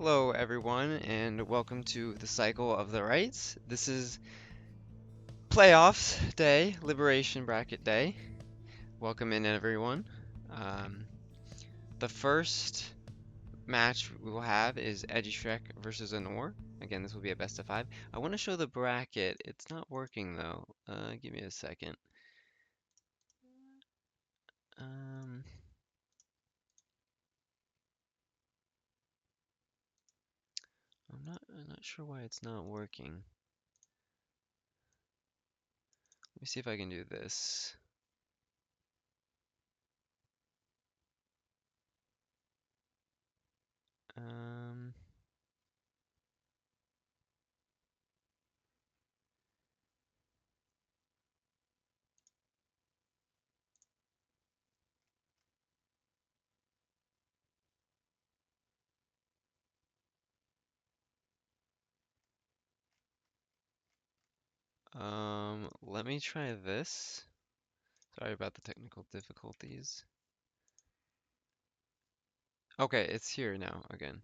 Hello, everyone, and welcome to the cycle of the rights. This is playoffs day, liberation bracket day. Welcome in, everyone. Um, the first match we will have is Edgy Shrek versus Anor. Again, this will be a best of five. I want to show the bracket. It's not working though. Give me a second. Um, I'm not sure why it's not working. Let me see if I can do this. Um, let me try this. Sorry about the technical difficulties. Okay, it's here now again.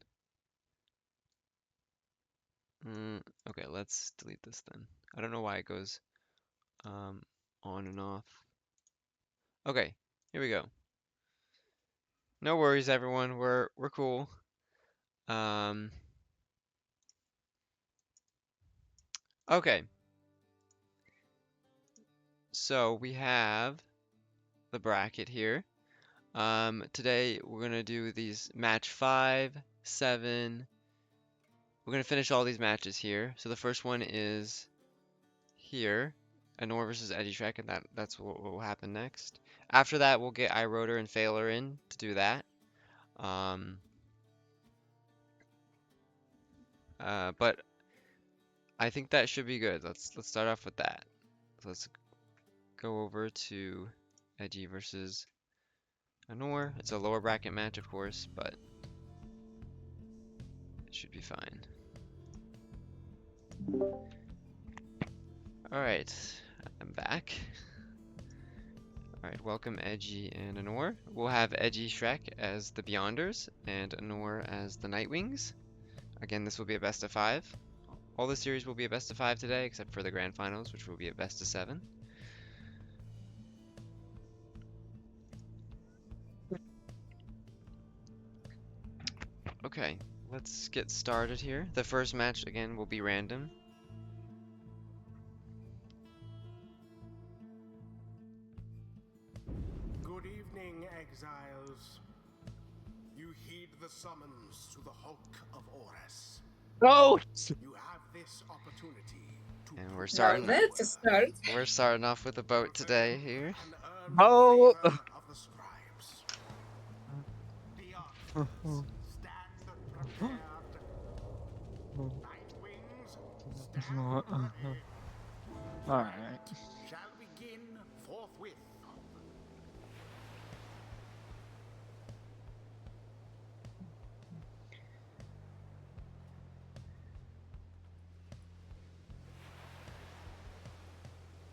Okay, let's delete this then. I don't know why it goes um, on and off. Okay, here we go. No worries, everyone. We're cool. Um, okay, so we have the bracket here. Today we're gonna do these match 5, 7. We're gonna finish all these matches here. So the first one is here, Anor versus Edgy Shrek, and that's what will happen next. After that, we'll get iRotor and Failer in to do that. Um, but I think that should be good. Let's start off with that. So let's go over to Edgy versus Anor. It's a lower bracket match, of course, but it should be fine. All right, I'm back. All right, welcome Edgy and Anor. We'll have Edgy Shrek as the Beyonders and Anor as the Nightwings. Again, this will be a best of 5. All the series will be a best of 5 today, except for the grand finals, which will be a best of 7. Okay, let's get started here. The first match, again, will be random. Good evening, exiles. You heed the summons to the Hulk of Horus. Oh! You have this opportunity to And prove That's a start. we're starting off with a boat today here. and earn the Oh! favor of the scribes. The archers stand prepared. Nightwings stand ready. Alright. Shall begin forthwith.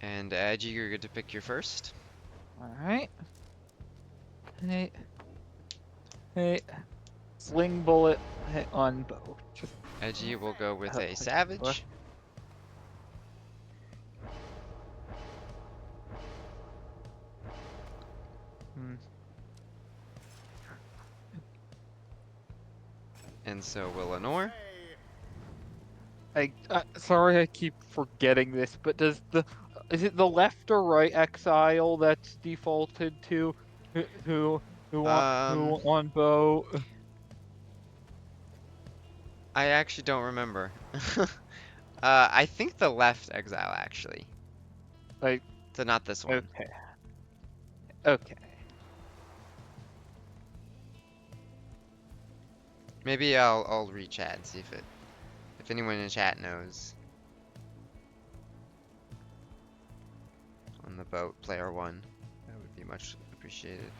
And Edgy, you're good to pick your first. Alright. Hey. Hey. Sling bullet hit on bow. Edgy will go with Oh, a Savage. Hmm. And so will Anor. Sorry I keep forgetting this, but is it the left or right exile that's defaulted to who who on bow? I actually don't remember. I think the left exile, actually. Like, So not this one. okay. Okay. Maybe I'll re-chat and see if anyone in chat knows. On the boat, player 1. That would be much appreciated.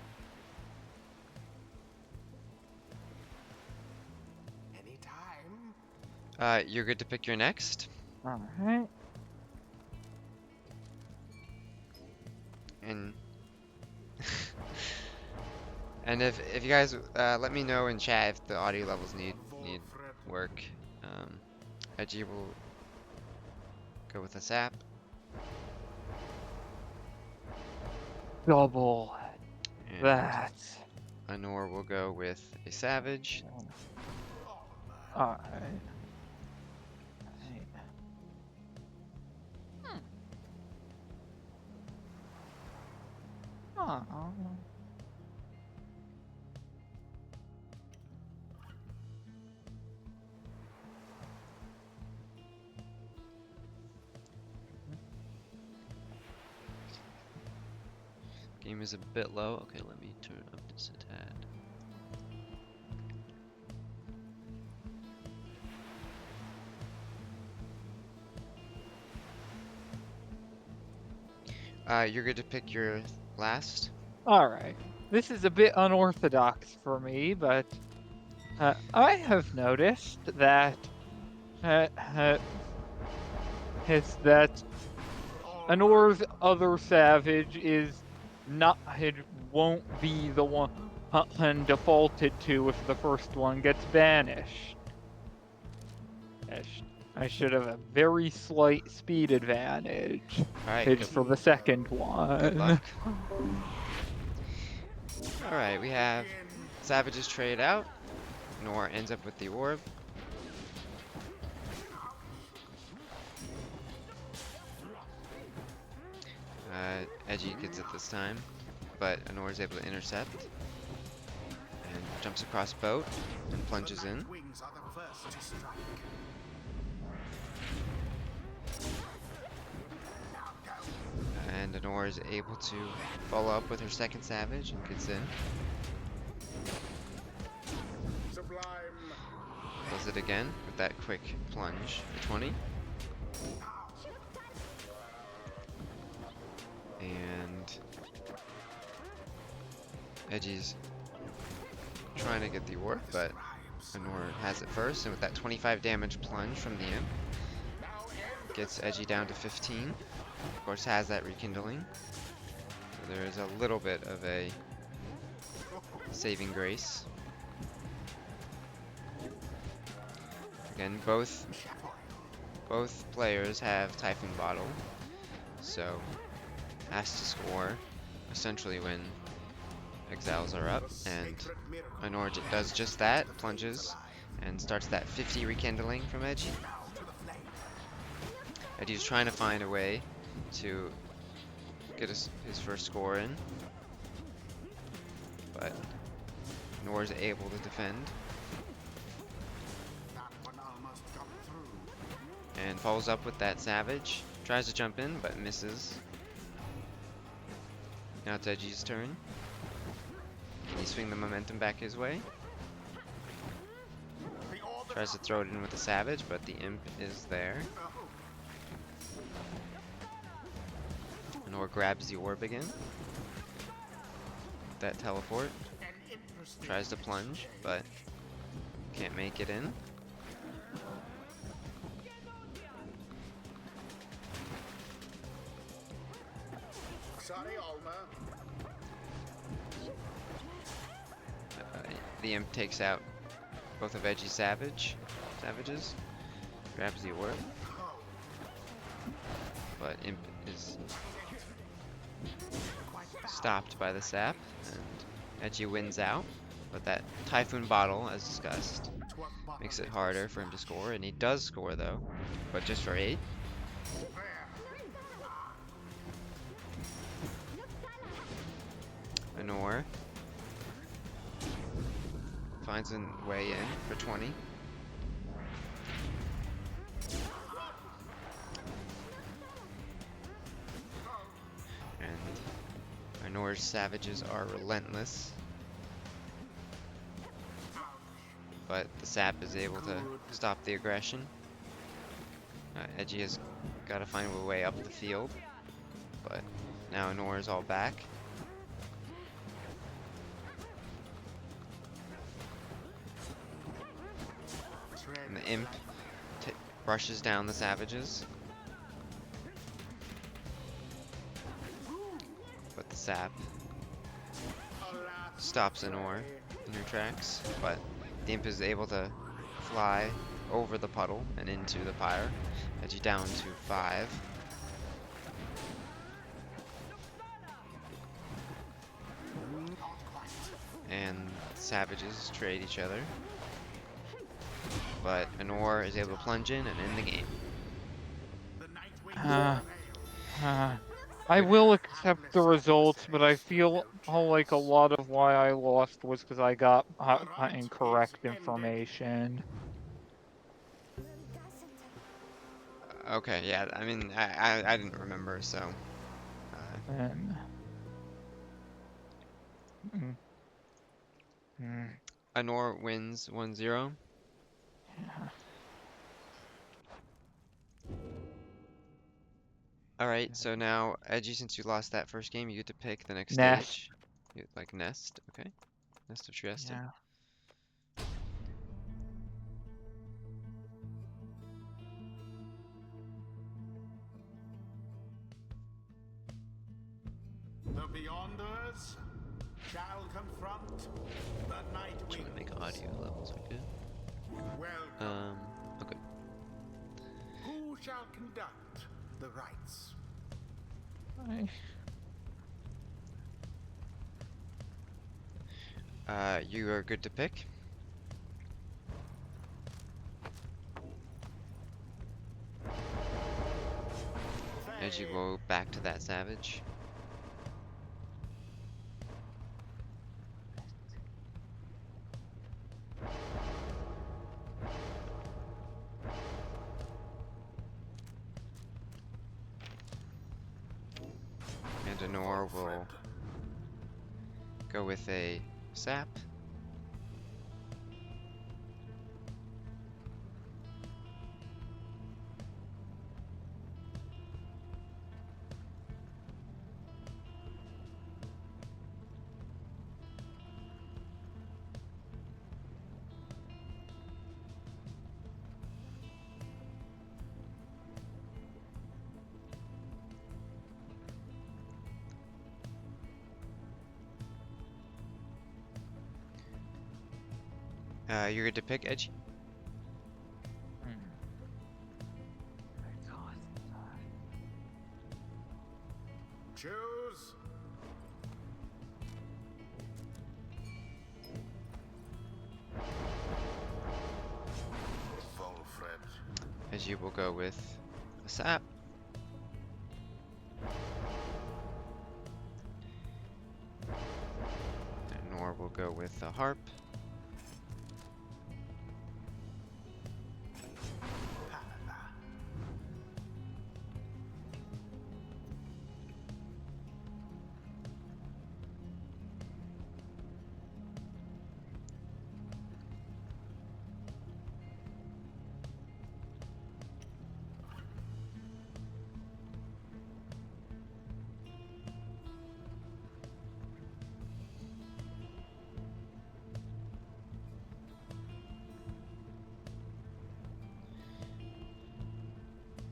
Anytime. You're good to pick your next. Alright. And and if you guys let me know in chat if the audio levels need work. Edgy will go with a sap. Double And that. Anor will go with a savage. Alright. Oh. Game is a bit low. Okay, let me turn it up just a tad. You're good to pick your last. Alright. This is a bit unorthodox for me, but I have noticed that uh, uh, is that Anor's other savage is not, it won't be the one defaulted to if the first one gets banished. I should have a very slight speed advantage Alright, for the second one. good luck. Alright, we have savages trade out. Nor ends up with the orb. Edgy gets it this time, but Anor is able to intercept and jumps across boat and plunges in. Wings are the first to strike. And Anor is able to follow up with her second savage and gets in. Sublime. Does it again with that quick plunge for 20. And Edgy's trying to get the orb, but Anor has it first, and with that 25 damage plunge from the imp, gets Edgy down to 15. Of course, has that rekindling. So there is a little bit of a saving grace. Again, both players have Typhoon Bottle, so has to score essentially when exiles are up, and Anor does just that, plunges, and starts that 50 rekindling from Edgy. Edgy's trying to find a way to get his first score in, but Anor's able to defend and follows up with that savage. Tries to jump in, but misses. Now it's Edgy's turn. Can he swing the momentum back his way? Tries to throw it in with the savage, but the imp is there. Anor grabs the orb again. That teleport. Tries to plunge, but can't make it in. The imp takes out both of Edgy's savages, grabs the orb, but imp is stopped by the sap, and Edgy wins out. But that Typhoon Bottle, as discussed, makes it harder for him to score, and he does score though, but just for 8. Anor finds a way in for 20. And Anor's savages are relentless. But the sap is able to stop the aggression. Edgy has got to find a way up the field. But now Anor is all back. And the imp brushes down the savages. But the sap stops Anor in her tracks. But the imp is able to fly over the puddle and into the pyre. Edgy down to 5. And savages trade each other. But Anor is able to plunge in and end the game. I will accept the results, but I feel like a lot of why I lost was because I got incorrect information. Okay, yeah, I mean, I didn't remember, so. And, mm, mm, Anor wins 1-0. yeah. Alright, so now, Edgy, since you lost that first game, you get to pick the next Nest. stage. You, like Nest, okay. Nest of Trieste. Yeah. The Beyonders shall confront the Night Trying Wings. to make audio levels are good. Welcome. Okay. Who shall conduct the rites? You are good to pick. As you go back to that savage. And Anor will go with a sap. You're good to pick, Edgy. Choose. As you will go with a sap. And Nor will go with a harp.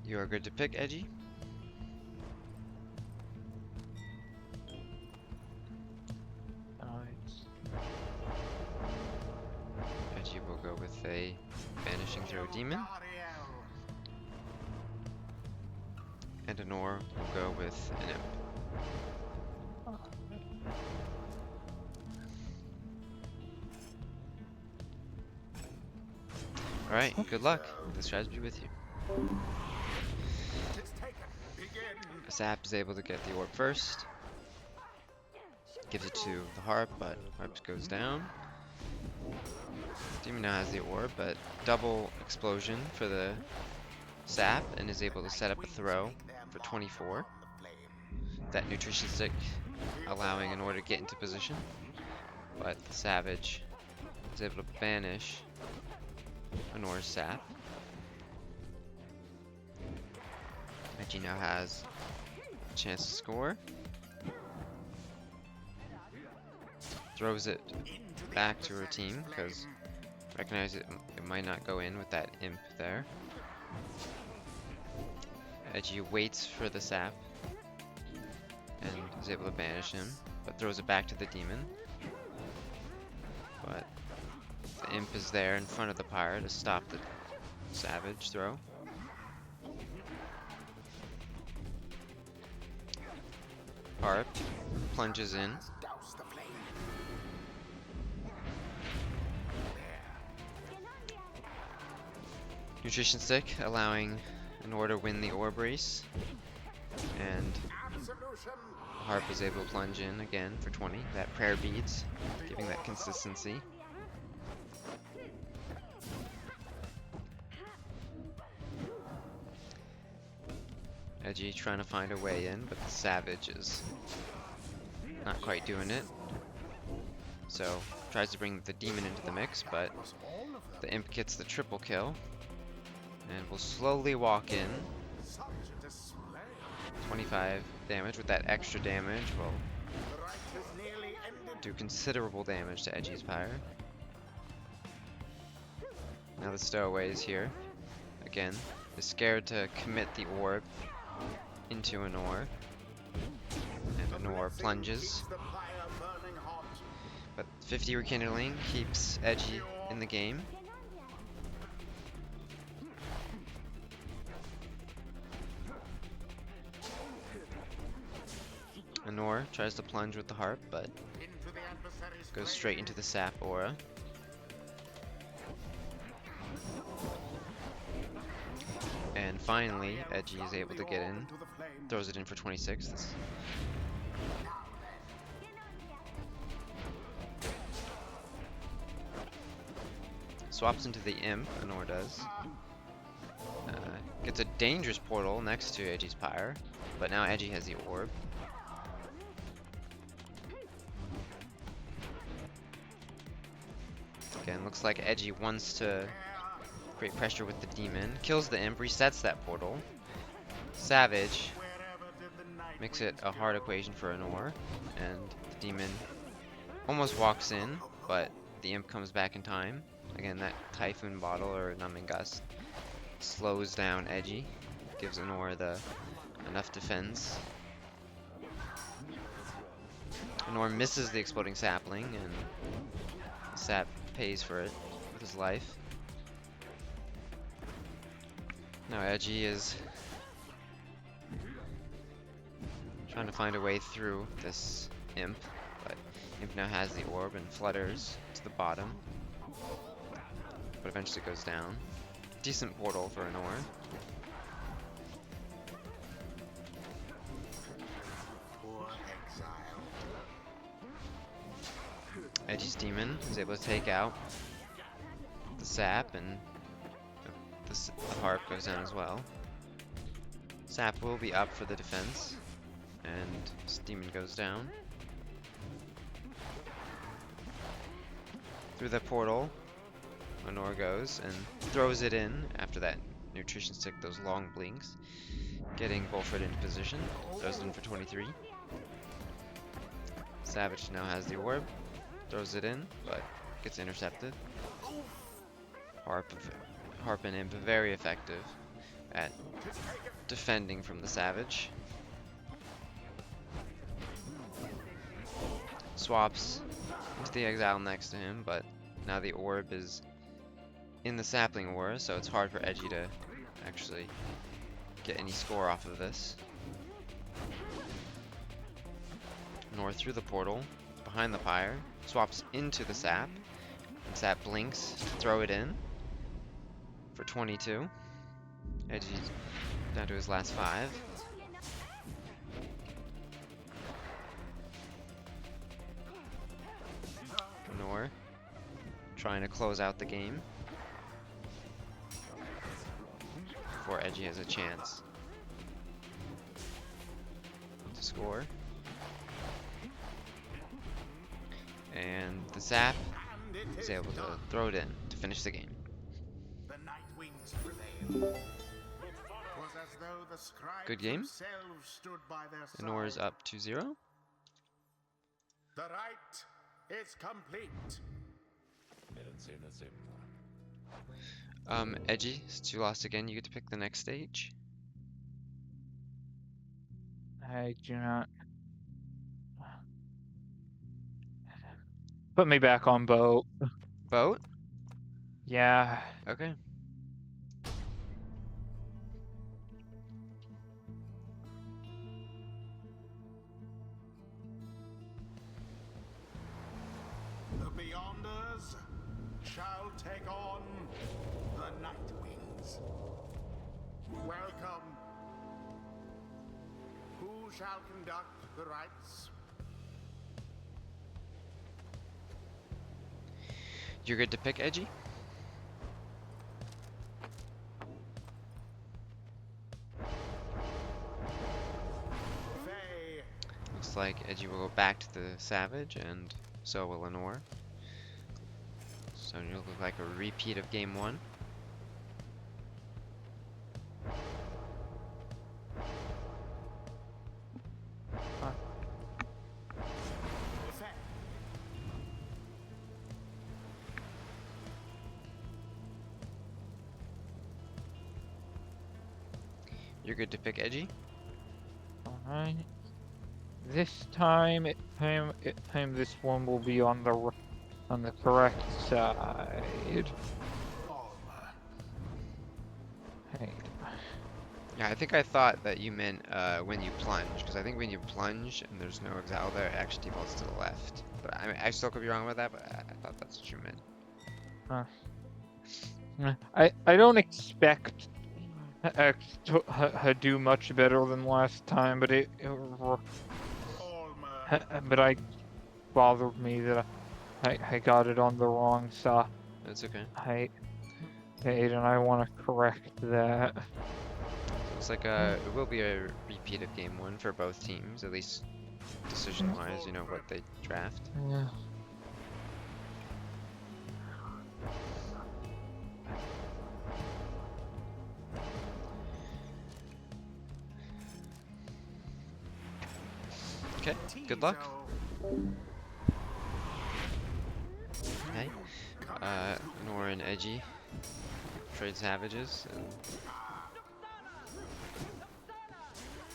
You are good to pick, Edgy. Edgy will go with a Vanishing Throw Demon. And Anor will go with an Imp. Alright, good luck. The strategy with you. Sap is able to get the orb first. Gives it to the harp, but harp goes down. Demon now has the orb, but double explosion for the sap and is able to set up a throw for 24. That nutrition stick allowing Anor to get into position. But the savage is able to banish Anor's sap. Edgy now has a chance to score. Throws it back to her team because recognize it might not go in with that imp there. Edgy waits for the sap and is able to banish him, but throws it back to the demon. But the imp is there in front of the pyre to stop the Savage throw. Harp plunges in. Douse the flame. Nutrition stick, allowing an order to win the orb race. And Absolution. Harp is able to plunge in again for 20. That prayer beads, giving that consistency. Edgy trying to find a way in, but the Savage is not quite doing it. So tries to bring the demon into the mix, but Was all of them. the imp gets the triple kill. And will slowly walk in. Such a display. 25 damage. With that extra damage, will The rite is nearly ended. do considerable damage to Edgy's Pyre. Now the stowaway is here. Again, is scared to commit the orb into an ore. And an ore plunges. Keeps the fire burning hot. But 50 rekindling keeps Edgy in the game. Anor tries to plunge with the harp, but Into the adversary's goes flame. straight into the sap aura. And finally, Edgy is able to get in. Into the flame. Throws it in for 26. This- Swaps into the imp, Anor does. Gets a dangerous portal next to Edgy's Pyre, but now Edgy has the orb. Again, looks like Edgy wants to create pressure with the demon. Kills the imp, resets that portal. Savage Wherever did the night makes it winds a hard go? equation for Anor, and the demon almost walks in, but the imp comes back in time. Again, that Typhoon Bottle or Numbing Gust slows down Edgy, gives Anor enough defense. Anor misses the exploding sapling, and the sap pays for it with his life. Now Edgy is trying to find a way through this imp, but imp now has the orb and flutters to the bottom, but eventually goes down. Decent portal for Anor. Poor exile. Edgy's demon is able to take out the sap, and the harp goes down as well. Sap will be up for the defense, and his demon goes down. Through the portal, Anor goes and throws it in after that nutrition stick, those long blinks, getting Bulford into position. Throws it in for 23. Savage now has the orb, throws it in, but gets intercepted. Harp and Imp very effective at defending from the Savage. Swaps into the exile next to him, but now the orb is in the sapling aura, so it's hard for Edgy to actually get any score off of this. North through the portal, behind the pyre, swaps into the sap, and sap blinks to throw it in for 22. Edgy's down to his last 5. Nor trying to close out the game before Edgy has a chance to score. And the Zap is able to throw it in to finish the game. The night winds prevail. It was as though the scribes Good game. themselves stood by their side. Nor is up 2-0. The rite is complete. Edgy, since you lost again, you get to pick the next stage. I do not. Put me back on boat. Boat? Yeah. Okay. Beyonders shall take on the Nightwings. Welcome. Who shall conduct the rites? You're good to pick, Edgy? Faye. Looks like Edgy will go back to the Savage, and so will Lenore. So it'll look like a repeat of game 1. Faye. You're good to pick, Edgy? Alright. This time, this one will be on the correct side. Alma. Hey. Yeah, I think I thought that you meant when you plunge, because I think when you plunge and there's no exile there, it actually defaults to the left. But I mean, I still could be wrong about that, but I thought that's what you meant. I don't expect to do much better than last time, but Alma. but I bothered me that I got it on the wrong side. That's okay. And I want to correct that. Looks like it will be a repeat of game 1 for both teams, at least decision-wise, you know, what they draft. Yeah. Okay, good luck. Okay. Nora and Edgy trade Savages, and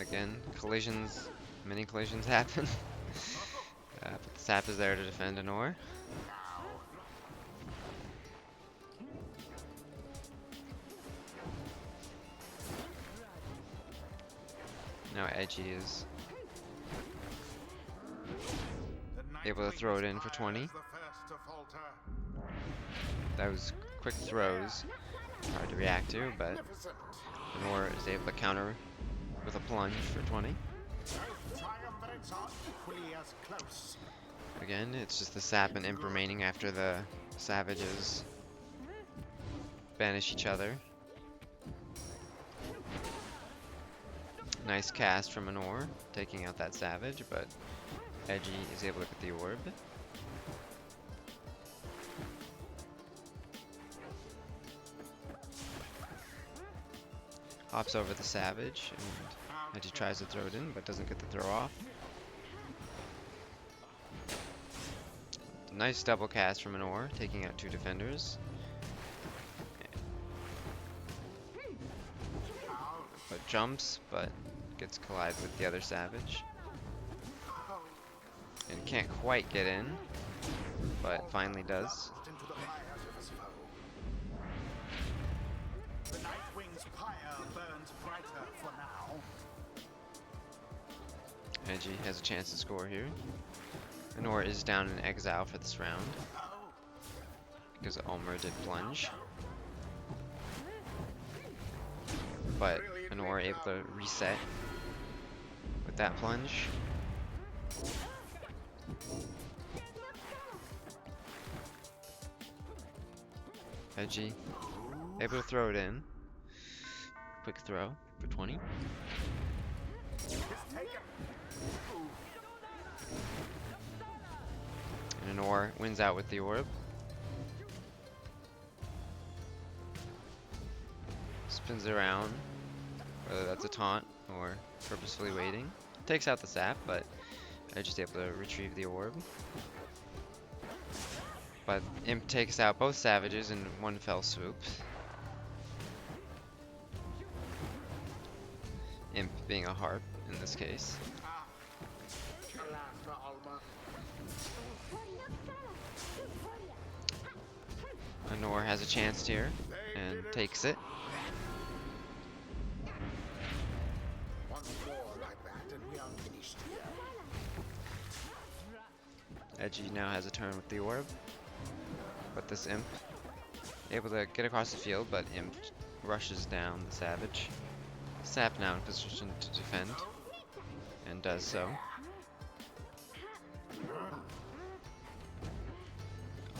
again, collisions, many collisions happen. But the Sap is there to defend Anor. Now Edgy is able to throw it in for 20. That was quick throws, hard to react to, but Anor is able to counter with a plunge for 20. Again, it's just the Sap and Imp remaining after the Savages banish each other. Nice cast from Anor, taking out that Savage, but Edgy is able to get the orb. Hops over the Savage, and Edgy tries to throw it in, but doesn't get the throw off. Nice double cast from Anor, taking out 2 defenders. But jumps, but gets collided with the other Savage. And can't quite get in, but finally does. The Nightwing's pyre burns brighter for now. Edgy has a chance to score here. Anor is down in exile for this round, because Ulmer did plunge. But Anor able to reset with that plunge. Edgy able to throw it in. Quick throw for 20. And Anor wins out with the orb. Spins around, whether that's a taunt or purposefully waiting. Takes out the Sap, but Edgy's able to retrieve the orb. But Imp takes out both Savages in one fell swoop. Imp being a harp in this case. Anor has a chance here and takes it. Edgy now has a turn with the orb. But this imp able to get across the field, but imp rushes down the savage. Sap now in position to defend, and does so.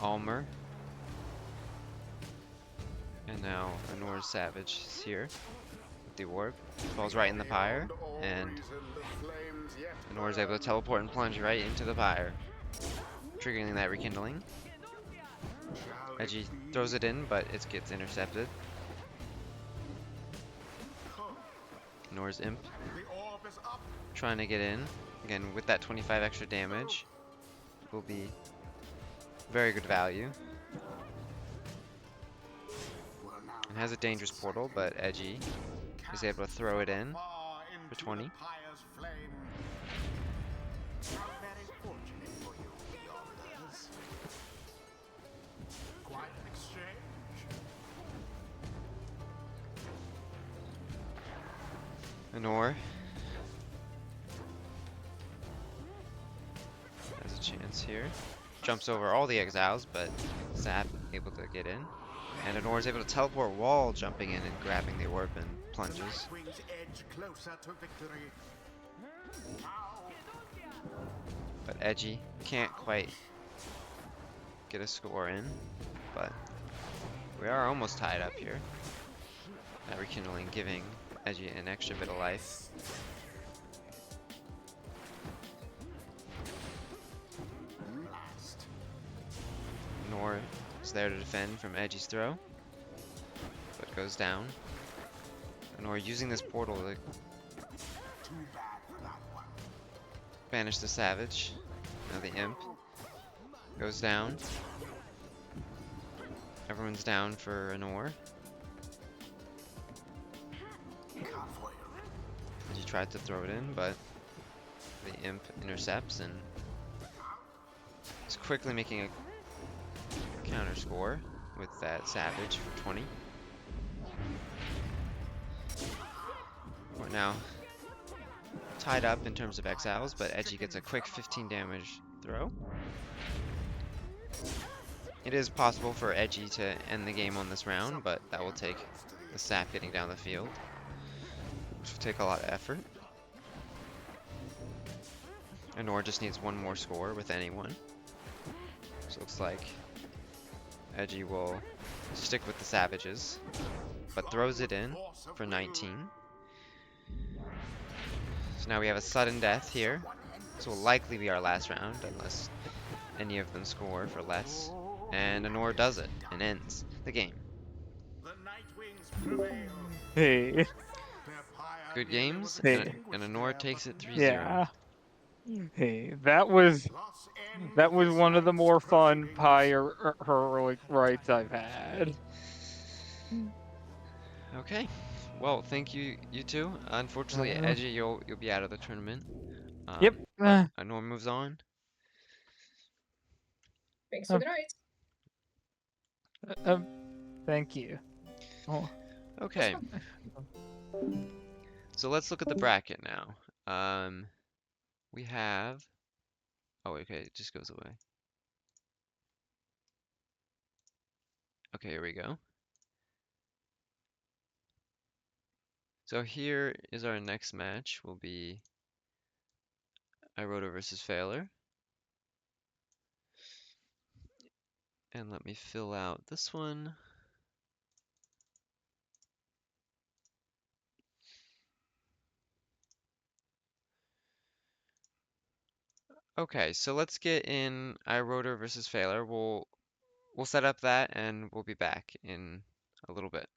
Almer. And now Anor's savage is here with the orb. Falls right in the pyre, and Anor is able to teleport and plunge right into the pyre, triggering that rekindling. Edgy throws it in, but it gets intercepted. Anor's imp trying to get in. Again, with that 25 extra damage, will be very good value. And has a dangerous portal, but Edgy is able to throw it in for 20. Anor has a chance here. Jumps over all the exiles, but Sap able to get in. And Anor is able to teleport while jumping in and grabbing the orb and plunges. But Edgy can't quite get a score in, but we are almost tied up here. That rekindling giving Edgy an extra bit of life. Nor is there to defend from Edgy's throw, but goes down. Nor using this portal to banish the savage. Now the imp goes down. Everyone's down for Anor. He tried to throw it in, but the imp intercepts and is quickly making a counter score with that savage for 20. We're now tied up in terms of exiles, but Edgy gets a quick 15 damage throw. It is possible for Edgy to end the game on this round, but that will take the Sap getting down the field, which will take a lot of effort. Anor just needs one more score with anyone. So it looks like Edgy will stick with the savages, but throws it in for 19. So now we have a sudden death here. This will likely be our last round unless any of them score for less. And Anor does it and ends the game. Hey. Good games, Hey. and Anor takes it 3-0. Yeah. Hey, that was one of the more fun heroic rites I've had. Okay. Well, thank you, you two. Unfortunately, Edgy, you'll be out of the tournament. Yep. But Anor moves on. Thanks for the rights. Thank you. Oh. Okay. So let's look at the bracket now. We have. Oh, okay, it just goes away. Okay, here we go. So here is our next match. Will be Iroda versus Failer. And let me fill out this one. Okay, so let's get in Iroda versus Failer. We'll set up that and we'll be back in a little bit.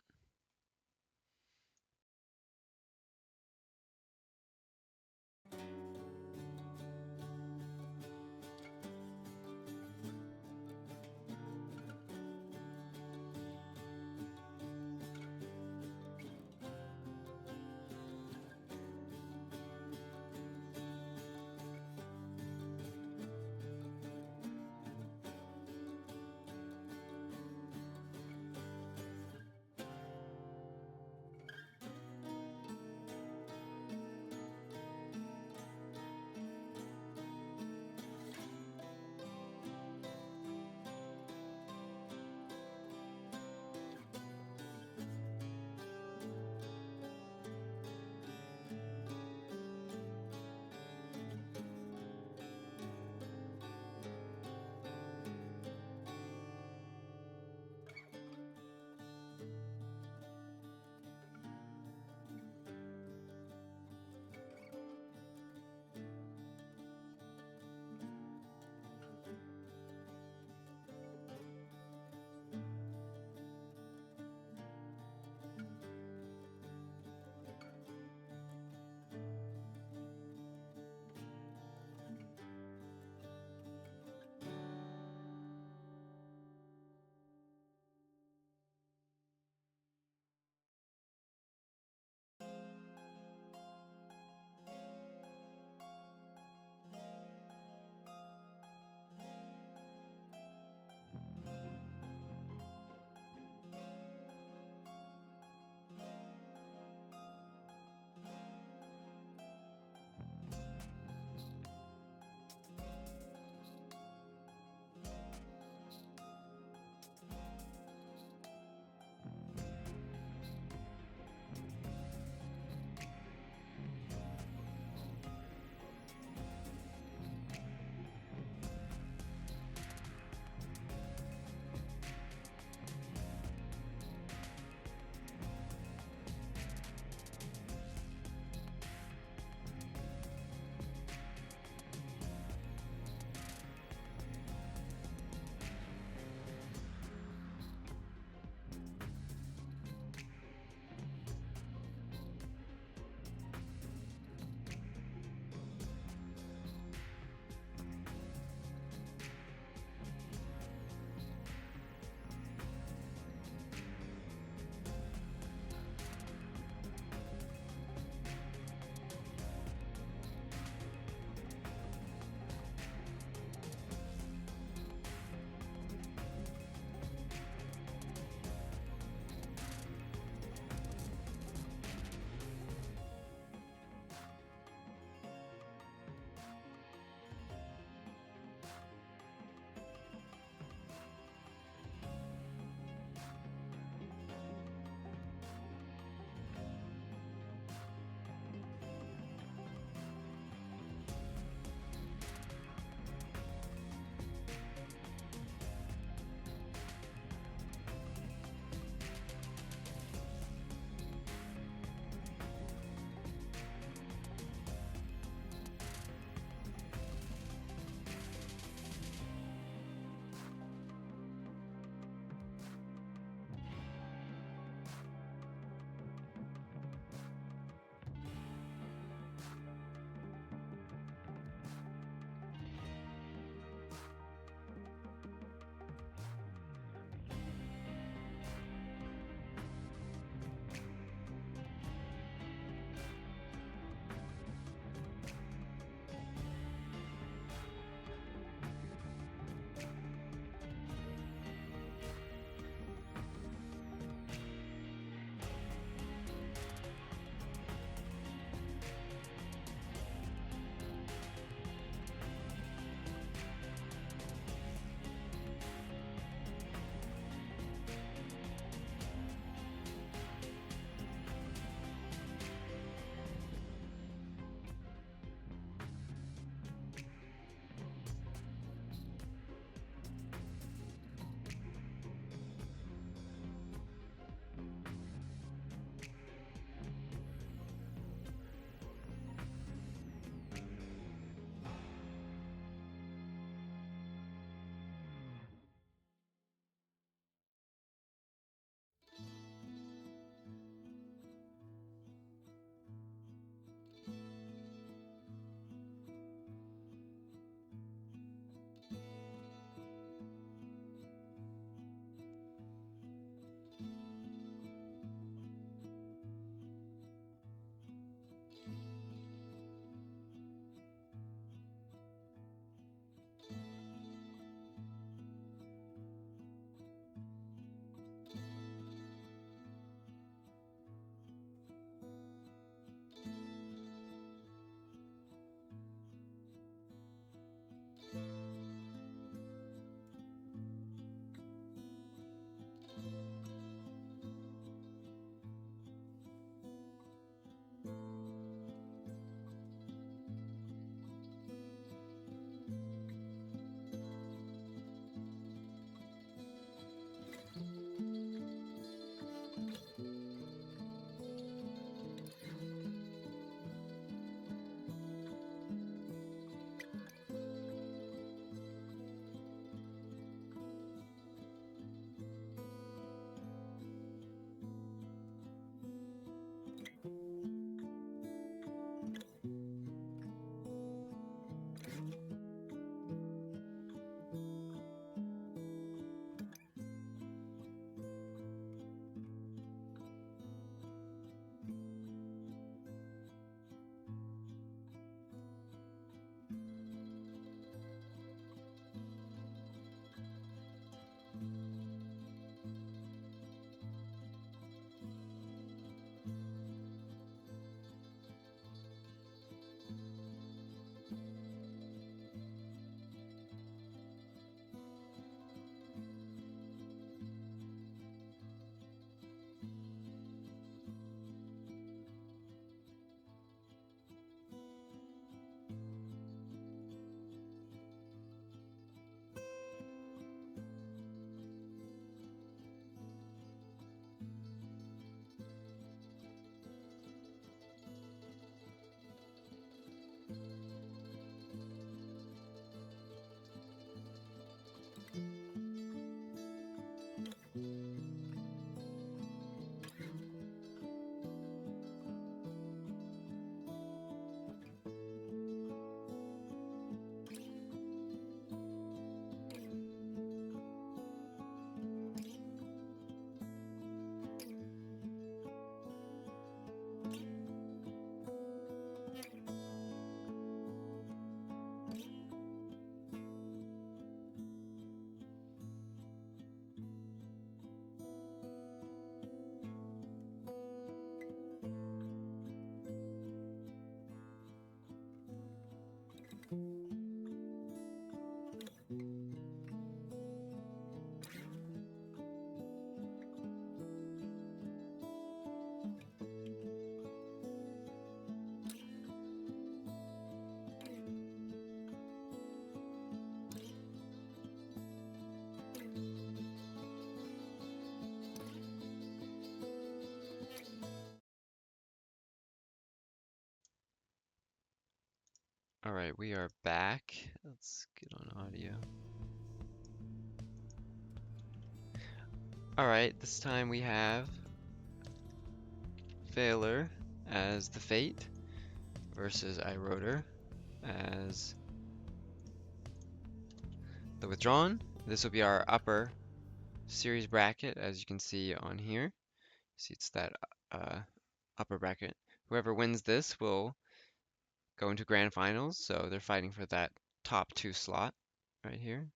Alright, we are back. Let's get on audio. Alright, this time we have Valor as the Fate versus iRotor as the Withdrawn. This will be our upper series bracket, as you can see on here. See, it's that upper bracket. Whoever wins this will go into grand finals, so they're fighting for that top 2 slot right here.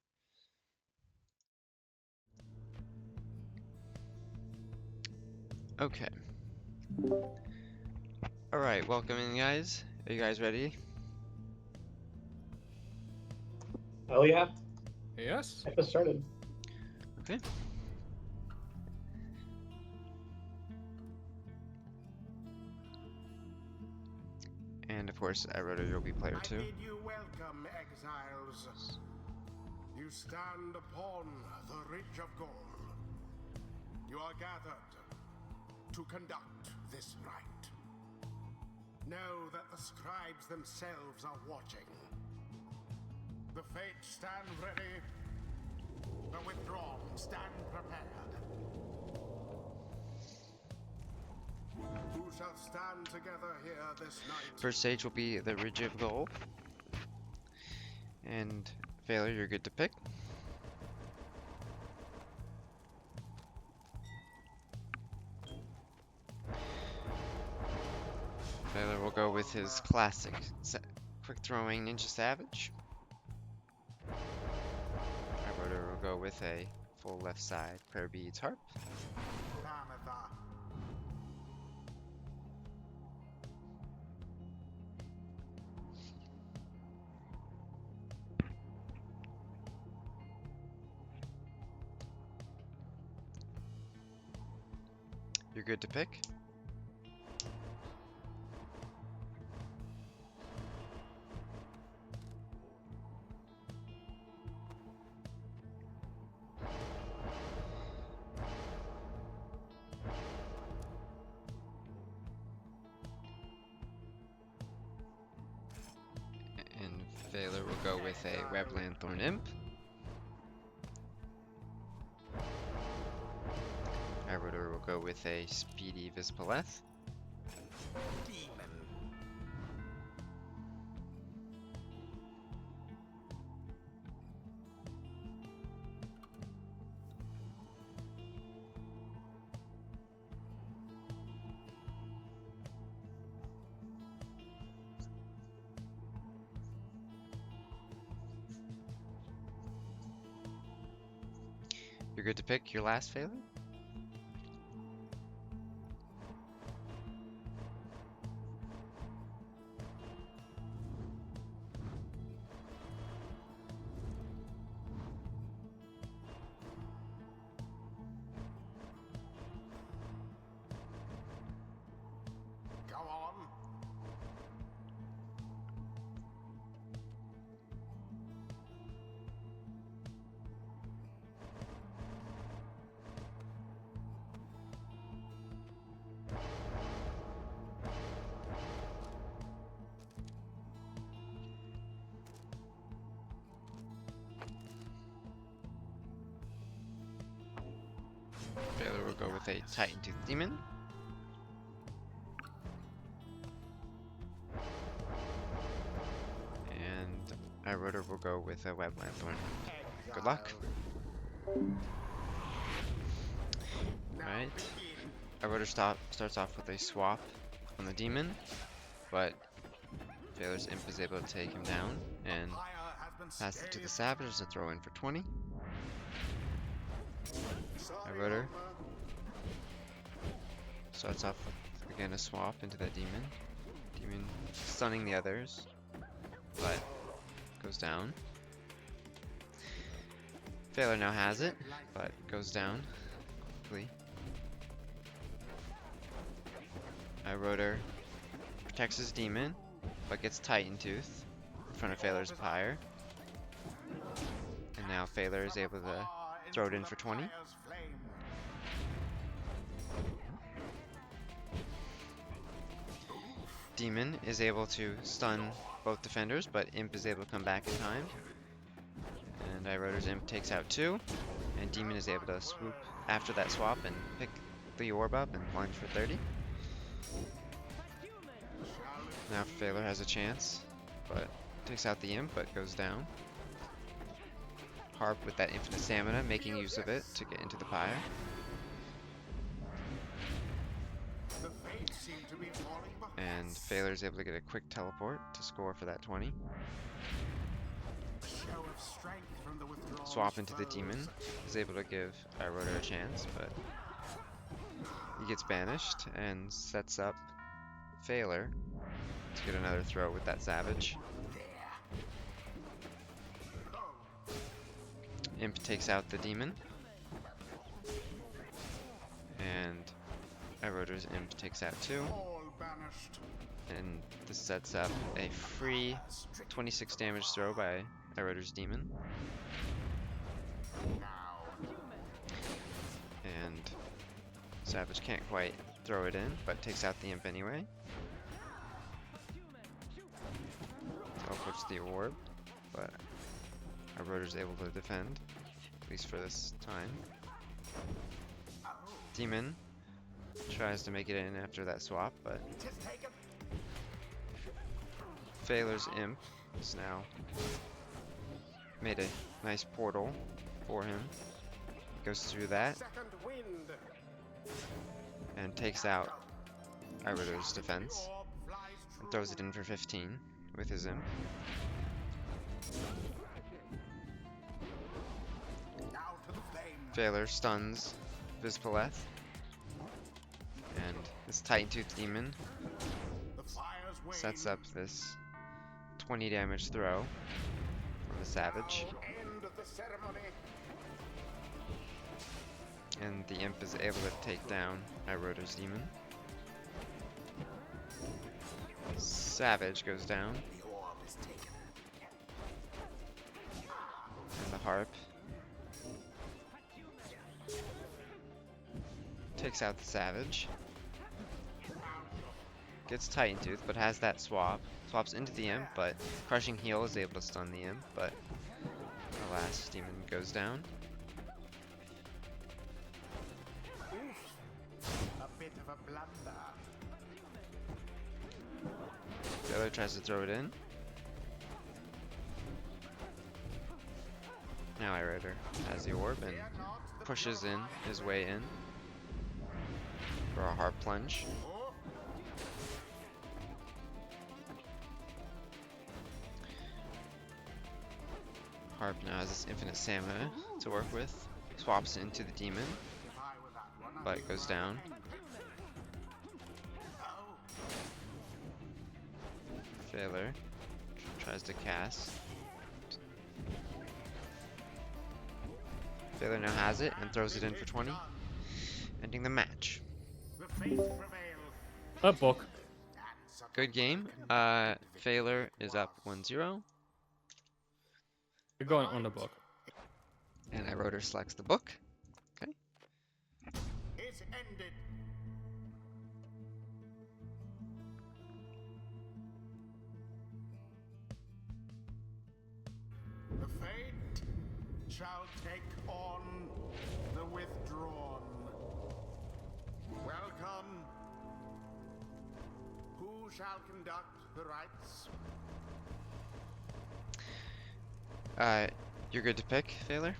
Okay. Alright, welcome in, guys. Are you guys ready? Oh yeah, Yes. I just started. Okay. And of course, iRotor, you'll be player I 2. bid you welcome, exiles. You stand upon the Ridge of Gold. You are gathered to conduct this rite. Know that the scribes themselves are watching. The Fates stand ready. The Withdrawn stand prepared. Who shall stand together here this night? First stage will be the Ridge of Gold. And Valor, you're good to pick. Valor will go with his classic quick throwing Ninja Savage. iRotor will go with a full left side Prayer Beads Harp. Pamatha. You're good to pick. And Valor will go with a Webland Thorn Imp. iRotor will go with a Speedy Vispaleth. Demon. You're good to pick your last Valor? Go on. Valor will go with a Titan Tooth Demon. And iRotor will go with a Webland Thorn. Good luck. Alright. iRotor starts off with a swap on the demon, but Valor's Imp is able to take him down and pass it to the Savage to throw in for 20. iRotor starts off with, again, a swap into that demon. Demon stunning the others, but goes down. Valor now has it, but goes down quickly. iRotor protects his demon, but gets Titan Tooth in front of Valor's Pyre. And now Valor is able to throw it in for 20. Demon is able to stun both defenders, but Imp is able to come back in time. And Iroder's Imp takes out 2, and Demon is able to swoop after that swap and pick the orb up and launch for 30. Now Phaler has a chance, but takes out the Imp, but goes down. Harp with that infinite stamina, making use of it to get into the pyre. The fates seem to be falling behind. And Phaler's able to get a quick teleport to score for that 20. A show of strength from the withdrawn Swap into the foes. Demon. Is able to give Iroder a chance, but he gets banished and sets up Phaler to get another throw with that Savage. Imp takes out the Demon. And Iroder's Imp takes out 2. All banished. And this sets up a free 26 damage throw by Iroder's Demon. And Savage can't quite throw it in, but takes out the Imp anyway. Teleports the orb, but Iroder's able to defend, at least for this time. Demon tries to make it in after that swap, but Phaler's Imp is now made a nice portal for him. Goes through that Second wind. and takes out Iroder's defense Orb flies and throws it in for 15 with his Imp. now to the flame. Phaler stuns Vizpaleth, and this Titan Tooth Demon The fires wane. sets up this 20 damage throw from the Savage, End of the ceremony. and the Imp is able to take down Iroder's Demon. Savage goes down, The orb is taken. and the Harp takes out the Savage. Gets Titan Tooth, but has that swap. Swaps into the Imp, but Crushing Heal is able to stun the Imp, but alas, Demon goes down. A bit of a blunder. The other tries to throw it in. Now Iroder has the orb and Fear not the pushes pure in heart. his way in for a Harp Plunge. Oh, Harp now has this infinite stamina to work with. Swaps into the Demon, if I were that one, I'd but be it goes right down. behind you. Oh, Phaler tries to cast. Phaler now has it and throws it in for 20, ending the match. the faith prevail. A book. And such Good game. Phaler is up 1-0, You're going on the book. and Iroder selects the book. Okay. is ended. The fate shall take on the withdrawn. Welcome. Who shall conduct the rites? You're good to pick, Phaler.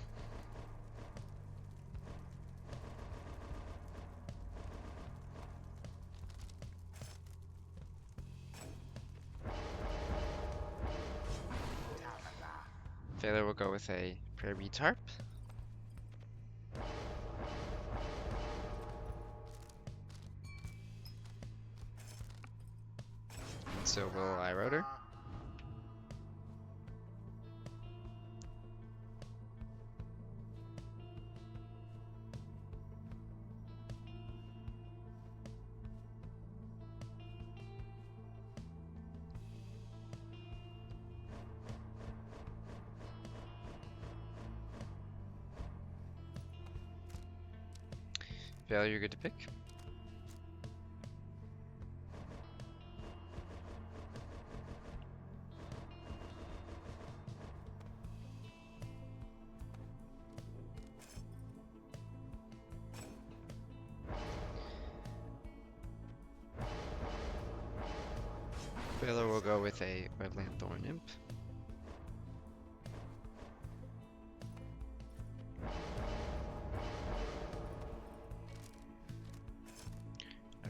Phaler will go with a Prayer Beats Harp. And so will Iroder. Phaler, you're good to pick. Failure will go with a Redland Thorn Imp.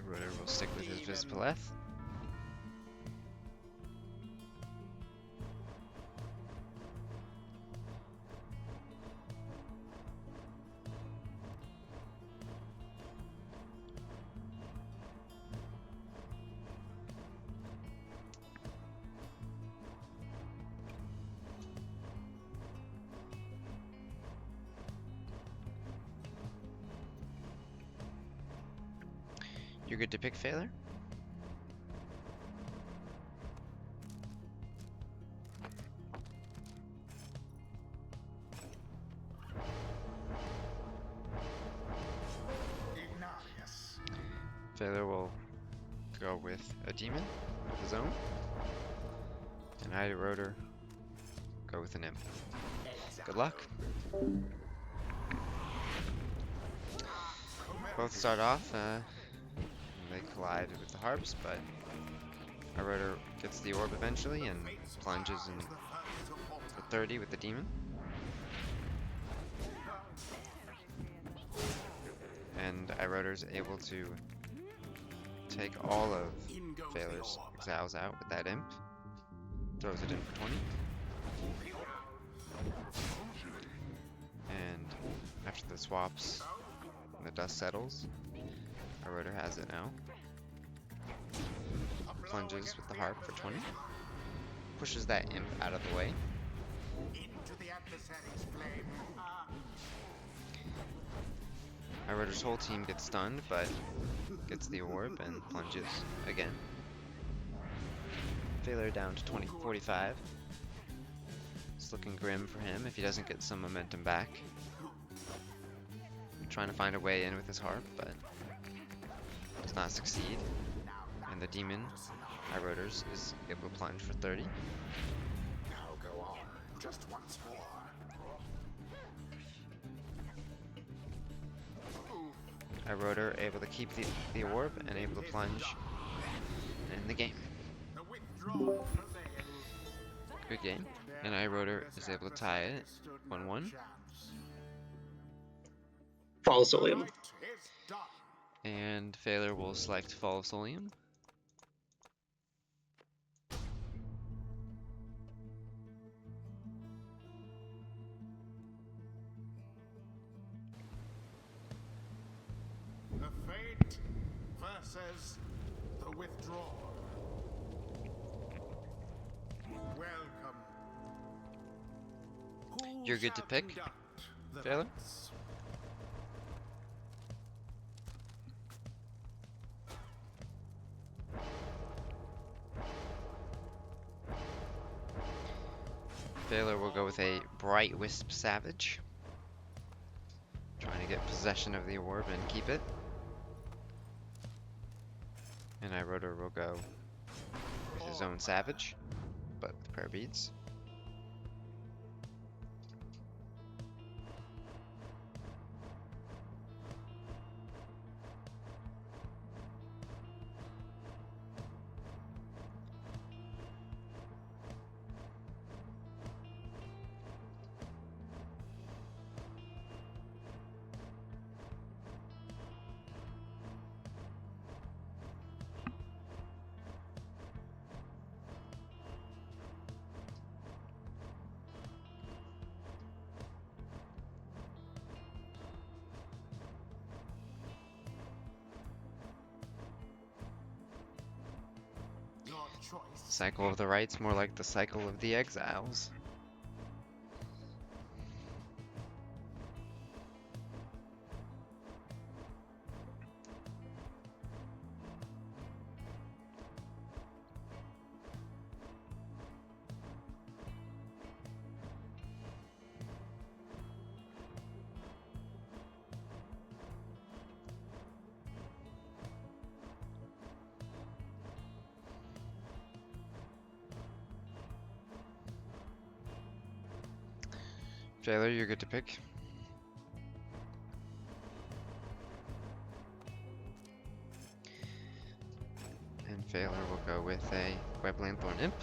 Rotor will stick with his Vispaleth. You're good to pick Failure? Ignatius. Failure will go with a demon of his own. And I, Rotor, go with an imp. Good luck. Both start off, they collide with the harps, but our Rotor gets the orb eventually and plunges in for 30 with the demon. And Iroder's able to take all of Failure's exiles out with that imp. Throws it in for 20. And after the swaps and the dust settles, Iroder has it now. Plunges with the harp for 20. Pushes that imp out of the way. Into the adversary's flame. Iroder's whole team gets stunned, but gets the orb and plunges again. Failure down to 45. It's looking grim for him if he doesn't get some momentum back. Trying to find a way in with his harp, but does not succeed. And the demon, Iroder's, is able to plunge for 30. Now go on, just once more. Iroder able to keep the orb and able to plunge in the game. The withdrawal prevails. Good game. And Iroder is able to tie it 1-1. Fall of Solium. Right is done. And Failure will select Fall of Solium. The fate versus the withdrawal. Welcome. Who You're good to shall pick, conduct the Failure? rites? Failure will go with a Bright Wisp Savage. Trying to get possession of the orb and keep it. And Iroder will go with his own Savage, but with prayer beads. Your choice. Cycle of the Rites, more like the cycle of the exiles. Failure, you're good to pick. And Failure will go with a Webland Thorn Imp.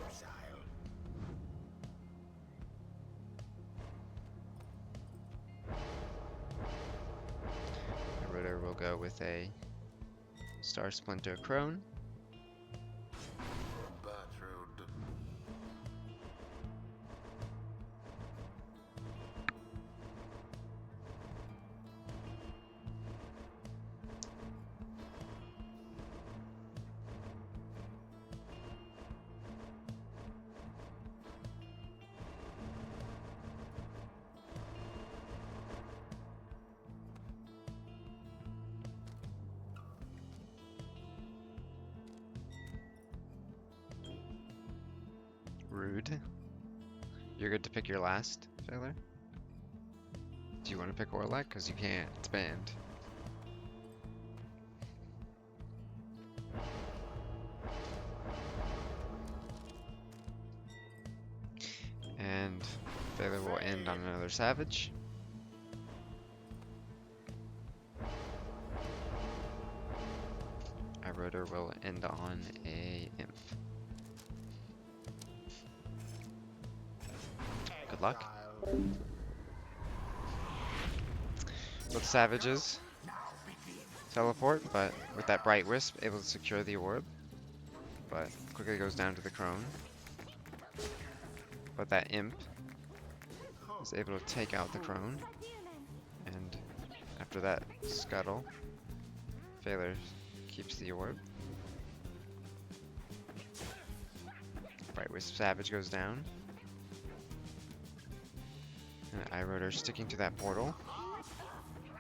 Exile. Ritter will go with a Star Splinter Crone. Bertrude. Rude. You're good to pick your last, Failure. Do you want to pick Orlac? Because you can't. It's banned. And Failure will end on another Savage. Rotor will end on a Imp. Good luck. Both Savages teleport, but with that Bright Wisp, able to secure the orb. But quickly goes down to the Crone. But that Imp is able to take out the Crone. And after that Scuttle, Failure keeps the orb. Bright Wisp Savage goes down. And Rotor sticking to that portal,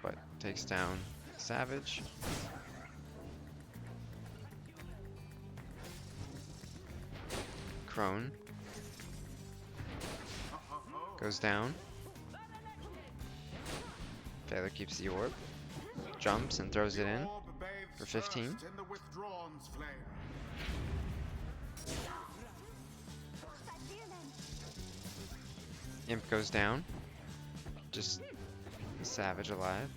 but takes down Savage. Crone goes down. Failure keeps the orb, jumps and throws it in for 15. Imp goes down. Just the Savage alive.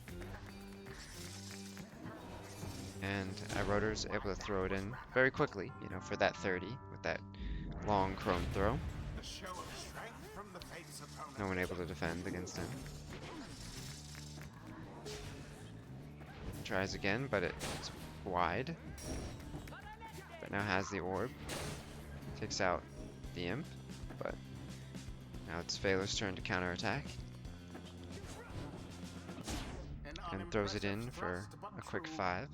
And Rotor's able to throw it in very quickly, you know, for that 30 with that long Crone throw. No one able to defend against him. Tries again, but it's wide. But now has the orb. Takes out the Imp, but now it's Failur's turn to counterattack. And throws it in for a quick 5.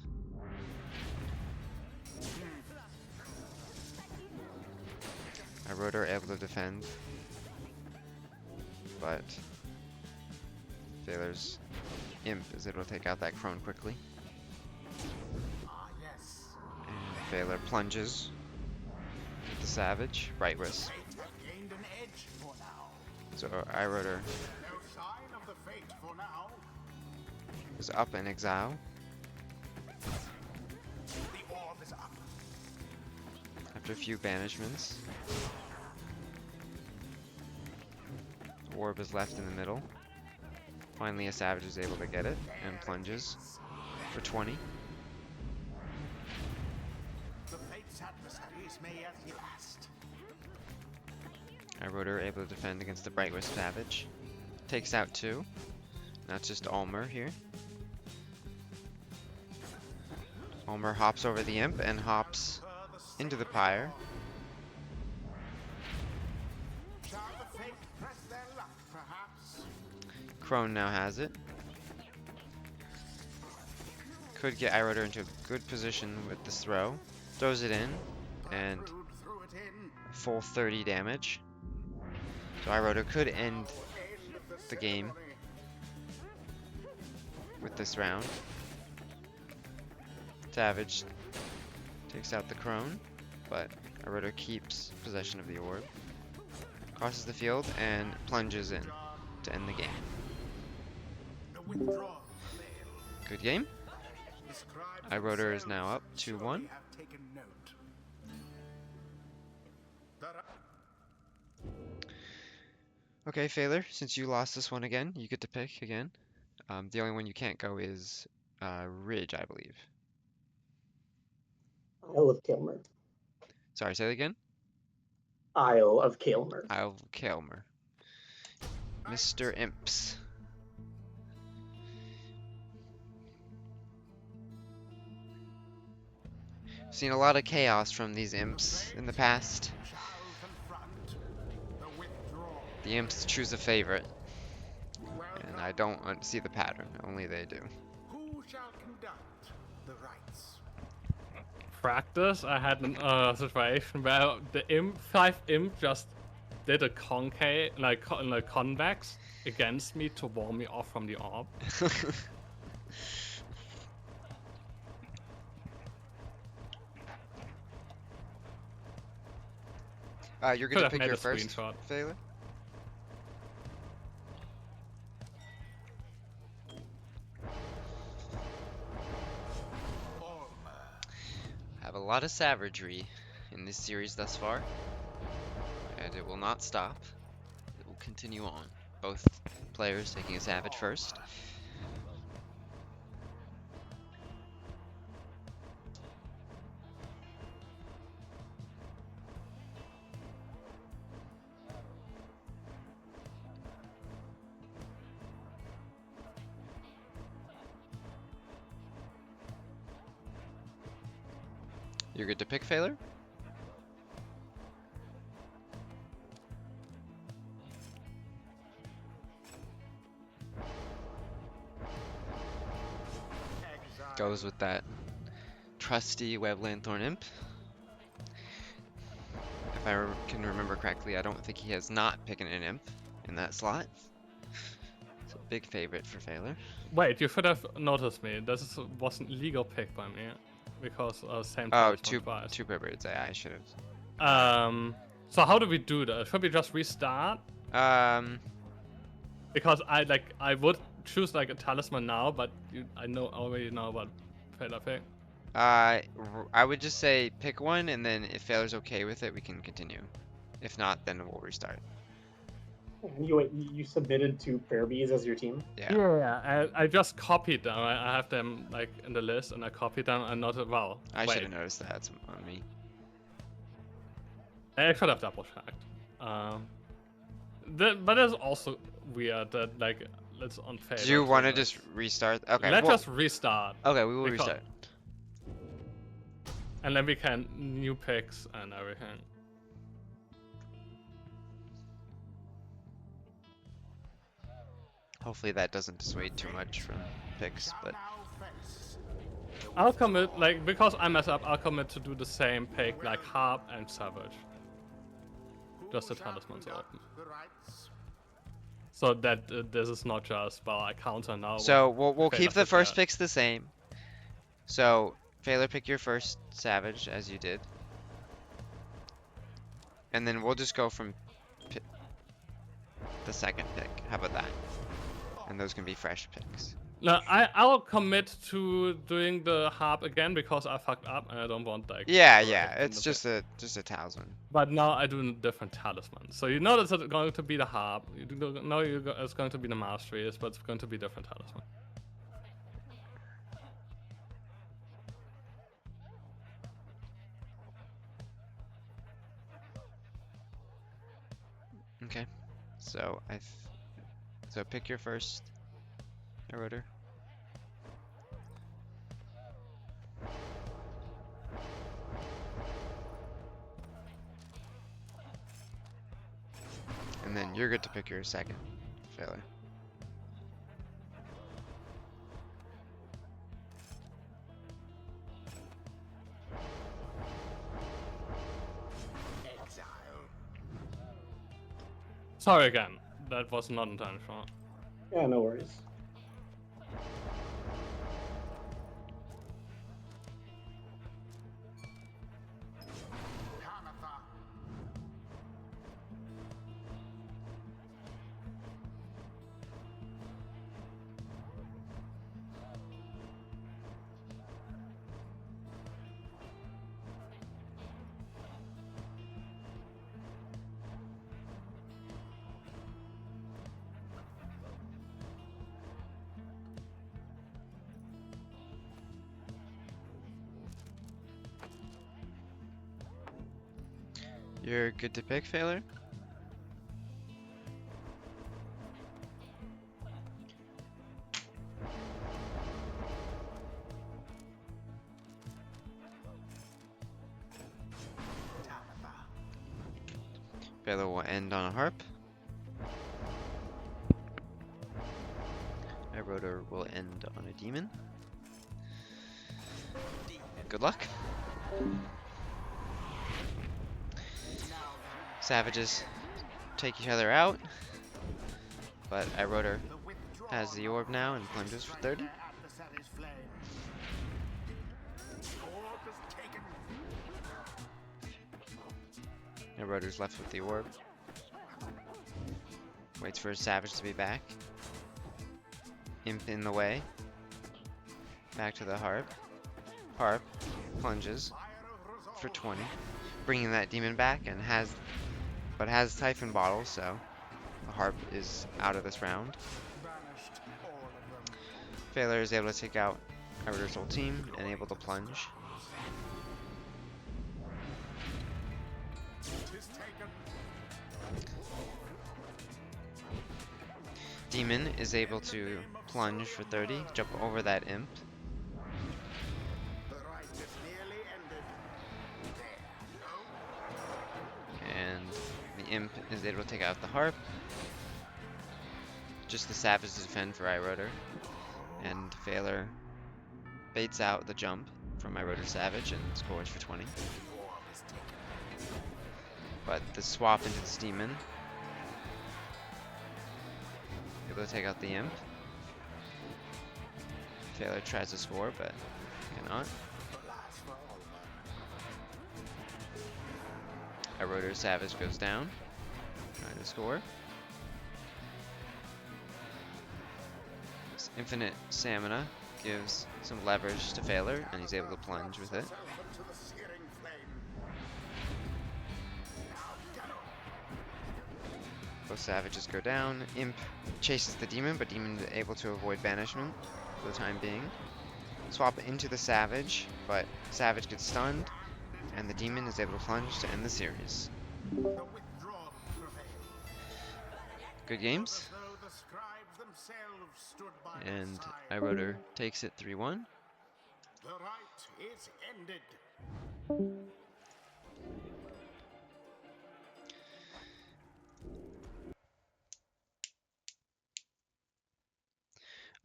Rotor able to defend, but Failur's Imp is able to take out that Crone quickly. And Failure plunges with the Savage, Bright Wisp. So Rotor is up in exile. After a few banishments, the orb is left in the middle. Finally, a Savage is able to get it and plunges for 20. Rotor able to defend against the Bright Wisp Savage. Takes out 2. Now it's just Ulmer here. Ulmer hops over the Imp and hops into the Pyre. Crone now has it. Could get Rotor into a good position with this throw. Throws it in, and full 30 damage. So Rotor could end the game with this round. Savage takes out the Crone, but Rotor keeps possession of the orb. Crosses the field and plunges in to end the game. Good game. Rotor is now up 2-1. Okay, Failure, since you lost this one again, you get to pick again. The only one you can't go is Ridge, I believe. Isle of Kaelmer. Sorry, say that again? Isle of Kaelmer. Isle of Kaelmer. Mr. Imps. Seen a lot of chaos from these imps in the past. Shall confront the withdrawal. The imps choose a favorite, and I Welcome. don't see the pattern. Only they do. Who shall conduct the rites? Practice, I had a situation where the imp, 5 imp just did a concave, like convex against me to wall me off from the orb. You're Could gonna have pick made your a first, screenshot. Phaler? Have a lot of savagery in this series thus far, and it will not stop. It will continue on. Both players taking a savage first. You're good to pick, Phaler? Exile. Goes with that trusty Web Lanthorn Imp. If I can remember correctly, I don't think he has not picked an Imp in that slot. It's a big favorite for Phaler. Wait, you should have noticed me. This was an illegal pick by me because same Oh, talisman twice. two birds. I should have. So how do we do that? Should we just restart? Because I would choose like a talisman now, but I already know what Fela pick. I would just say pick one, and then if Phaler's okay with it, we can continue. If not, then we'll restart. And you submitted to Fairbees as your team? Yeah. Yeah. I just copied them. I have them like in the list, and I copied them and not well. I wait. should have noticed that. It's on me. I should have double checked. But it's also weird that like let's unfair. Do you want to just restart? Okay. Let's well- just restart, Okay, we will because- restart. and then we can new picks and everything. Hopefully that doesn't dissuade too much from picks, Shall but now face I'll commit because I mess up. I'll commit to do the same pick like Harp and Savage, who just the shall talismans conduct open. the rites? So that this is not just I counter now. so what we'll Fela keep the picked first yet. picks the same. So Phaler, pick your first savage as you did, and then we'll just go from the second pick. How about that? And those can be fresh picks. No, I'll commit to doing the Harp again because I fucked up and I don't want like. Yeah, the yeah. right in It's the just a talisman. But now I do a different talisman. So you know that's going to be the harp. You know it's going to be the masteries, but it's going to be different talisman. Okay. So so pick your first eroder. And then you're good to pick your second Phaler. Exile. Sorry again. That was not intentional. Yeah, no worries. Kanatha. You're good to pick, Failure? Failure will end on a harp. Rotor will end on a demon. Good luck. Savages take each other out, but Rotor has the orb now and plunges for 30. Rotor's left with the orb. Waits for his savage to be back. Imp in the way. Back to the harp. Harp plunges for 20, bringing that demon back and has Typhon Bottle, so the harp is out of this round. Failure is able to take out Rotor's whole team and able to plunge. Demon is able to plunge for 30, jump over that imp. And the imp is able to take out the harp. Just the savage to defend for Rotor. And Failure baits out the jump from Rotor Savage and scores for 20. But the swap into this demon. Able to take out the imp. Failure tries to score, but cannot. Rotor Savage goes down, trying to score. This infinite stamina gives some leverage to Failure, and he's able to plunge with it. Both savages go down. Imp chases the demon, but demon is able to avoid banishment for the time being. Swap into the savage, but savage gets stunned, and the demon is able to plunge to end the series. Good games. And Rotor takes it 3-1. The rite is ended.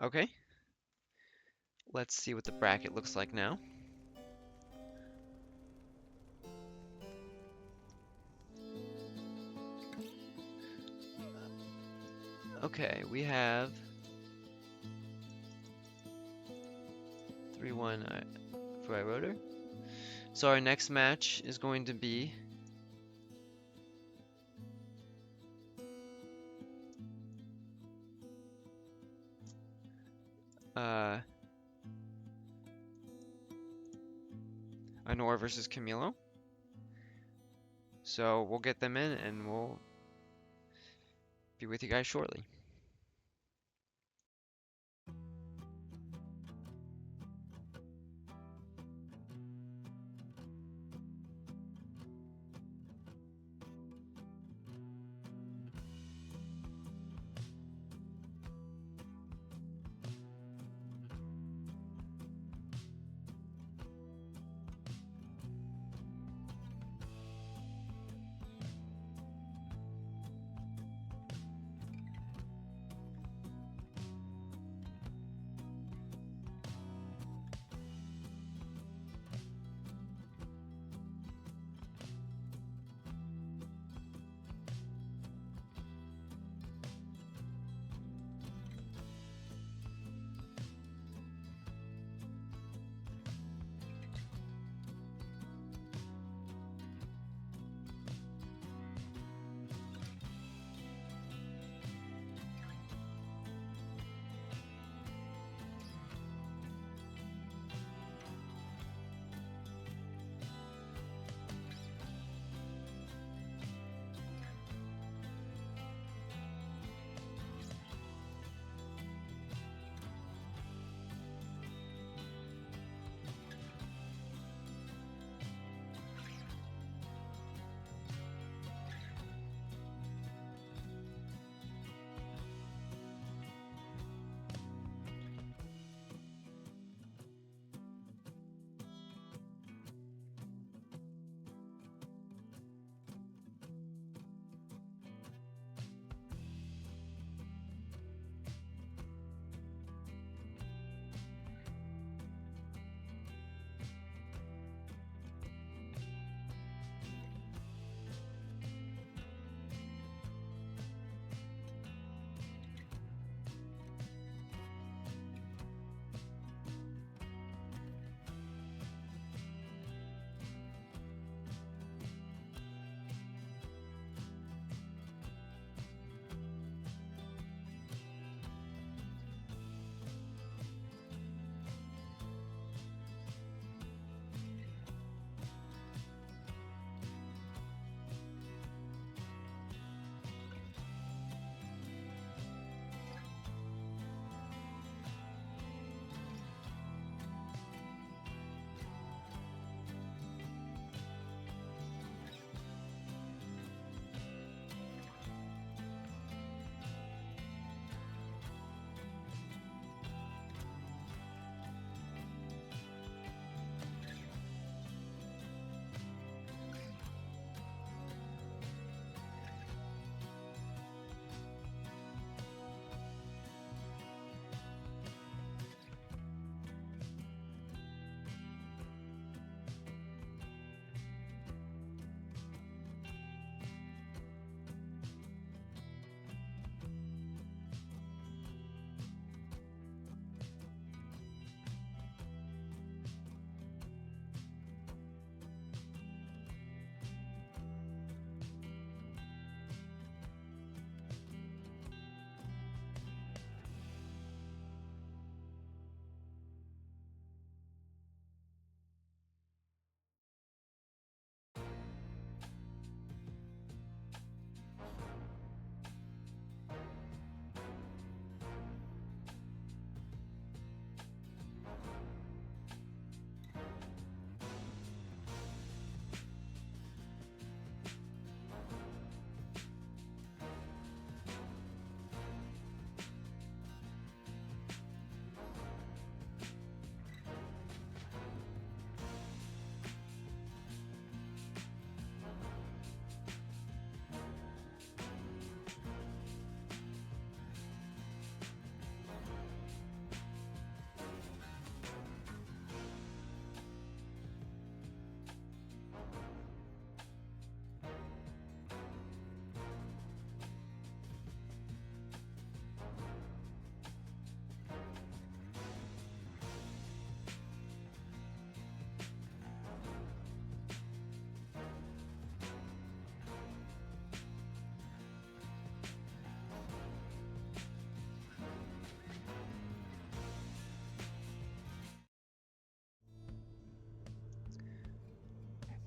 Okay. Let's see what the bracket looks like now. Okay, we have 3-1 for Rotor. So our next match is going to be Anor versus Camilo. So we'll get them in and we'll be with you guys shortly.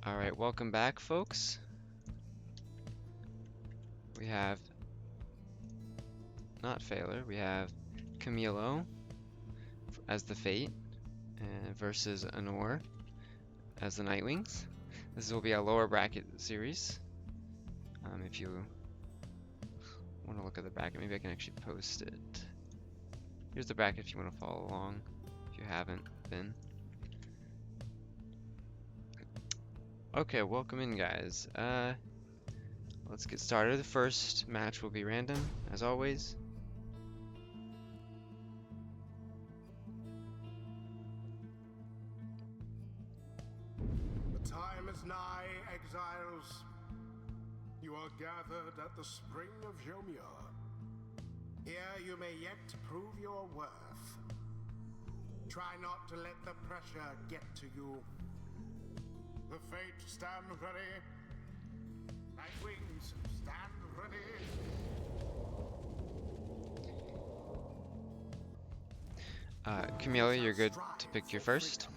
Alright, welcome back, folks. We have, not Phaler, we have Camilo as the Fate versus Anor as the Nightwings. This will be a lower bracket series. If you want to look at the bracket, maybe I can actually post it. Here's the bracket if you want to follow along, if you haven't been. Okay, welcome in, guys. Let's get started. The first match will be random, as always. The time is nigh, exiles. You are gathered at the spring of Jomur. Here you may yet prove your worth. Try not to let the pressure get to you. The Fate stand ready. Nightwings, stand ready. Camilla, you're good to pick your first.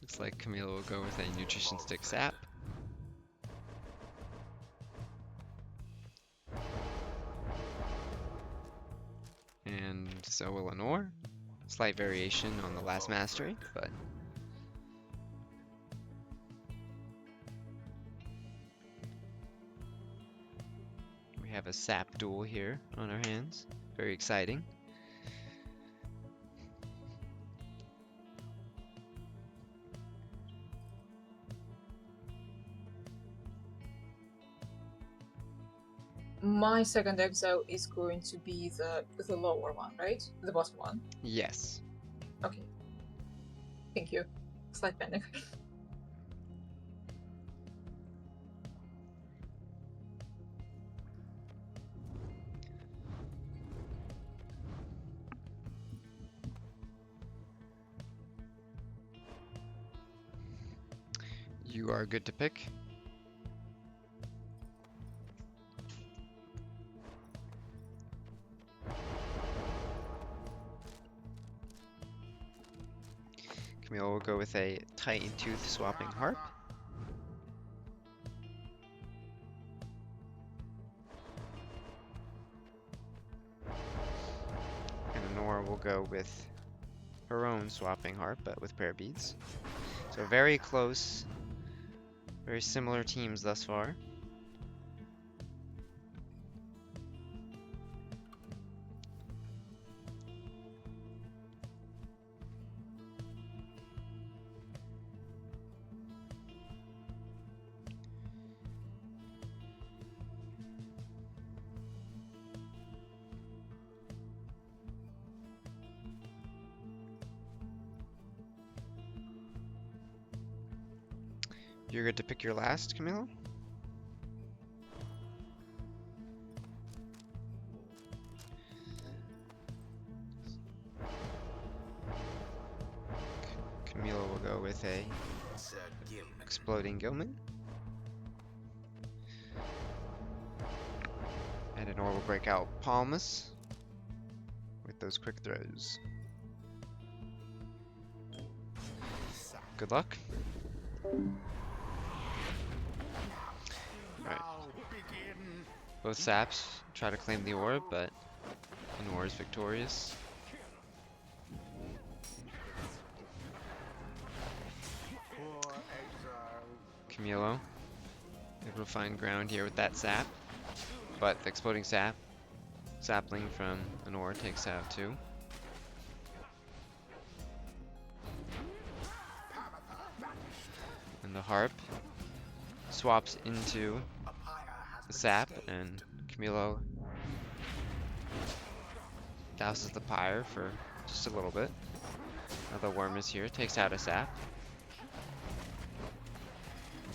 Looks like Camilla will go with a nutrition stick sap. And so will Lenore. Slight variation on the last mastery, but we have a sap duel here on our hands. Very exciting. My second exile is going to be the lower one, right? The bottom one. Yes. Okay. Thank you. Slight panic. You are good to pick. Camille will go with a Titan Tooth swapping harp. And Honora will go with her own swapping harp, but with prayer beads. So very close, very similar teams thus far. You're good to pick your last, Camilo? Camilo will go with a exploding Gilman. And Honor will break out Palmas with those quick throws. Good luck. Alright. Both saps try to claim the orb, but Honor is victorious. Camilo able to find ground here with that sap, but the exploding sapling from Honor takes out too. And the harp swaps into the sap, and Camilo douses the pyre for just a little bit. Now the worm is here, takes out a sap.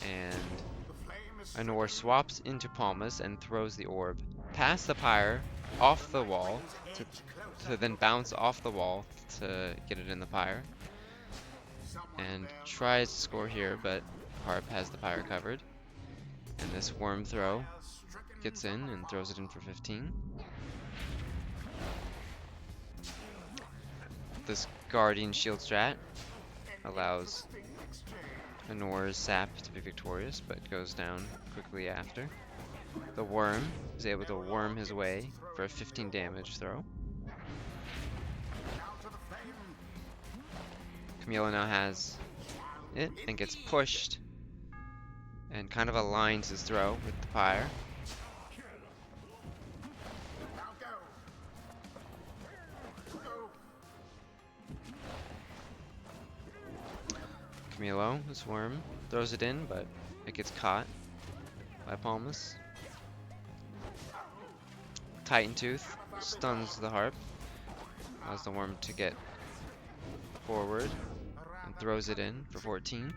And Honor swaps into Palmas and throws the orb past the pyre, off the wall, to then bounce off the wall to get it in the pyre. And tries to score here, but Harp has the pyre covered. And this worm throw gets in and throws it in for 15. This Guardian Shield strat allows Anor's sap to be victorious, but goes down quickly after. The worm is able to worm his way for a 15 damage throw. Camilo now has it and gets pushed and kind of aligns his throw with the pyre. Camilo, this worm, throws it in, but it gets caught by Palmas. Titan Tooth stuns the harp, allows the worm to get forward, and throws it in for 14.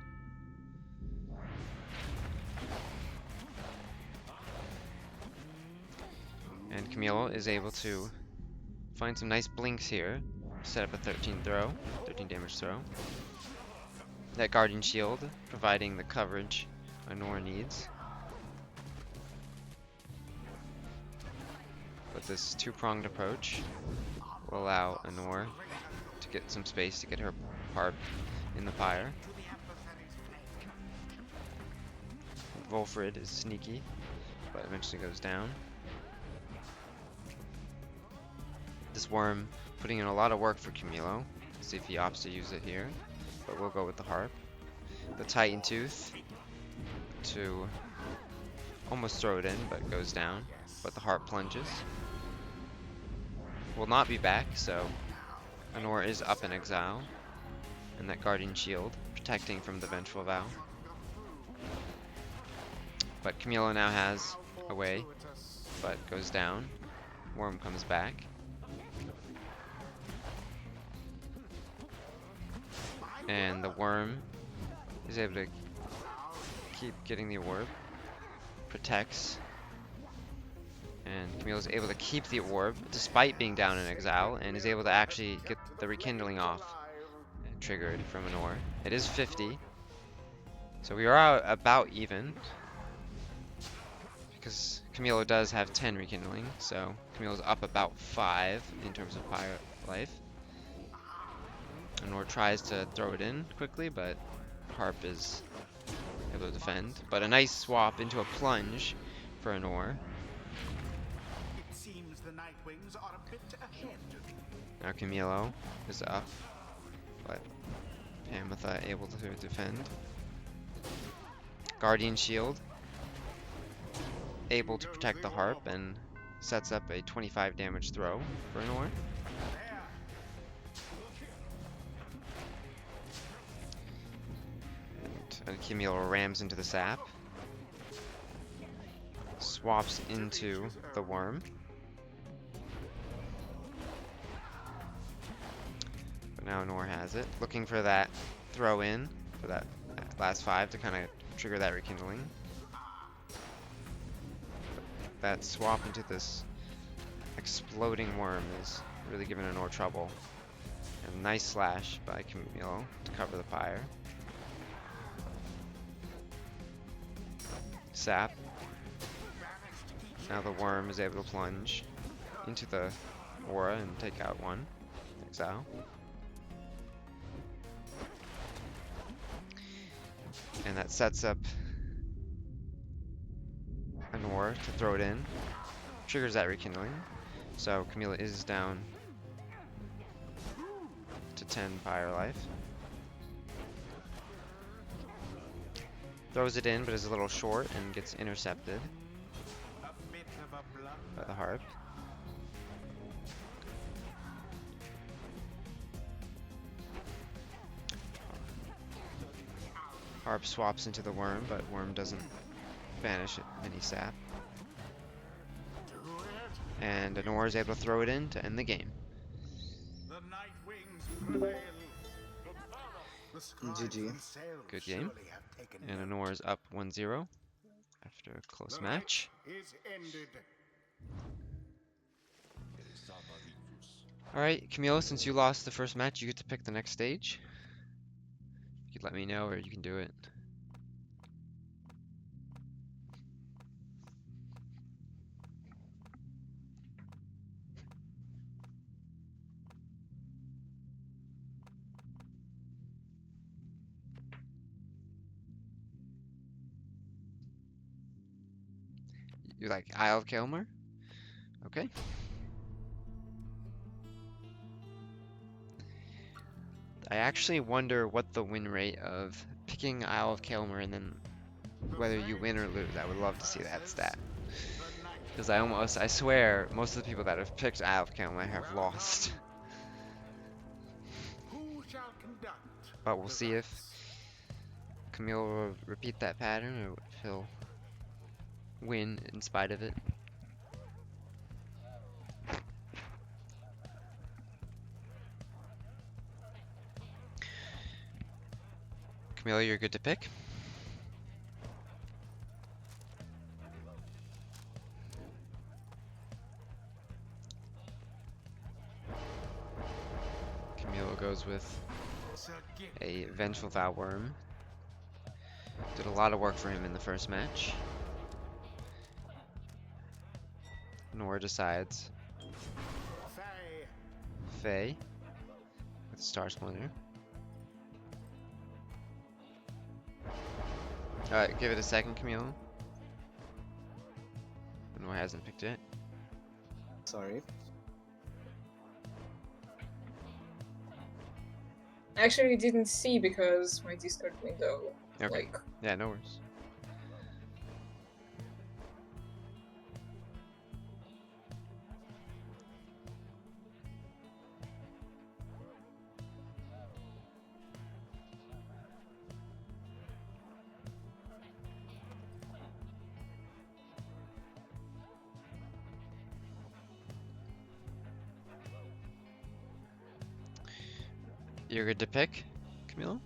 And Camilo is able to find some nice blinks here, set up a 13 damage throw. That Guardian Shield providing the coverage Anor needs. But this two-pronged approach will allow Anor to get some space to get her harp in the pyre. Volfrid is sneaky, but eventually goes down. This worm putting in a lot of work for Camilo. Let's see if he opts to use it here, but we'll go with the harp. The Titan Tooth to almost throw it in, but goes down. But the harp plunges. Will not be back, so Anor is up in exile. And that Guardian Shield protecting from the Vengeful Vow. But Camilo now has a way, but goes down. Worm comes back. And the worm is able to keep getting the orb. Protects. And Camilo is able to keep the orb despite being down in exile, and is able to actually get the rekindling off and triggered from Anor. It is 50. So we are about even. Because Camilo does have 10 rekindling, so Camilo's up about 5 in terms of pyre life. Anor tries to throw it in quickly, but Harp is able to defend. But a nice swap into a plunge for Anor. It seems the Nightwings are a bit ahead. Now Camilo is up, but Amatha able to defend. Guardian Shield able to protect the Harp and sets up a 25 damage throw for Anor. And Camilo rams into the sap. Swaps into the worm. But now Anor has it. Looking for that throw in for that last 5 to kind of trigger that rekindling. That swap into this exploding worm is really giving Anor trouble. A nice slash by Camilo to cover the pyre. Sap. Now the worm is able to plunge into the aura and take out one. Exile. And that sets up Anor to throw it in. Triggers that rekindling. So Camilo is down to 10 pyre life. Throws it in, but is a little short and gets intercepted by the Harp. Harp swaps into the worm, but worm doesn't banish any sap. And Anor is able to throw it in to end the game. The Nightwings prevail. The scribes GG. themselves Good game. surely have taken And note. Anor is up 1-0 after a close The match. night is ended. Alright, Camilo, since you lost the first match, you get to pick the next stage. You could let me know, or you can do it. You like Isle of Kalimar? Okay. I actually wonder what the win rate of picking Isle of Kalimar and then whether you win or lose. I would love to see that stat. Because I swear, most of the people that have picked Isle of Kalimar have lost. Who shall conduct But we'll the see if rites? Camille will repeat that pattern or if he'll win in spite of it. Camille, you're good to pick. Camille goes with a Vengeful Vow Worm. Did a lot of work for him in the first match. Nora decides Faye. Faye with Star Splinter. Alright, give it a second, Camille. Nora hasn't picked it. Sorry. I actually didn't see because my Discord window, Okay. like, Yeah, no worries. You're good to pick, Camille?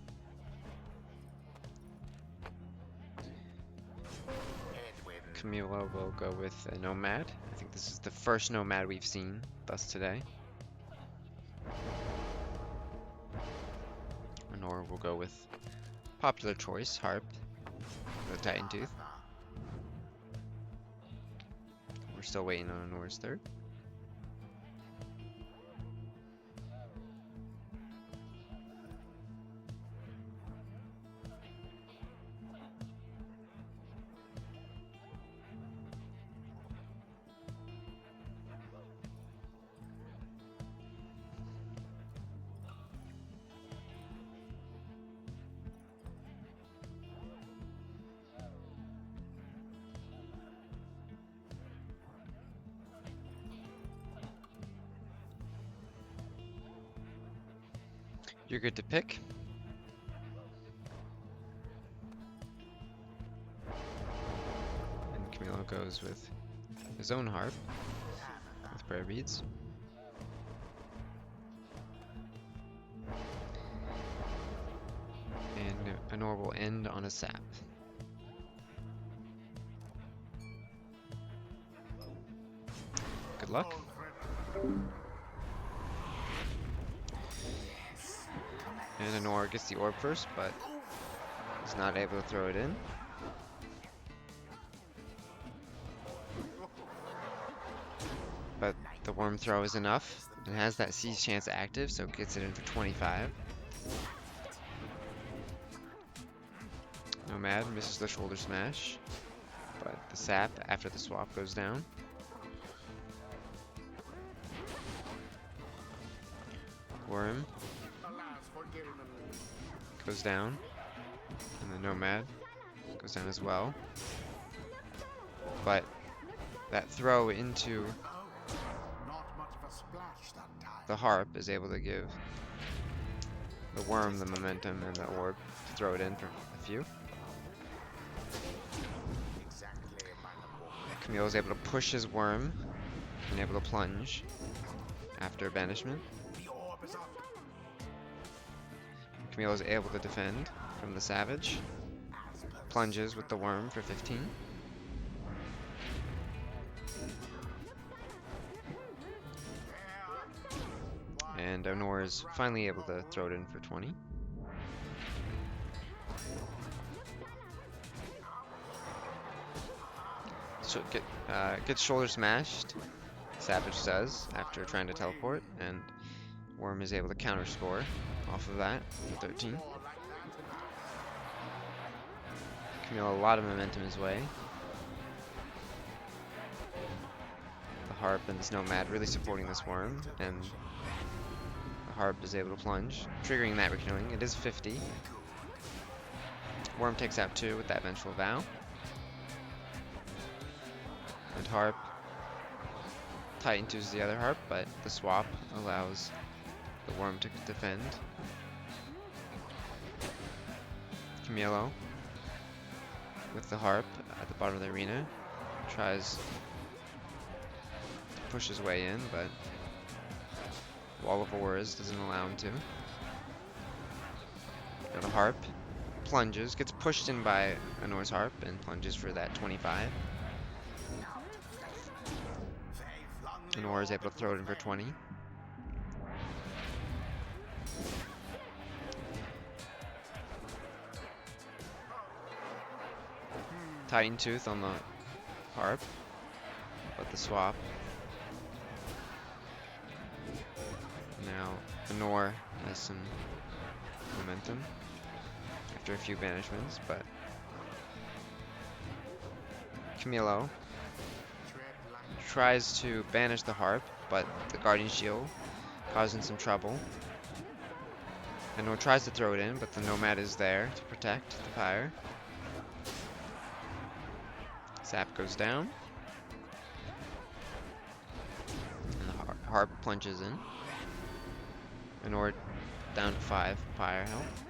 Camila will go with a Nomad. I think this is the first Nomad we've seen thus today. Nora will go with popular choice, Harp, the Titan Tooth. We're still waiting on Nora's third. You're good to pick. And Camilo goes with his own harp with prayer beads. And Anor will end on a sap. Good luck. And Anor gets the orb first, but is not able to throw it in. But the worm throw is enough. It has that seize chance active, so it gets it in for 25. Nomad misses the shoulder smash, but the sap after the swap goes down. Worm goes down, and the Nomad goes down as well. But that throw into the harp is able to give the worm the momentum and the orb to throw it in for a few. Camille is able to push his worm and able to plunge after banishment. Camille is able to defend from the savage. Plunges with the worm for 15. And Onor is finally able to throw it in for 20. So gets shoulder smashed, Savage does, after trying to teleport, and Worm is able to counter score off of that for 13. Camille a lot of momentum his way. harp and this nomad really supporting this worm, and the harp is able to plunge, triggering that rekindling. It is 50. Worm takes out 2 with that Vengeful Vow. And harp Titan 2's the other harp, but the swap allows the worm to defend. Camilo with the harp at the bottom of the arena tries to push his way in, but Wall of Auras doesn't allow him to. Now the harp plunges, gets pushed in by Anor's harp, and plunges for that 25. Anor is able to throw it in for 20. Titan Tooth on the harp, but the swap. Now Anor has some momentum after a few banishments, but Camilo tries to banish the harp, but the Guardian Shield causing some trouble. Anor tries to throw it in, but the Nomad is there to protect the fire. Sap goes down. And the harp plunges in. Anor down to 5 fire health.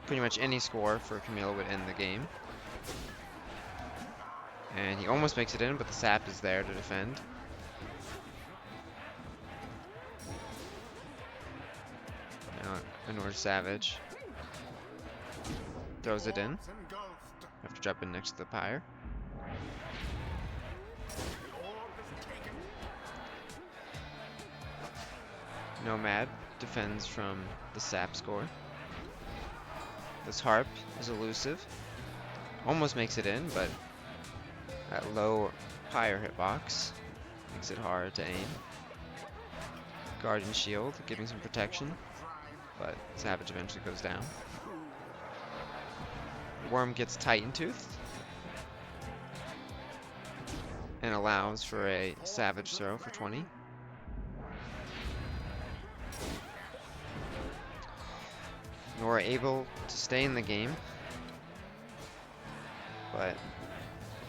Pretty much any score for Camilo would end the game. And he almost makes it in, but the sap is there to defend. Now Anor's Savage throws it in after jumping next to the pyre. Nomad defends from the sap score. This harp is elusive. Almost makes it in, but at low pyre hitbox makes it hard to aim. Guardian Shield giving some protection, but Savage eventually goes down. Worm gets Titan Tooth and allows for a Savage throw for 20. Nor able to stay in the game, but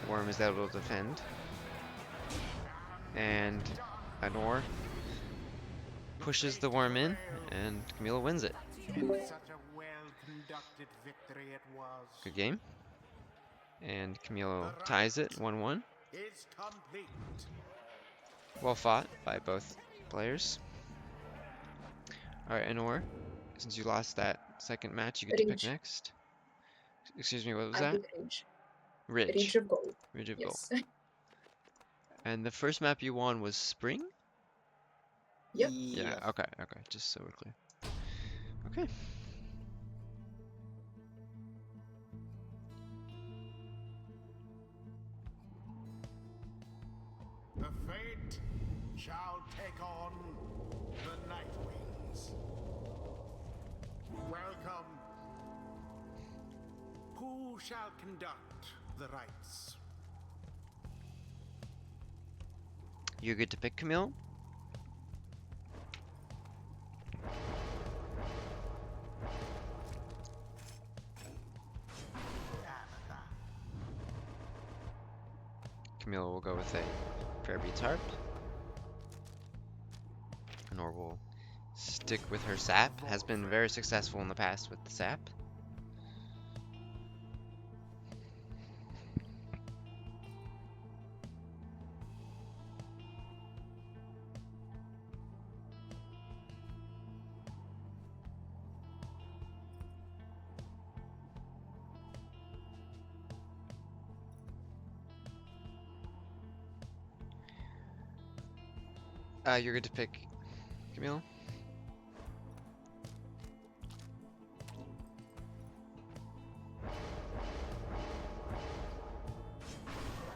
Worm is able to defend. And Anor pushes the worm in, and Camilo wins it. Such a well-conducted victory it was. Good game. And Camilo ties it 1-1. Is complete. Well fought by both players. Alright, Anor, since you lost that second match, you get to pick Ridge. next. Excuse me, what was I that? pick Ridge. Ridge. Ridge of Gold. Ridge of Gold. Yes. And the first map you won was Spring? Yep. Yeah, okay, just so we're clear. Okay. The fate shall take on the Night Wings. Welcome. Who shall conduct the rites? You get to pick Camille. Camille will go with a Prayer Beats Harp. Nor will stick with her sap. Has been very successful in the past with the sap. You're good to pick Camille.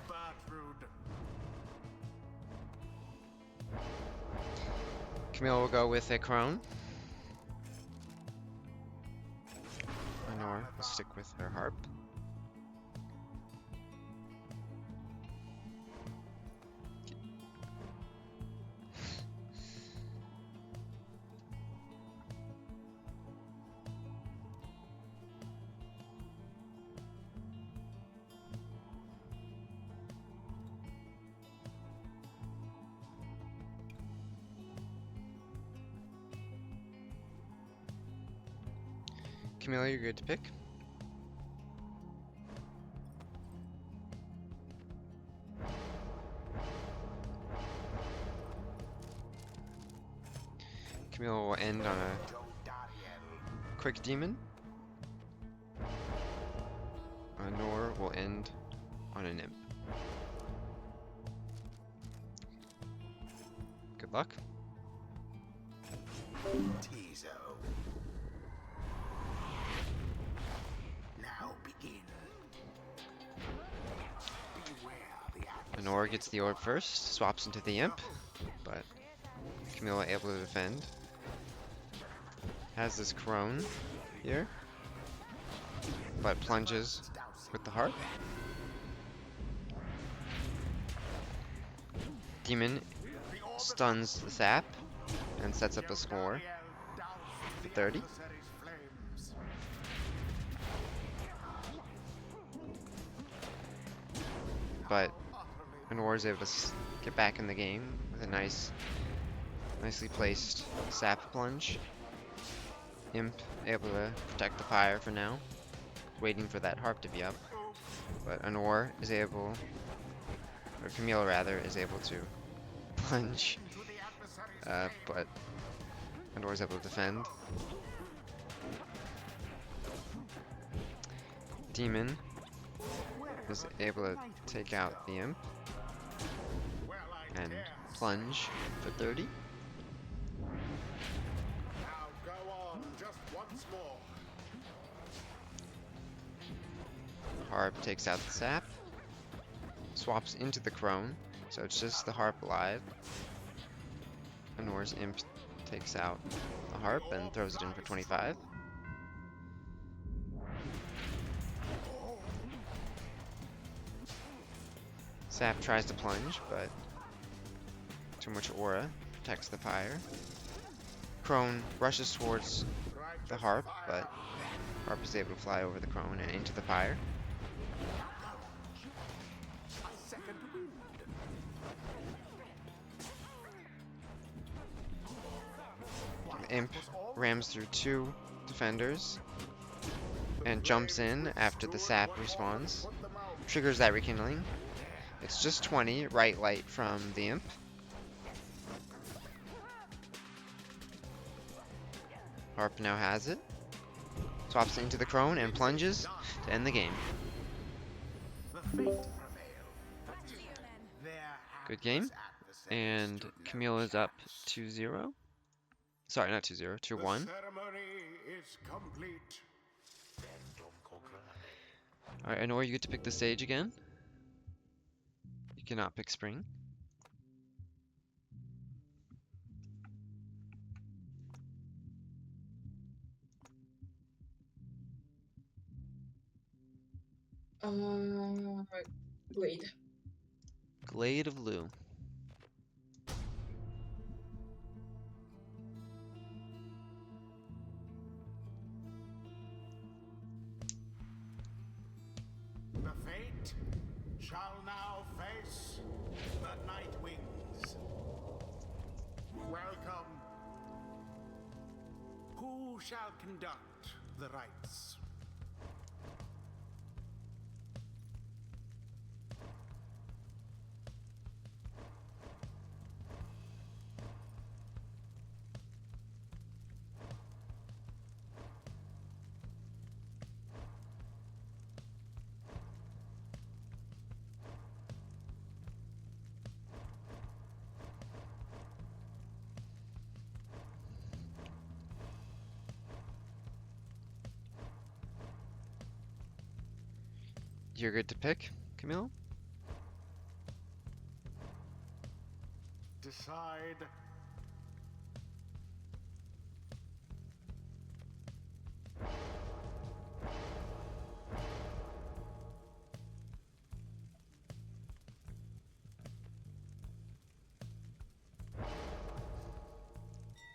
Bertrude. Camille will go with a crone. Honor will stick with her harp. Camilla, you're good to pick. Camilla will end on a quick demon. Nor will end on an imp. Good luck. Tizo. Now begin. Beware the Honor gets the orb first, swaps into the imp, but Camilla able to defend. Has this crone here, but plunges with the harp. Demon stuns the sap and sets up a score for 30. But Honor is able to get back in the game with a nicely placed sap plunge. Imp able to protect the pyre for now, waiting for that harp to be up. But Honor is able, or Camille rather, is able to plunge, but Honor is able to defend. Demon is able to take out the imp and plunge for 30. Now go on, just once more. Harp takes out the sap, swaps into the crone, so it's just the harp alive. Honor's imp takes out the harp and throws it in for 25. Sap tries to plunge, but too much aura protects the pyre. Crone rushes towards the harp, but harp is able to fly over the crone and into the pyre. The imp rams through two defenders and jumps in after the sap respawns. Triggers that rekindling. It's just 20, right light from the imp. Harp now has it. Swaps into the crone and plunges to end the game. Good game. And Camille is up 2-0. Sorry, not 2-0, 2-1. Ceremony is complete. Alright, Honor, you get to pick the stage again. You cannot pick spring. Blade. Glade of Lou. The fate shall now face the Night Wings. Welcome. Who shall conduct the rites? You're good to pick, Camille? Decide.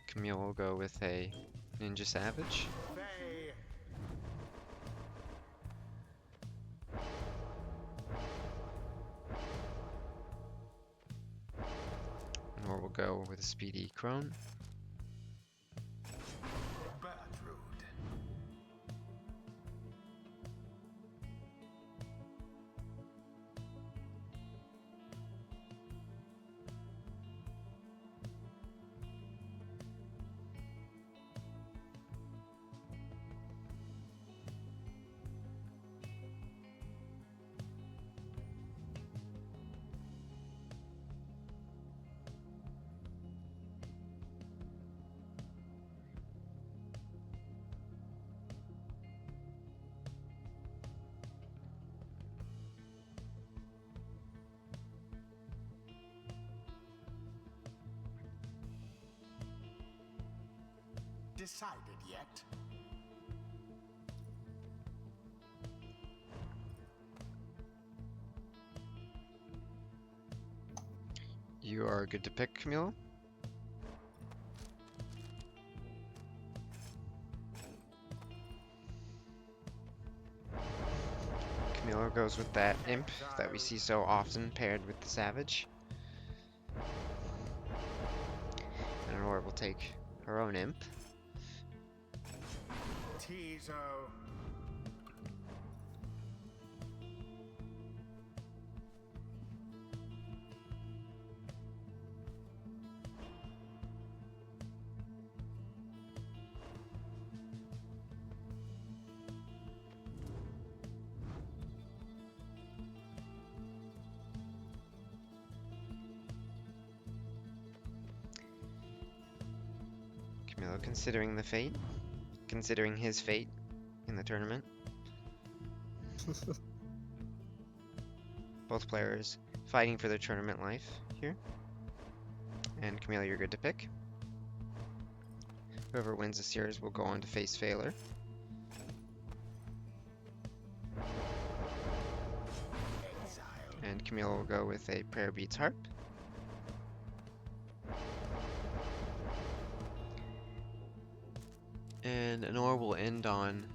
Camille will go with a Ninja Savage. Faye. Nor will go with a Speedy Crone. Bertrude. decided yet? You are good to pick, Camilo. Camilo goes with that imp that we see so often paired with the savage. And Aurora will take her own imp. Tizo. Camilo considering his fate in the tournament. Both players fighting for their tournament life here. And Camilo, you're good to pick. Whoever wins the series will go on to face Phaler. And Camilo will go with a Prayer Beats Harp. And Anor will end on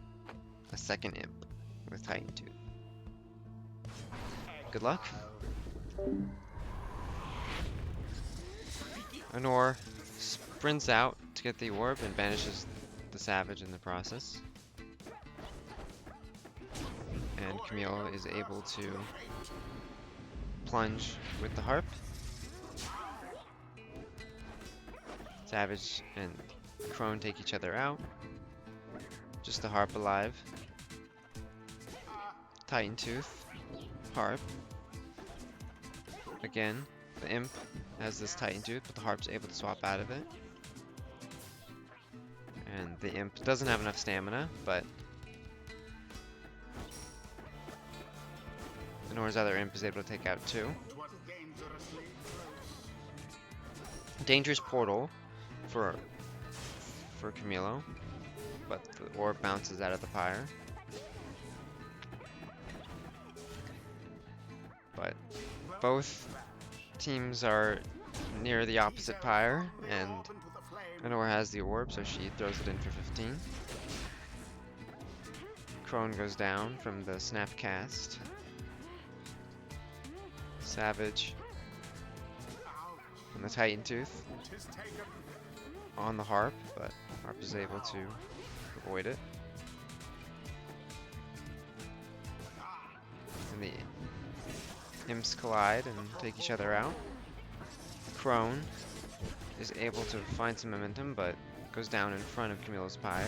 a second imp with Titan Tooth. Good luck. Anor sprints out to get the orb and banishes the savage in the process. And Camille is able to plunge with the harp. Savage and Crone take each other out. Just the harp alive. Titan Tooth. Harp. Again, the imp has this Titan Tooth, but the harp's able to swap out of it. And the imp doesn't have enough stamina, but Anor's other imp is able to take out two. Dangerous portal for Camilo, but the orb bounces out of the pyre. But both teams are near the opposite pyre, and Anor has the orb, so she throws it in for 15. Crone goes down from the snap cast. Savage and the Titan Tooth on the harp, but harp is able to avoid it. And the imps collide and take each other out. Crone is able to find some momentum, but goes down in front of Camilo's pyre.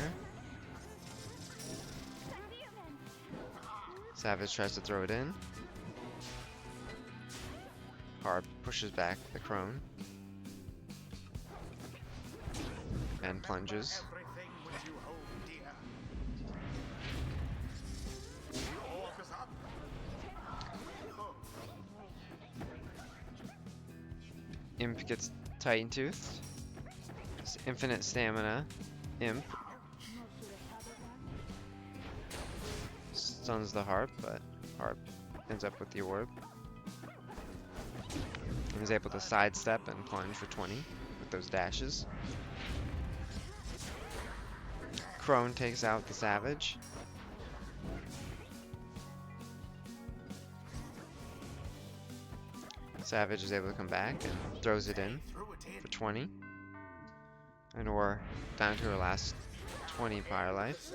Savage tries to throw it in. Harp pushes back the Crone. And plunges. Imp gets Titan Tooth. It's infinite stamina. Imp stuns the harp, but harp ends up with the orb. And is able to sidestep and plunge for 20 with those dashes. Crone takes out the savage. Savage is able to come back and throws it in for 20. And we're down to her last 20 pyre life.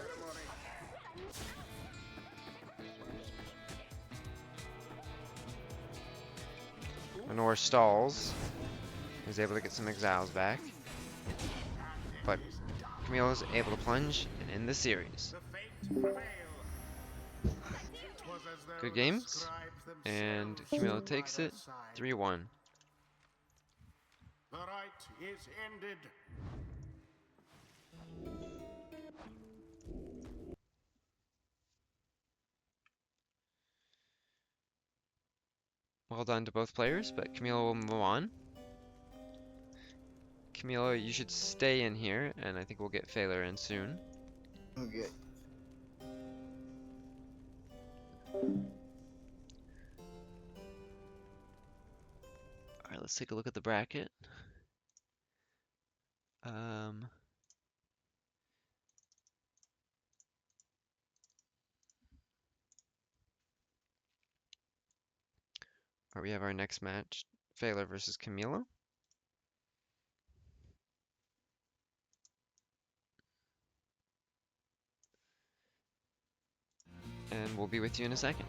Anor stalls. Is able to get some exiles back. But Camille is able to plunge and end the series. Good games. And Camille takes it 3-1. The rite is ended. Well done to both players, but Camille will move on. Camilo, you should stay in here, and I think we'll get Phaler in soon. Okay. Alright, let's take a look at the bracket. Um, Alright, we have our next match, Phaler versus Camilo. And we'll be with you in a second.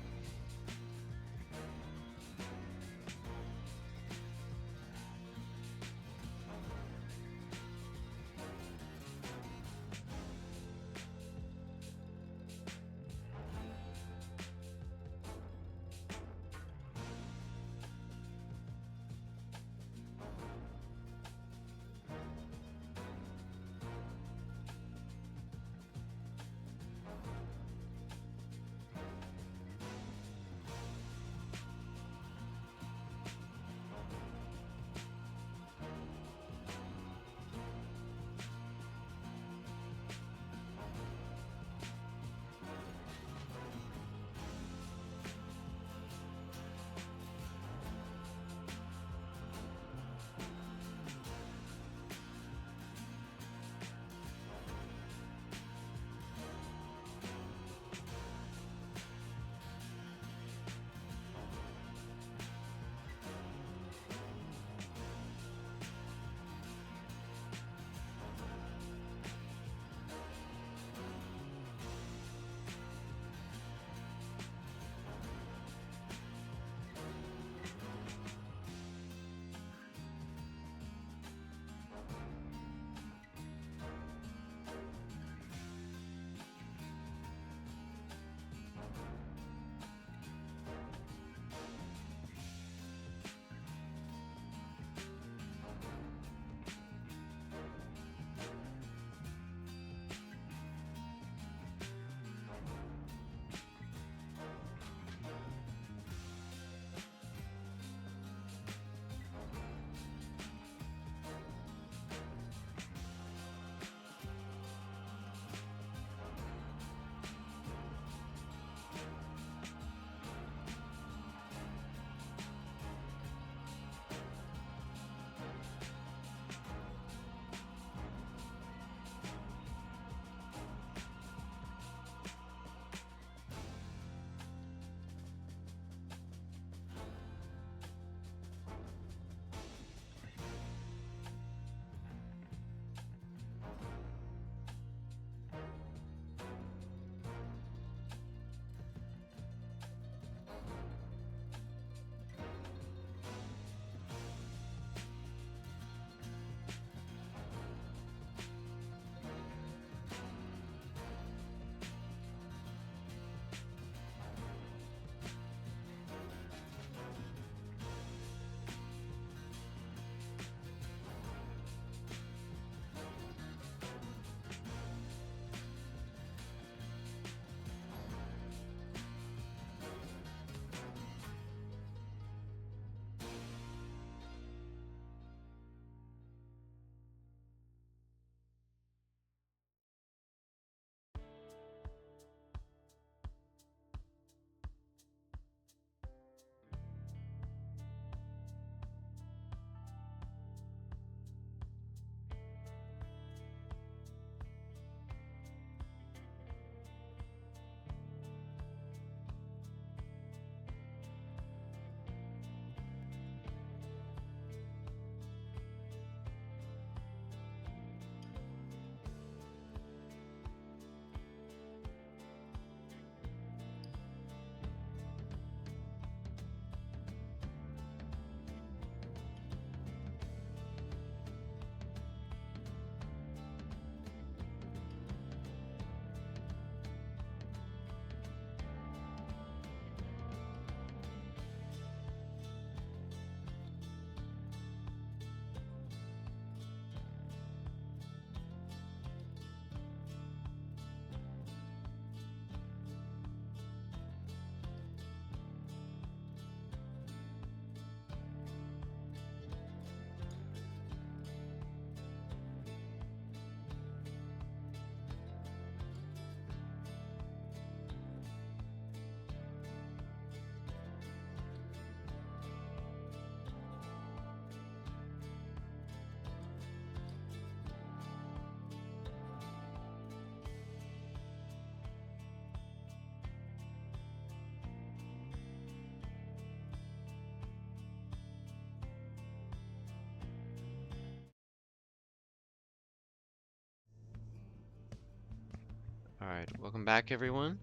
Alright, welcome back everyone.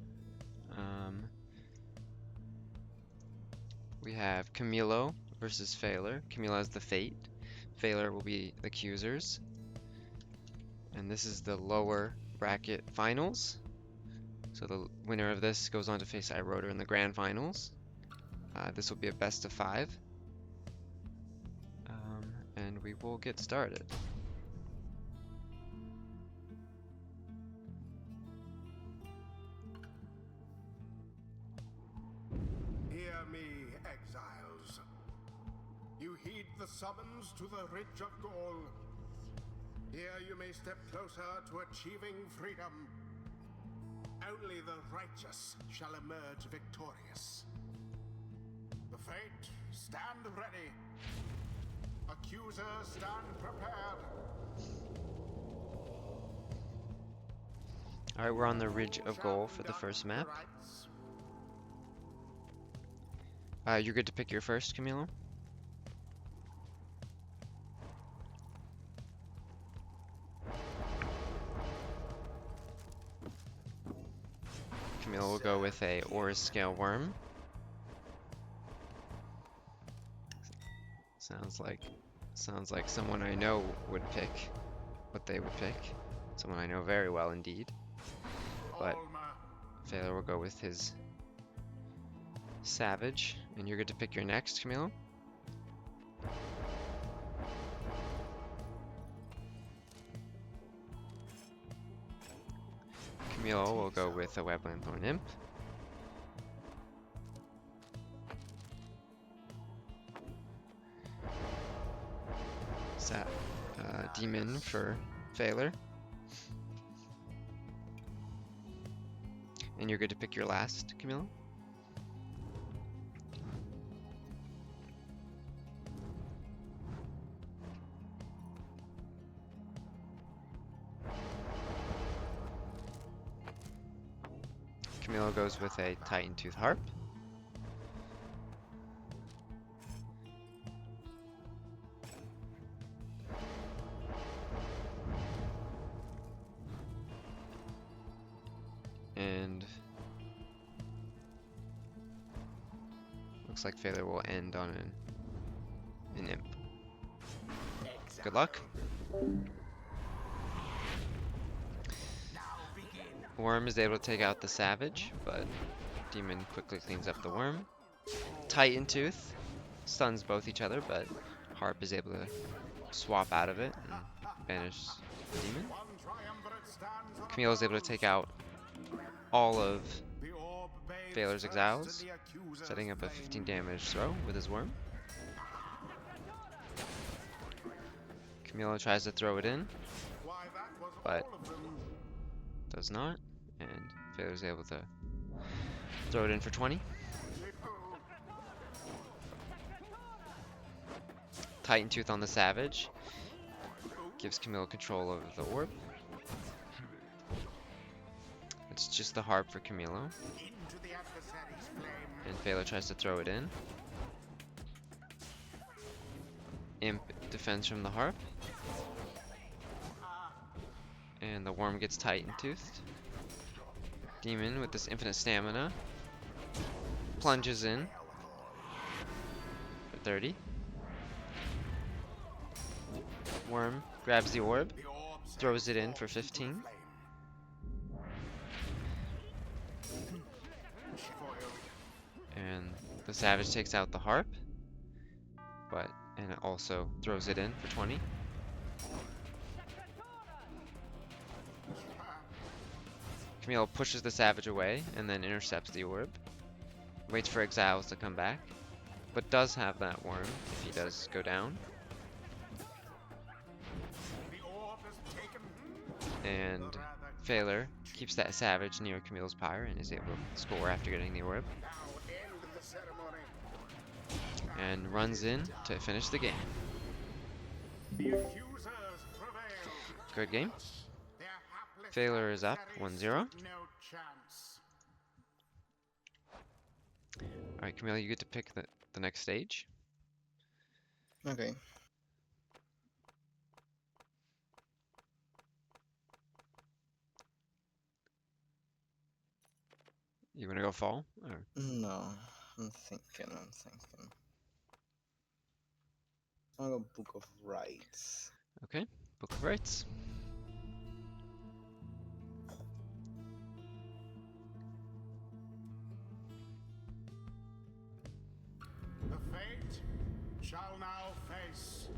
We have Camilo versus Phaler. Camilo has the Fate. Phaler will be the Accusers. And this is the lower bracket finals. So the winner of this goes on to face iRotor in the grand finals. This will be a best of 5. And we will get started. Hear me, exiles. You heed the summons to the Ridge of Gaul. Here you may step closer to achieving freedom. Only the righteous shall emerge victorious. The Fate, stand ready. Accusers, stand prepared. Alright, we're on the Ridge of Shall Gaul for the conduct first the map. rites. You're good to pick your first, Camilo. Camilo will go with a Aura Scale Worm. Sounds like someone I know would pick what they would pick. Someone I know very well indeed. But Alma. Phaler will go with his Savage, and you're good to pick your next, Camilo. Camilo will go with a Webland Thorn Imp. Demon for Phaler. And you're good to pick your last, Camilo. Camilo goes with a Titan Tooth Harp. And looks like Phaler will end on an Imp. Good luck. Worm is able to take out the Savage, but Demon quickly cleans up the Worm. Titan Tooth stuns both each other, but Harp is able to swap out of it and banish the Demon. One triumvirate stands on Camille is able to take out all of Phaler's Exiles, setting up a 15 damage throw with his Worm. Camilo tries to throw it in, but does not, and Phaler's able to throw it in for 20. Titan Tooth on the Savage gives Camilo control over the orb. It's just the Harp for Camilo, and Phaler tries to throw it in. Imp defends from the Harp, and the Worm gets Titan Toothed. Demon with this infinite stamina plunges in for 30. Worm grabs the orb, throws it in for 15. And the Savage takes out the Harp, and it also throws it in for 20. Camille pushes the Savage away and then intercepts the orb. Waits for Exiles to come back, but does have that Worm if he does go down. And Phaler keeps that Savage near Camille's Pyre and is able to score after getting the orb. And runs in to finish the game. Good game. Phaler is up 1-0. Alright, Camille, you get to pick the next stage. Okay. You wanna go fall? Or No, I'm thinking. I'll go Book of Rites. okay, Book of Rites. The fate shall now face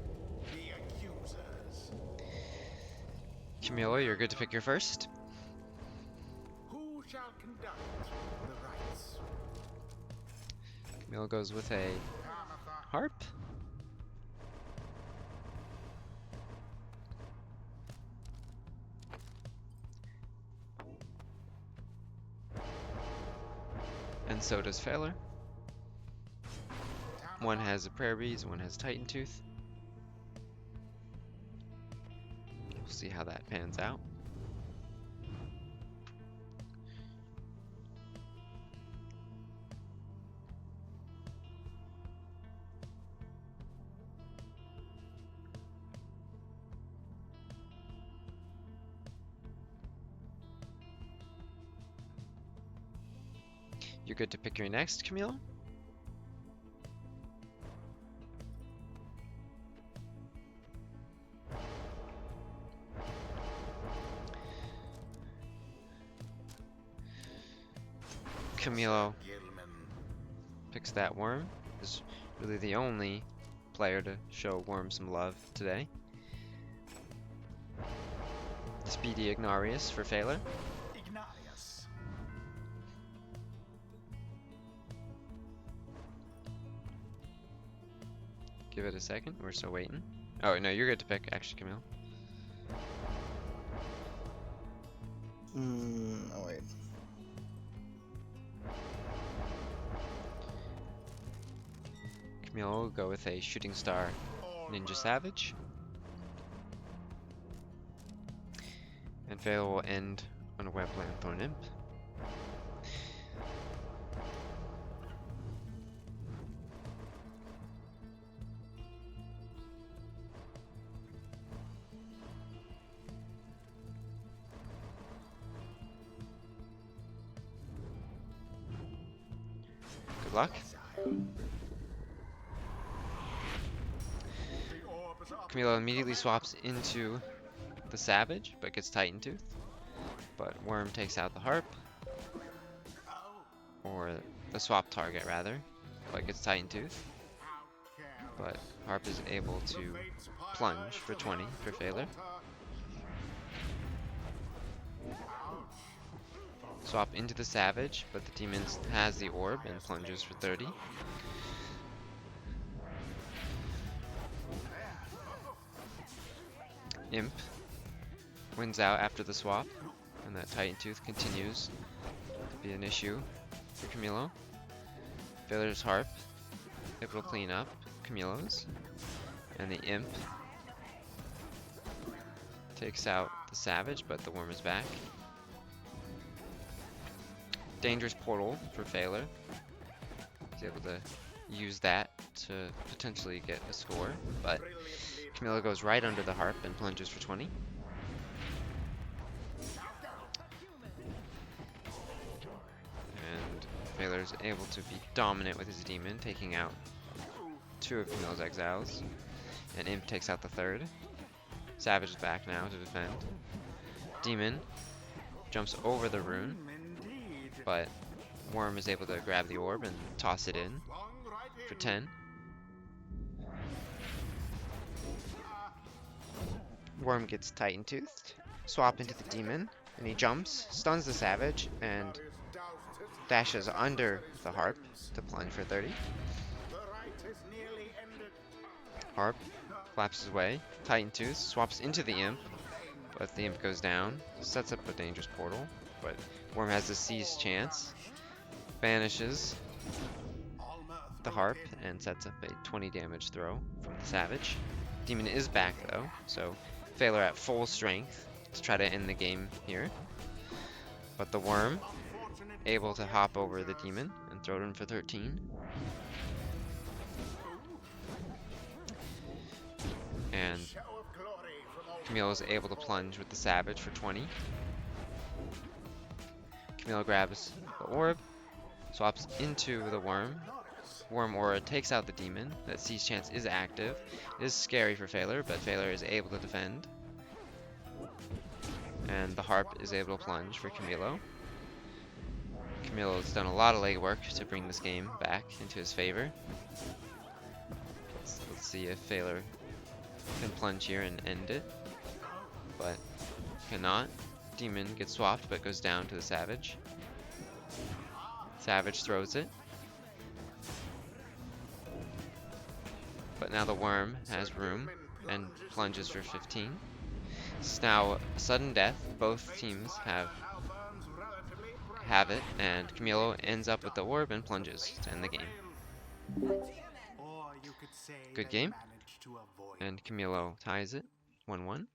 the accusers. Camilo, you're good to pick your first. Who shall conduct the rites? Camilo goes with a Kamatha, harp. And so does Failer. One has a Prayer Beads, one has Titan Tooth. We'll see how that pans out. You're good to pick your next, Camilo. Camilo Gilman. picks that worm. Is really the only player to show Worm some love today. Speedy Ignarius for Failer. Ignatius. Give it a second. We're still waiting. Oh, no, you're good to pick, actually, Camille. Oh wait. Camille will go with a Shooting Star Ninja Savage. And Failer will end on a Web Lanthorn Imp. Good luck. Camilo immediately swaps into the Savage, but gets Titan Tooth. But Worm takes out the Harp. Or the swap target, rather. But gets Titan Tooth. But Harp is able to plunge for 20 for Failer. Swap into the Savage, but the Demon has the Orb and plunges for 30. Imp wins out after the swap, and that Titan Tooth continues to be an issue for Camilo. Failer's Harp able to clean up Camilo's, and the Imp takes out the Savage, but the Worm is back. Dangerous Portal for Failer. He's able to use that to potentially get a score, but Camilo goes right under the Harp and plunges for 20. And Failer's able to be dominant with his Demon, taking out 2 of Camilo's Exiles. And Imp takes out the 3rd. Savage is back now to defend. Demon jumps over the rune, but Worm is able to grab the orb and toss it in for 10. Worm gets Titan Toothed, swap into the Demon, and he jumps, stuns the Savage, and dashes under the Harp to plunge for 30. Harp flaps his way, Titan Tooth, swaps into the Imp, but the Imp goes down, sets up a dangerous portal, but Worm has the seize chance, banishes the Harp, and sets up a 20 damage throw from the Savage. Demon is back though, so Failer at full strength to try to end the game here. But the Worm able to hop over the Demon and throw it in for 13. And Camilo is able to plunge with the Savage for 20. Camilo grabs the orb, swaps into the worm. Worm aura takes out the demon. That siege chance is active. It is scary for Phaler, but Phaler is able to defend. And the harp is able to plunge for Camilo. Camilo's done a lot of legwork to bring this game back into his favor. Let's see if Phaler can plunge here and end it, but cannot. Demon gets swapped but goes down to the Savage. Savage throws it, but now the worm has room and plunges for 15. This is now sudden death. Both teams have it, and Camilo ends up with the orb and plunges to end the game. Good game, and Camilo ties it 1-1.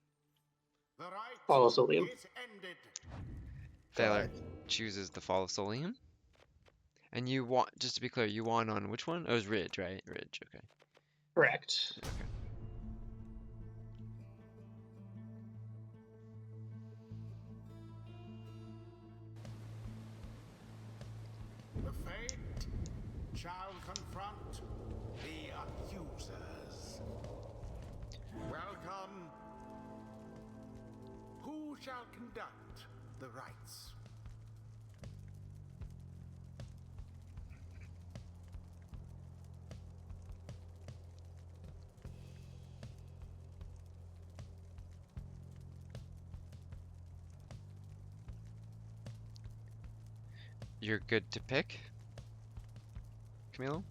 Follow Solium. Phaler chooses the Fall of Solium. And you want, just to be clear, you won on which one? Oh, it was Ridge, right? Ridge, okay. Correct. Okay. The fate shall confront the accusers. Welcome. Who shall conduct the rites? You're good to pick, Camilo?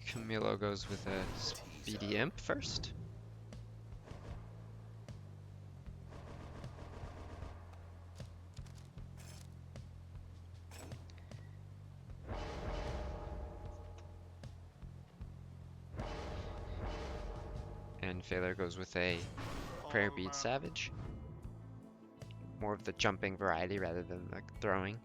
Camilo goes with a speedy imp first. And Phaler goes with a Prayer Bead Savage. More of the jumping variety rather than the throwing.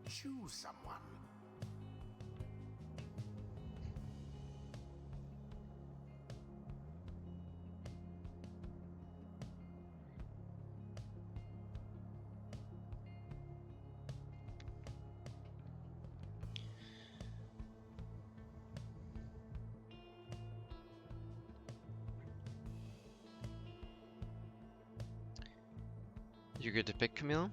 Choose someone. You're good to pick, Camilo?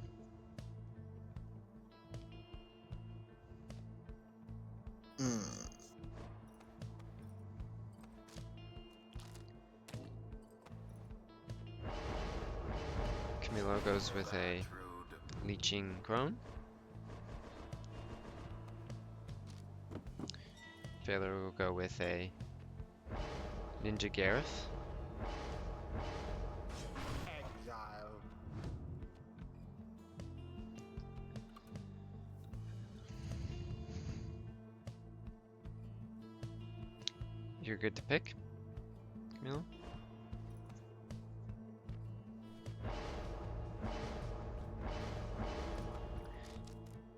Camilo goes with a Leeching Crone. Phaler will go with a Ninja Gareth. Exile. You're good to pick, Camilo?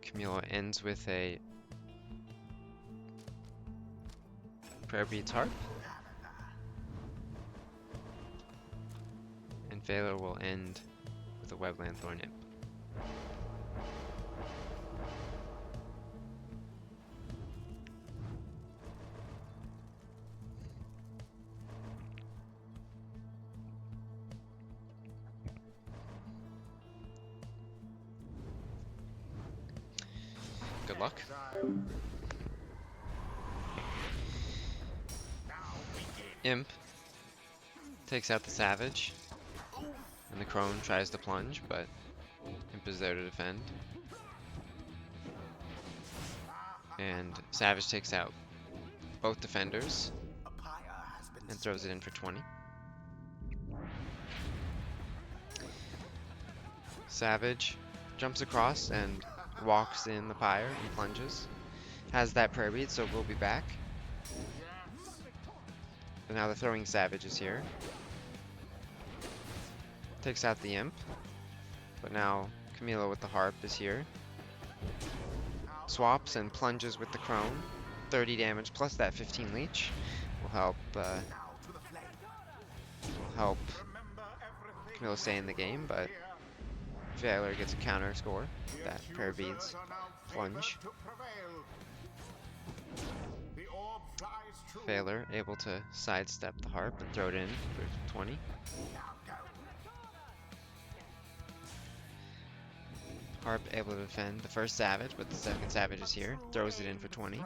Camilo ends with a Prayer Beads Harp. And Phaler will end with a Webland Thorn Imp. Good luck. Exile. Imp takes out the Savage, and the Crone tries to plunge, but Imp is there to defend. And Savage takes out both defenders and throws it in for 20. Savage jumps across and walks in the pyre and plunges. Has that prayer bead, so we'll be back. So now the throwing Savage is here. Takes out the Imp. But now Camilo with the Harp is here. Swaps and plunges with the Crone. 30 damage plus that 15 leech will help Camilo stay in the game, but Valor gets a counter score. That prayer beads plunge. Valor able to sidestep the Harp and throw it in for 20. Harp able to defend the first Savage, but the second Savage is here. Throws it in for 20.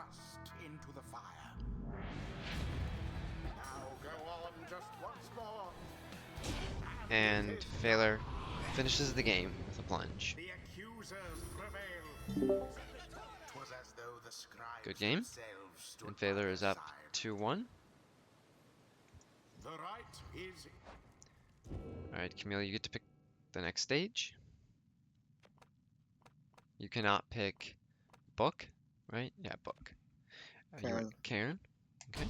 And Valor finishes the game with a plunge. Good game. And Valor is up 2-1. Alright, Camille, you get to pick the next stage. You cannot pick Book, right? Yeah, Book. You want Cairn? Okay.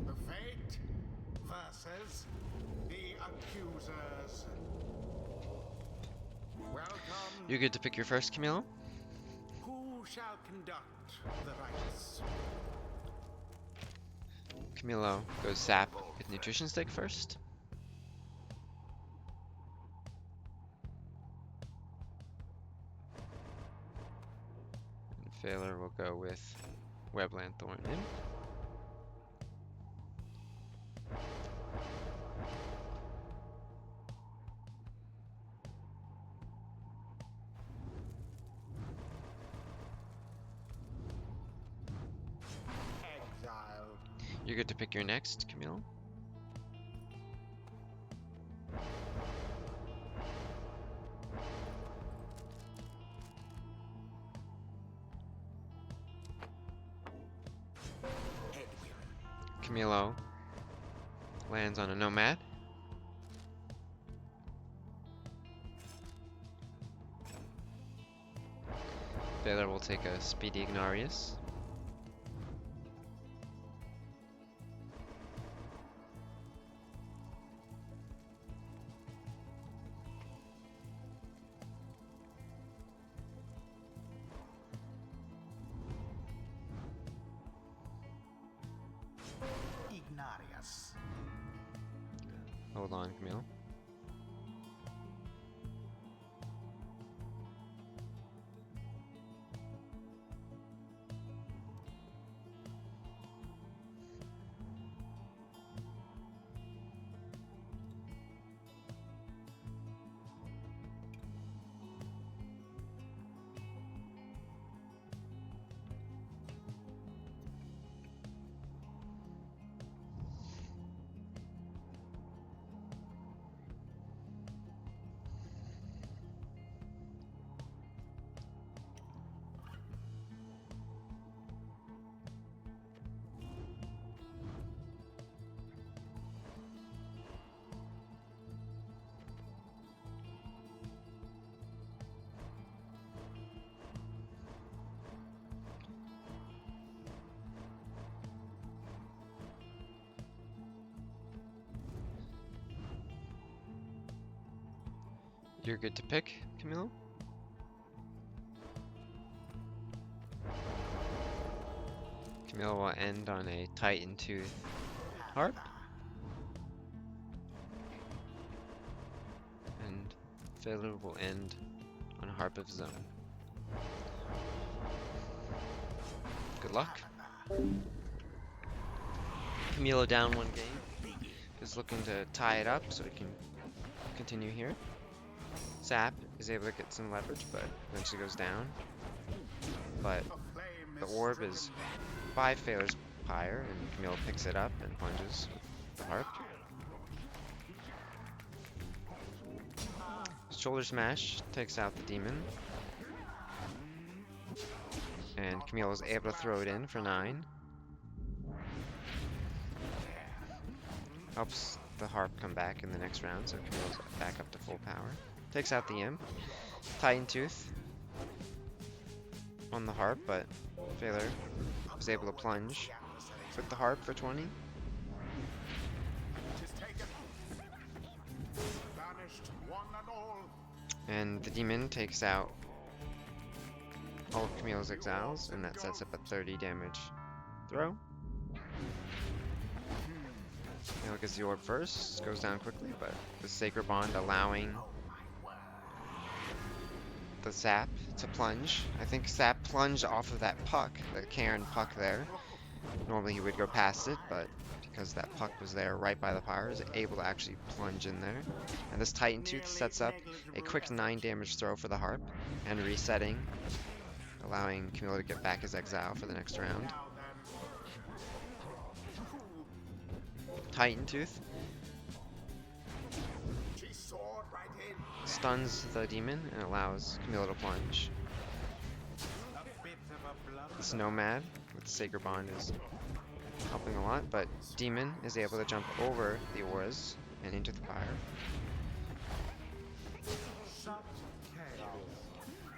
The fate versus the accusers. Welcome. You get to pick your first, Camilo. Who shall conduct the rites? Camilo goes sap with nutrition stick first. And Valor will go with Webland Thorn in. You get to pick your next, Camille. Camilo lands on a Nomad. Valor will take a Speedy Ignarius. Hold on, Camille. You're good to pick, Camilo. Camilo will end on a Titan Tooth Harp. And Valor will end on a Harp of Zone. Good luck. Camilo down one game. Is looking to tie it up so he can continue here. Sap is able to get some leverage, but eventually goes down. But the orb is by Phaler's pyre, and Camille picks it up and plunges with the harp. Shoulder smash takes out the demon. And Camille is able to throw it in for 9. Helps the harp come back in the next round, so Camille's back up to full power. Takes out the imp. Titan Tooth on the harp, but Phaler was able to plunge with the harp for 20. And the demon takes out all of Camille's exiles, and that sets up a 30 damage throw. Camille gets the orb first, goes down quickly, but the Sacred Bond allowing the Sap to plunge. I think Sap plunged off of that puck, the Cairn puck there. Normally he would go past it, but because that puck was there right by the pyre, is able to actually plunge in there. And this Titan Tooth sets up a quick 9 damage throw for the harp, and resetting, allowing Camille to get back his exile for the next round. Titan Tooth stuns the demon and allows Camille to plunge. This Nomad with Sacred Bond is helping a lot, but Demon is able to jump over the auras and into the pyre.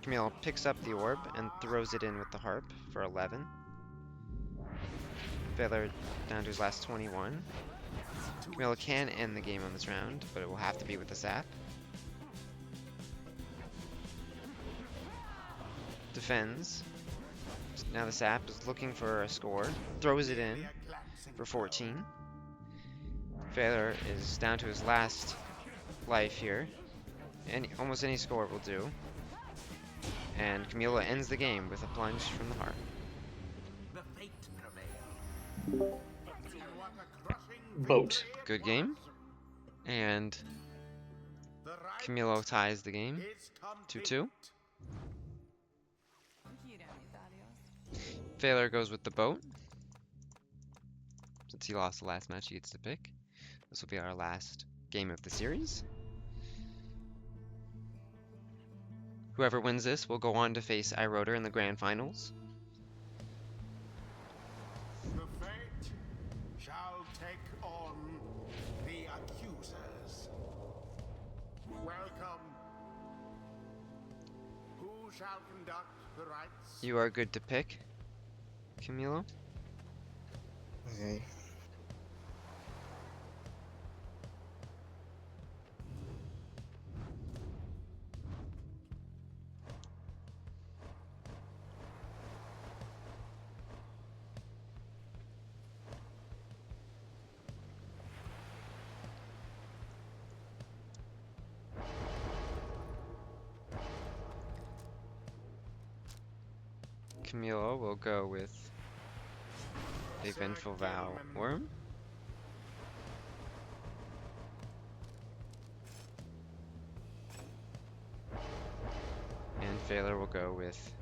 Camille picks up the orb and throws it in with the harp for 11. Phaler down to his last 21. Camille can end the game on this round, but it will have to be with the Sap. Defends. Now the Sap is looking for a score. Throws it in for 14. Phaler is down to his last life here. Almost any score will do. And Camille ends the game with a plunge from the harp. Vote. Good game. And Camilo ties the game 2-2. Phaler goes with the boat. Since he lost the last match, he gets to pick. This will be our last game of the series. Whoever wins this will go on to face iRotor in the grand finals. The fate shall take on the accusers. Welcome. Who shall conduct the rites? You are good to pick, Camilo. Okay. Camilo will go with a Vengeful Vow Worm. And Phaler will go with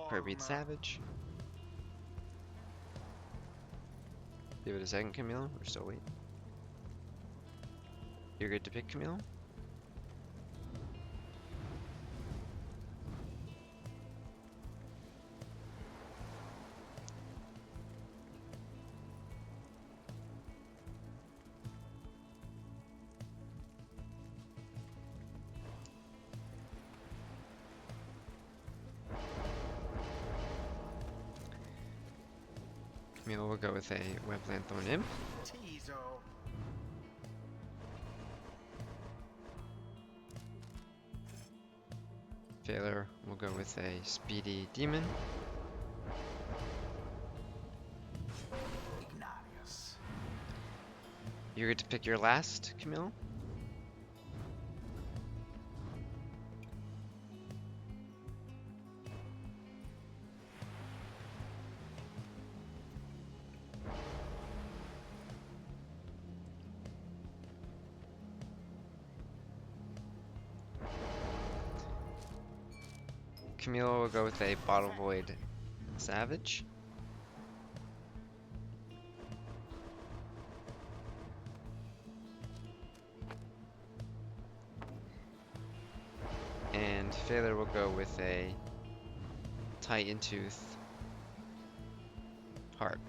Kirby'd Savage. Give it a second, Camilo. We're still waiting. You're good to pick, Camilo? Camilo will go with a Webland Thorn Imp. Tizo. Phaler will go with a Speedy Demon. Ignarius. You're good to pick your last, Camille. Camilo will go with a Bottle Void Savage. And Phaler will go with a Titan Tooth Harp.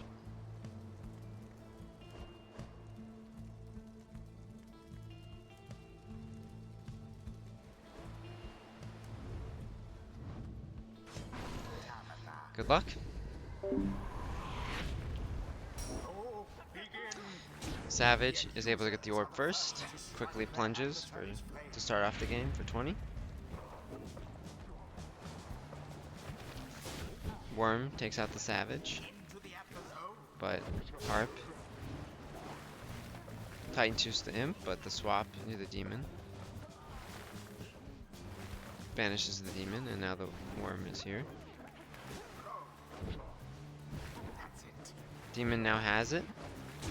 Good luck. Savage is able to get the orb first, quickly plunges to start off the game for 20. Worm takes out the Savage, but Harp Titan Tooths the Imp, but the swap into the Demon banishes the Demon, and now the Worm is here. Demon now has it,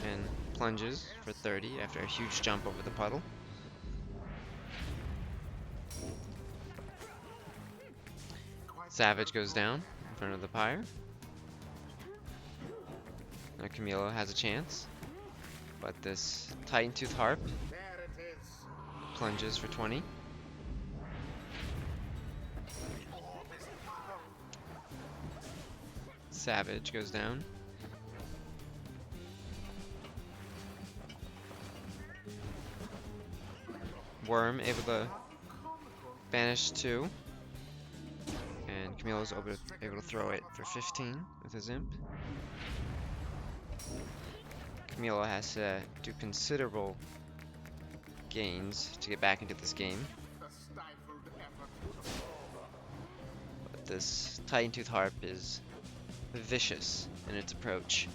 and plunges for 30 after a huge jump over the puddle. Savage goes down in front of the pyre. Now Camilo has a chance, but this Titan Tooth Harp plunges for 20. Savage goes down. Worm able to banish 2. And Camilo's able to throw it for 15 with his imp. Camilo has to do considerable gains to get back into this game. But this Titan Tooth Harp is vicious in its approach.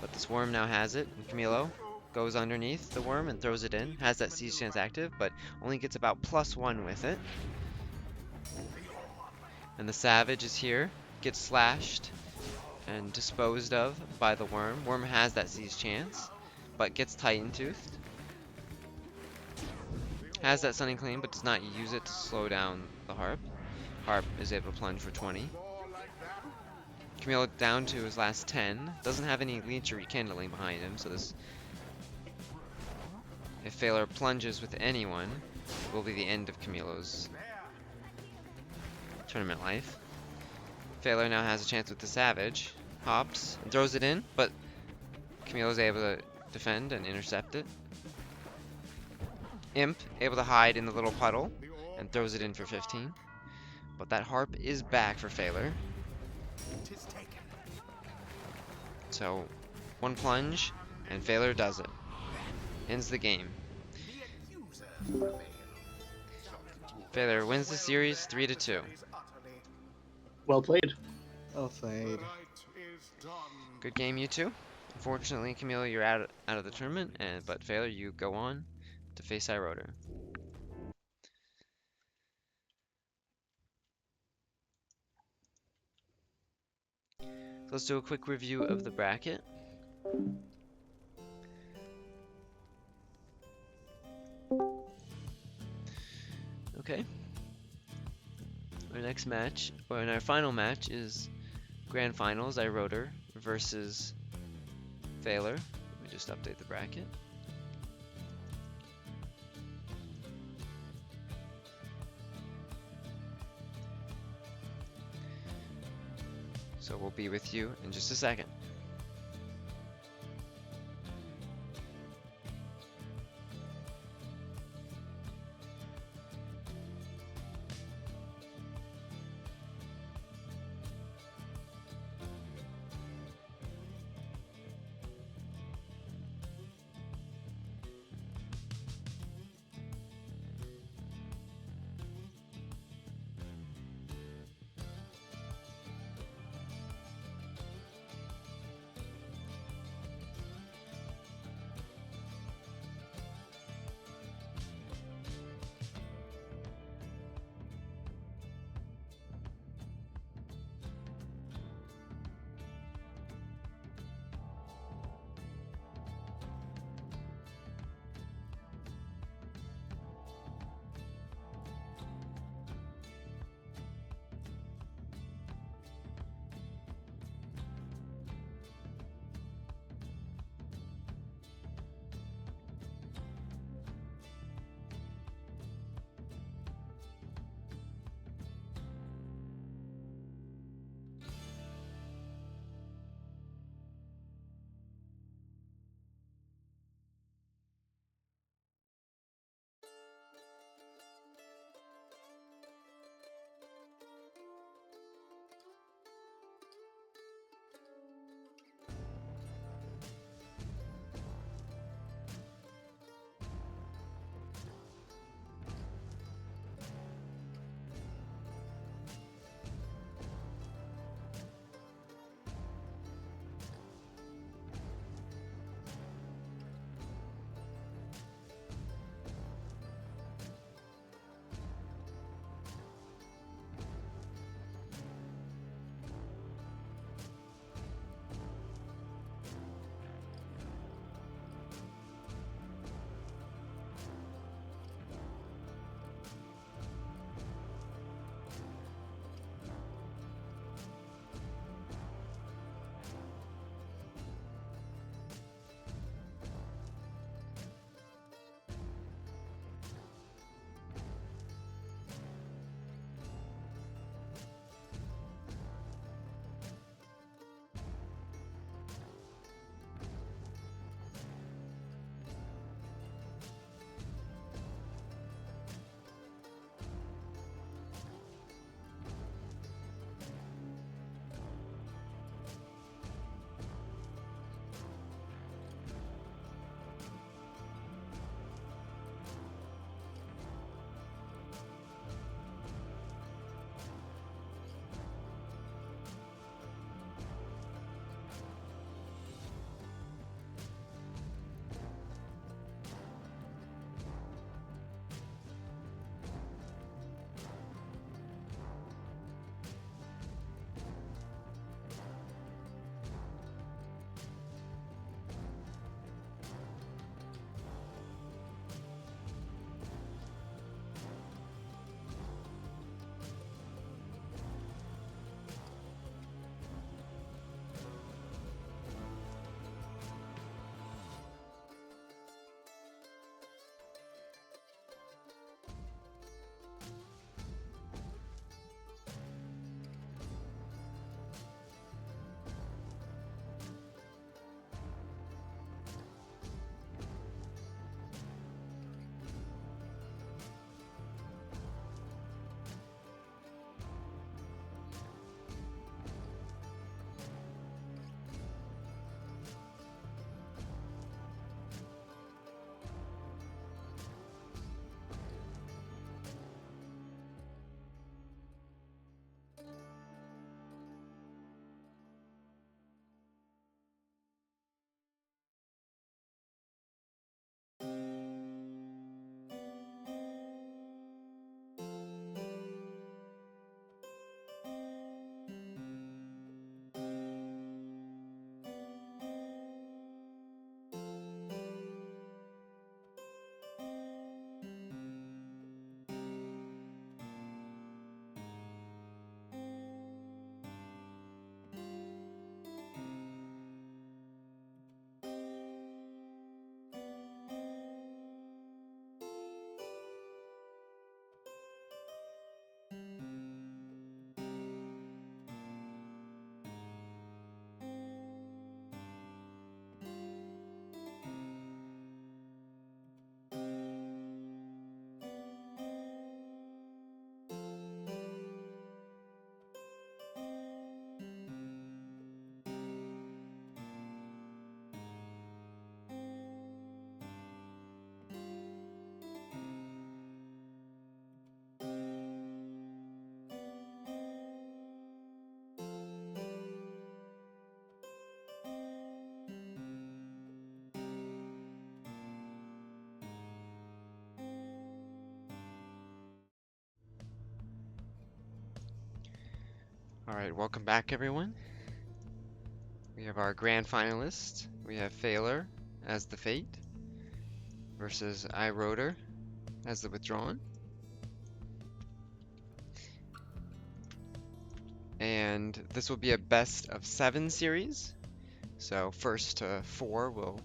But this Worm now has it, and Camilo goes underneath the Worm and throws it in. Has that Siege Chance active, but only gets about +1 with it. And the Savage is here, gets slashed and disposed of by the Worm. Worm has that Siege Chance, but gets Titan Toothed. Has that Sunning Clean, but does not use it to slow down the Harp. Harp is able to plunge for 20. Camilo down to his last 10. Doesn't have any Leech or Rekindling behind him, so this... If Phaler plunges with anyone, it will be the end of Camilo's tournament life. Phaler now has a chance with the Savage. Hops and throws it in, but Camilo's able to defend and intercept it. Imp able to hide in the little puddle and throws it in for 15. But that Harp is back for Phaler. So, one plunge, and Phaler does it. Ends the game. Phaler wins the series 3-2. Well played. Well played. Good game, you two. Unfortunately, Camilo, you're out of the tournament, but Phaler, you go on to face Iroder. So let's do a quick review of the bracket. Okay. Our next match, or in our final match, is Grand Finals, Iroder versus Phaler. Let me just update the bracket. So we'll be with you in just a second. Alright, welcome back everyone. We have our grand finalists. We have Phaler as the Fate versus iRotor as the Withdrawn. And this will be a best of 7 series. So first to 4 will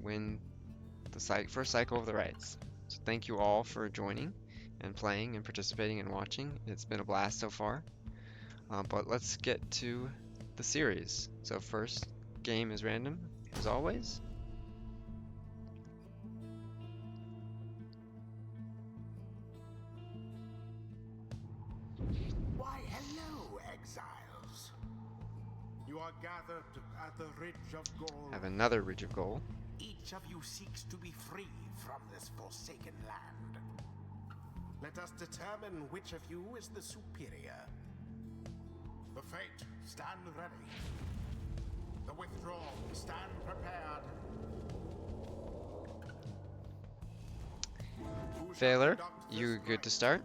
win the first cycle of the Rites. So thank you all for joining and playing and participating and watching. It's been a blast so far. But let's get to the series. So first game is random, as always. Why, hello, exiles. You are gathered at the Ridge of Gold. Have another Ridge of Gold. Each of you seeks to be free from this forsaken land. Let us determine which of you is the superior. The Fate, stand ready. The Withdrawn, stand prepared. Who shall Phaler, conduct this you good rite? to start?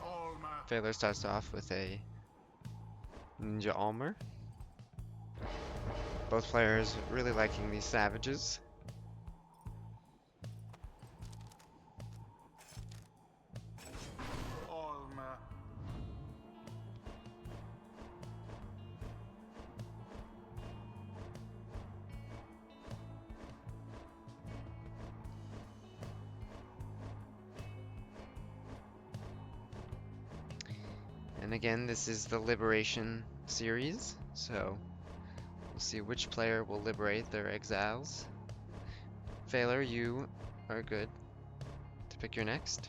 Alma. Phaler starts off with a Ninja Almer. Both players really liking these savages. Alma. And again, this is the Liberation series, so we'll see which player will liberate their exiles. Phaler, you are good to pick your next.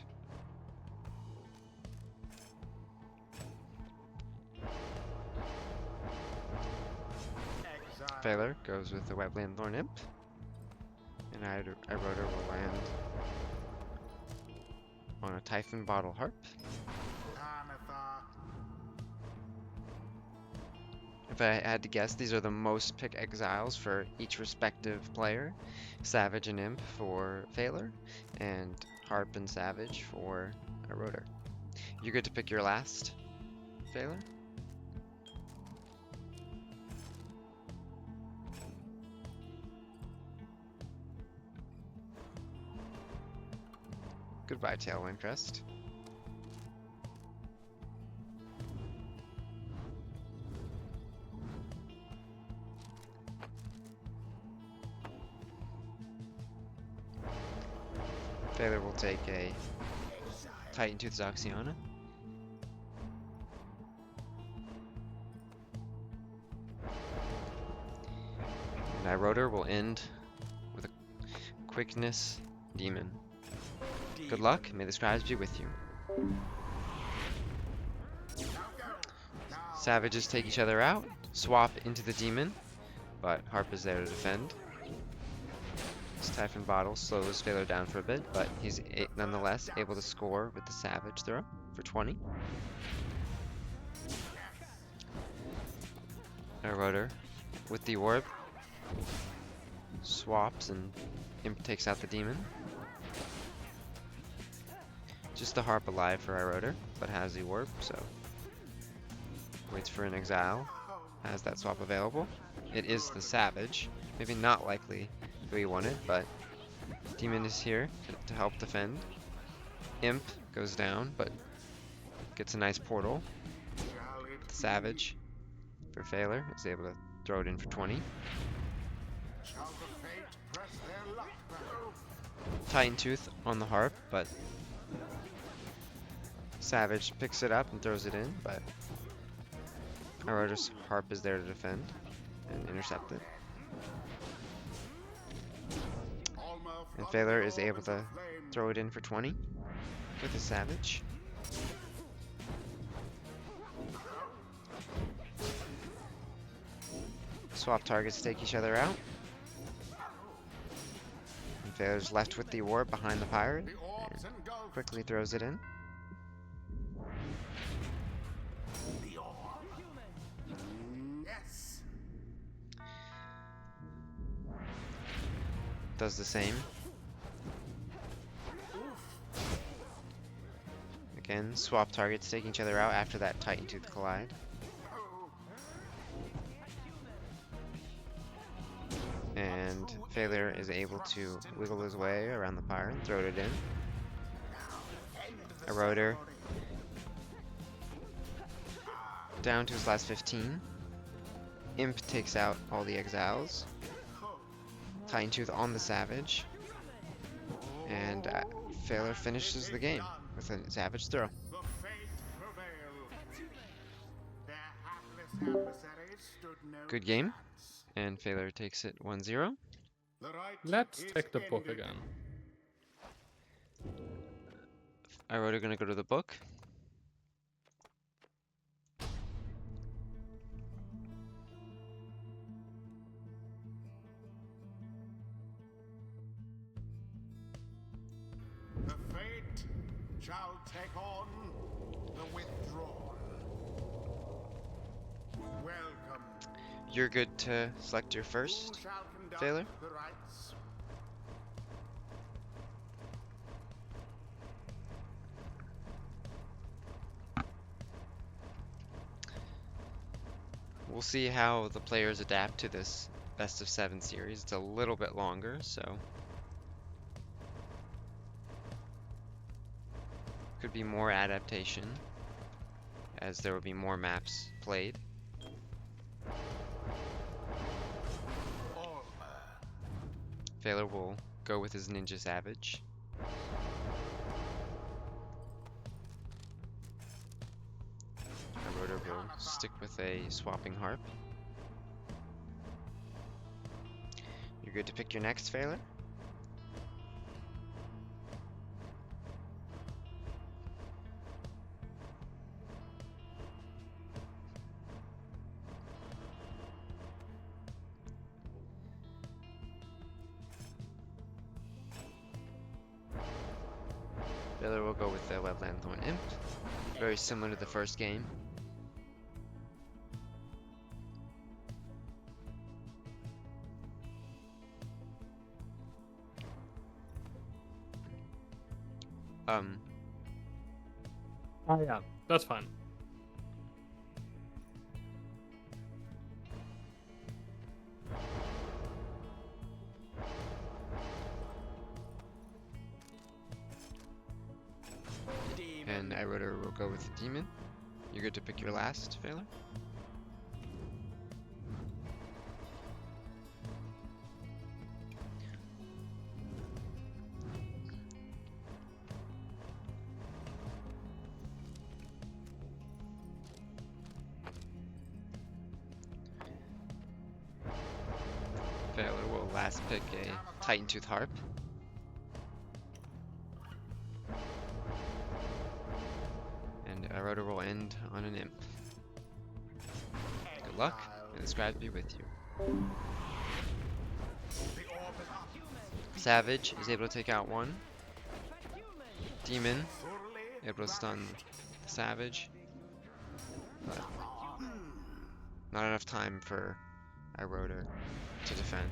Exile. Phaler goes with the Webland Thorn Imp, and iRotor will land on a Typhon Bottle Harp. Anatha. If I had to guess, these are the most pick exiles for each respective player. Savage and Imp for Phaler, and Harp and Savage for iRotor. You get to pick your last, Phaler? Goodbye, Tailwind Crest. Phaler will take a Titan Tooth Zoxiana. And iRotor will end with a Quickness Demon. Good luck, may the scribes be with you. Savages take each other out, swap into the demon, but Harp is there to defend. This Typhon Bottle slows Phaler down for a bit, but he's nonetheless able to score with the Savage throw for 20. iRotor with the orb swaps and Imp takes out the demon. Just the Harp alive for iRotor, but has the orb, so waits for an exile, has that swap available. It is the Savage, maybe not likely who he wanted, but Demon is here to help defend. Imp goes down, but gets a nice portal. The Savage for Phaler is able to throw it in for 20. Shall the Fate press their luck battle? Titan Tooth on the Harp, but Savage picks it up and throws it in, but iRotor's Harp is there to defend and intercept it. And Phaler is able to throw it in for 20 with the Savage. Swap targets take each other out. And Phaler's left with the orb behind the pirate and quickly throws it in. The orb does the same. Again, swap targets, taking each other out after that Titan Tooth collide. And Failure is able to wiggle his way around the pyre and throw it in. Eroder down to his last 15. Imp takes out all the exiles. Titan Tooth on the Savage. And Failure finishes the game with a Savage throw. The fate prevailed. Their hapless adversaries stood no Good game. chance. And Failure takes it 1-0. The rite Let's is take the book ended. again. Eroder gonna go to the book. The fate shall take on the withdrawn. Welcome. You're good to select your Who first. shall conduct Failure? the rites? We'll see how the players adapt to this best of 7 series. It's a little bit longer, so could be more adaptation as there will be more maps played. Failure will go with his Ninja Savage. Eroder will stick with a Swapping Harp. You're good to pick your next, Failure. Failure will go with the Wetland Thorn Imp. Very similar to the first game. Oh yeah, that's fine. And Eroder will go with the Demon. You're good to pick your last, Failure. Failure will last pick a Titan Tooth Harp. And Eroder will end on an Imp. Good luck, and the scribe be with you. Savage is able to take out one. Demon able to stun the Savage. But not enough time for Eroder to defend.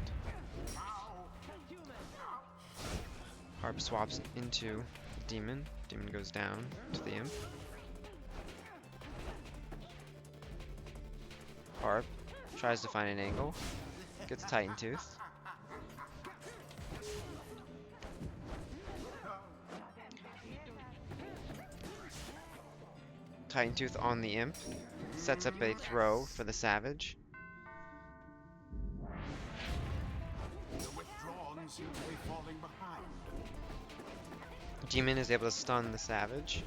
Harp swaps into Demon. Demon goes down to the Imp. Harp tries to find an angle. Gets Titan Tooth. Titan Tooth on the Imp. Sets up a throw for the Savage. The withdrawn seem to be falling behind. Demon is able to stun the Savage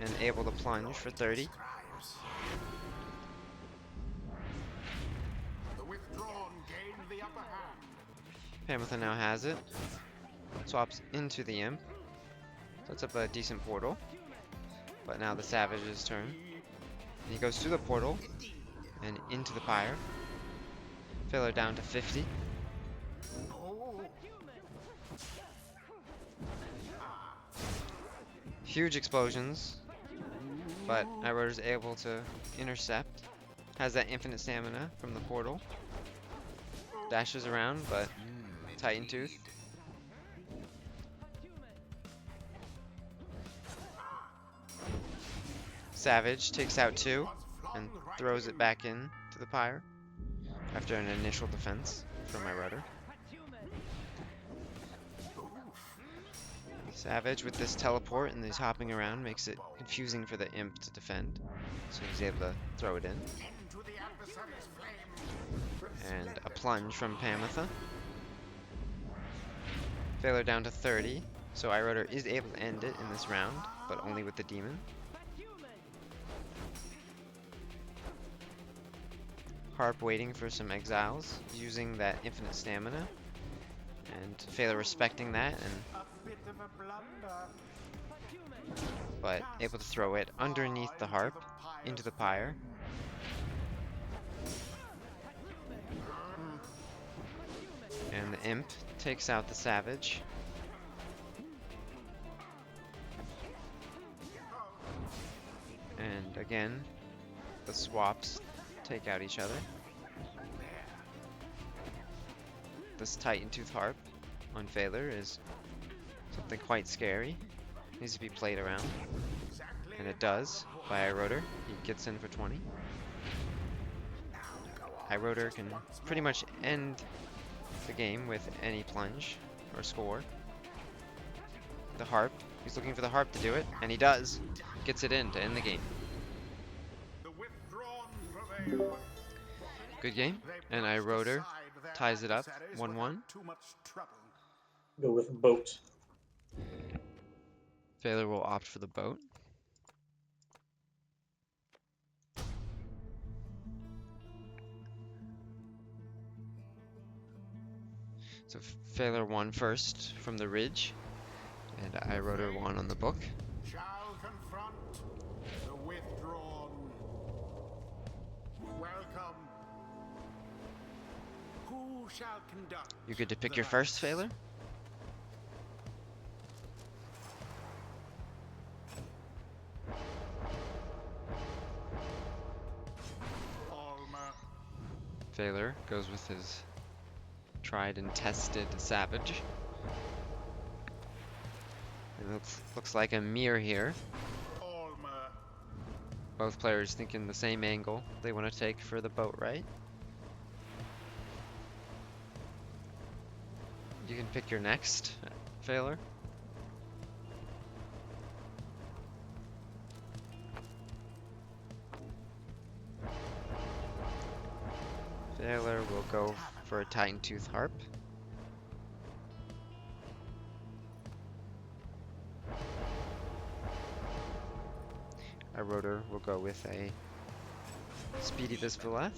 and able to plunge for 30. Scribes. The withdrawn gained the upper hand. Pamela now has it. Swaps into the Imp. Sets up a decent portal. But now the Savage's turn. And he goes through the portal and into the pyre. Failure down to 50. Oh, Huge explosions. But Eroder's able to intercept. Has that infinite stamina from the portal. Dashes around, but Titan Tooth Savage takes out 2 and throws it back in to the pyre after an initial defense from my rudder. Savage with this teleport and he's hopping around makes it confusing for the imp to defend, so he's able to throw it in. And a plunge from Pamitha. Failure down to 30, so iRotor is able to end it in this round, but only with the demon. Harp waiting for some exiles, using that infinite stamina, and Failure respecting that, but able to throw it underneath the harp into the pyre. And the imp takes out the savage. And again, the swaps take out each other. This Titan Tooth Harp on Failure is something quite scary. Needs to be played around. And it does by iRotor. He gets in for 20. iRotor can pretty much end the game with any plunge or score. The harp, he's looking for the harp to do it, and he does. Gets it in to end the game. Good game, and iRotor ties it up 1-1. Go with boat. Failure will opt for the boat. So Failure won first from the ridge, and iRotor won on the book. Shall confront the withdrawn. Welcome. Who shall conduct? You get to pick your first Failure. Alma. Failure goes with his tried and tested savage. It looks like a mirror here. Alma. Both players thinking the same angle they want to take for the boat, right? You can pick your next Failure. Failure will go for a Titan Tooth Harp. iRotor will go with a Speedy Visvaleth.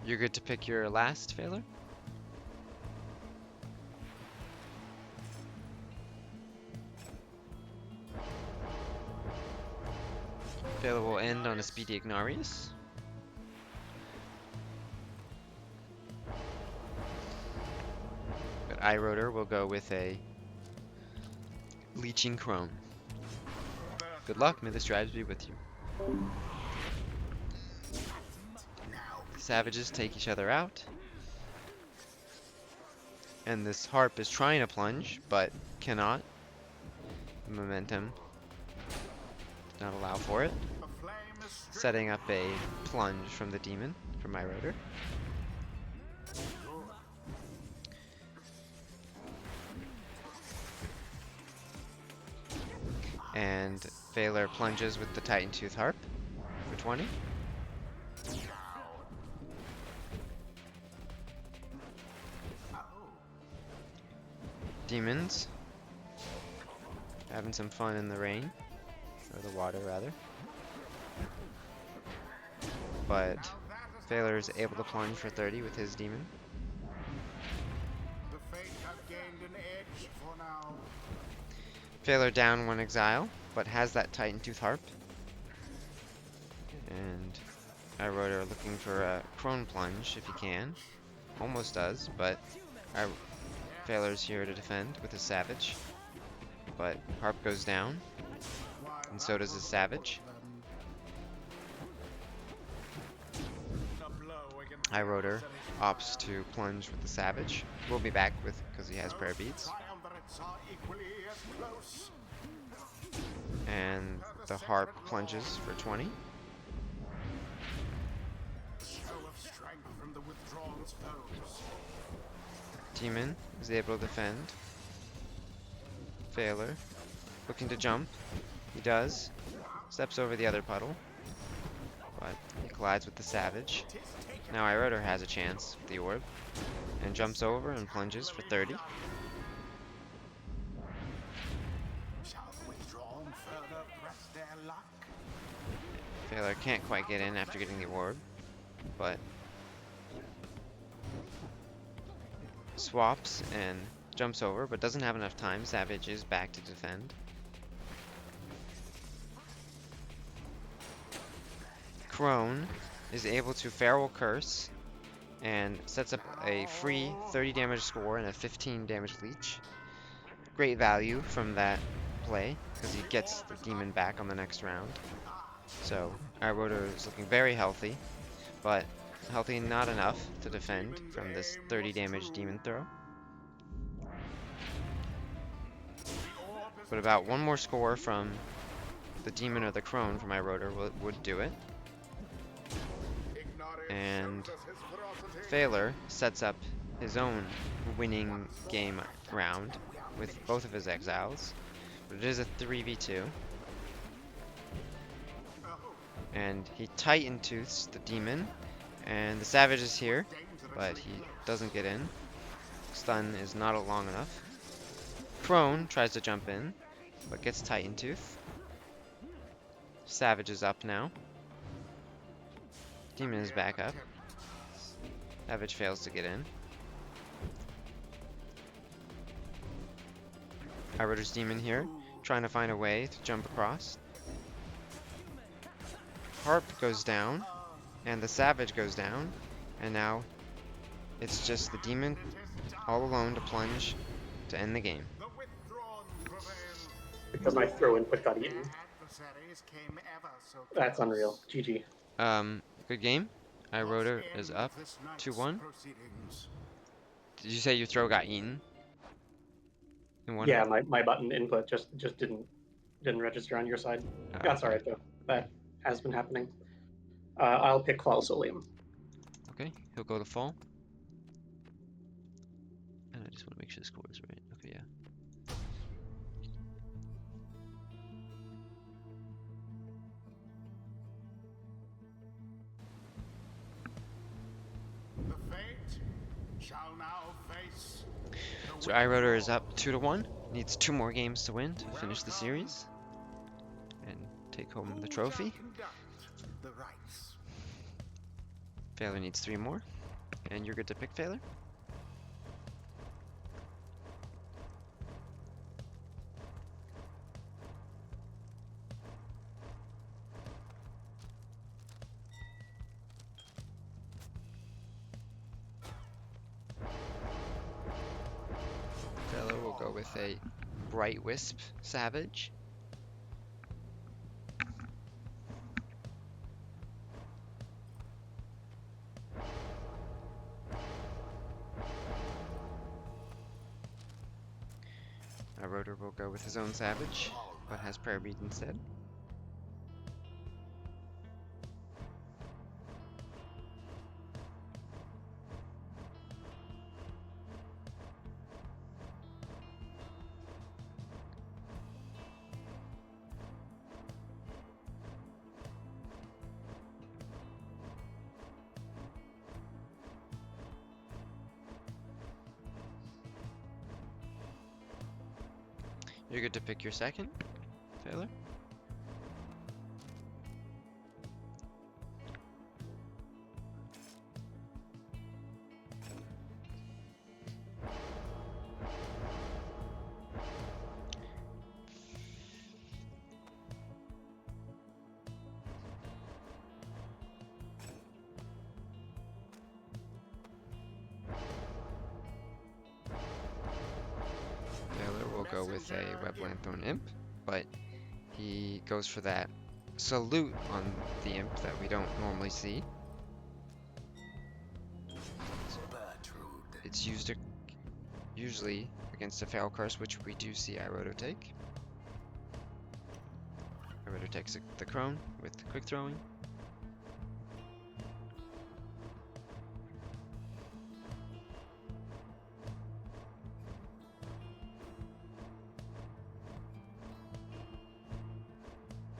You're good to pick your last Failure. Failure will end on a Speedy Ignarius. But iRotor will go with a Leeching Crone. Good luck, may the strategy be with you. Savages take each other out. And this harp is trying to plunge, but cannot. The momentum does not allow for it. Setting up a plunge from the demon from iRotor. And Failure plunges with the Titan Tooth Harp for 20. Demons having some fun in the rain, or the water rather. But Failure is able to plunge for 30 with his demon. The fate have gained an edge for now. Failure down 1 exile, but has that Titan Tooth Harp. And iRotor looking for a Crone Plunge if he can. Almost does, but Our Failur's here to defend with his Savage. But Harp goes down, and so does his Savage. High Rotor opts to plunge with the Savage. We'll be back with because he has prayer beads. And the Harp plunges for 20. Demon is able to defend. Failure looking to jump. He does. Steps over the other puddle. But he collides with the Savage. Now Iroder has a chance with the orb. And jumps over and plunges for 30. Failure can't quite get in after getting the orb. But swaps and jumps over, but doesn't have enough time. Savage is back to defend. Crone is able to Feral Curse and sets up a free 30 damage score and a 15 damage leech. Great value from that play, because he gets the demon back on the next round. So, Iroder is looking very healthy, but healthy not enough to defend from this 30 damage demon throw. But about one more score from the demon or the crone from Iroder would do it. And Failure sets up his own winning game round with both of his exiles. But it is a 3v2. And he Titan Tooths the demon. And the Savage is here, but he doesn't get in. Stun is not long enough. Crone tries to jump in, but gets Titan Tooth. Savage is up now. Demon is back up. Savage fails to get in. Iroder's Demon here, trying to find a way to jump across. Harp goes down, and the Savage goes down, and now it's just the Demon all alone to plunge to end the game. Because my throw input got eaten. That's unreal. GG. Good game. Iroder is up 2-1. Did you say your throw got eaten? Yeah, my button input just didn't register on your side. That's alright though. That has been happening. I'll pick Clausolium. Okay, he'll go to fall. And I just want to make sure the score is right. Okay, yeah. So Iroder is up 2-1. Needs 2 more games to win to finish the series and take home the trophy. Failure needs 3 more, and you're good to pick Failure. Failure will go with a Bright Wisp Savage. Iroder will go with his own Savage, but has Prayer Bead instead. You're good to pick your second, Failure. go with a Web Lanthorn Imp, but he goes for that salute on the Imp that we don't normally see. It's used usually against a Fail Curse, which we do see Irodo take. Irodo takes the Crone with quick throwing.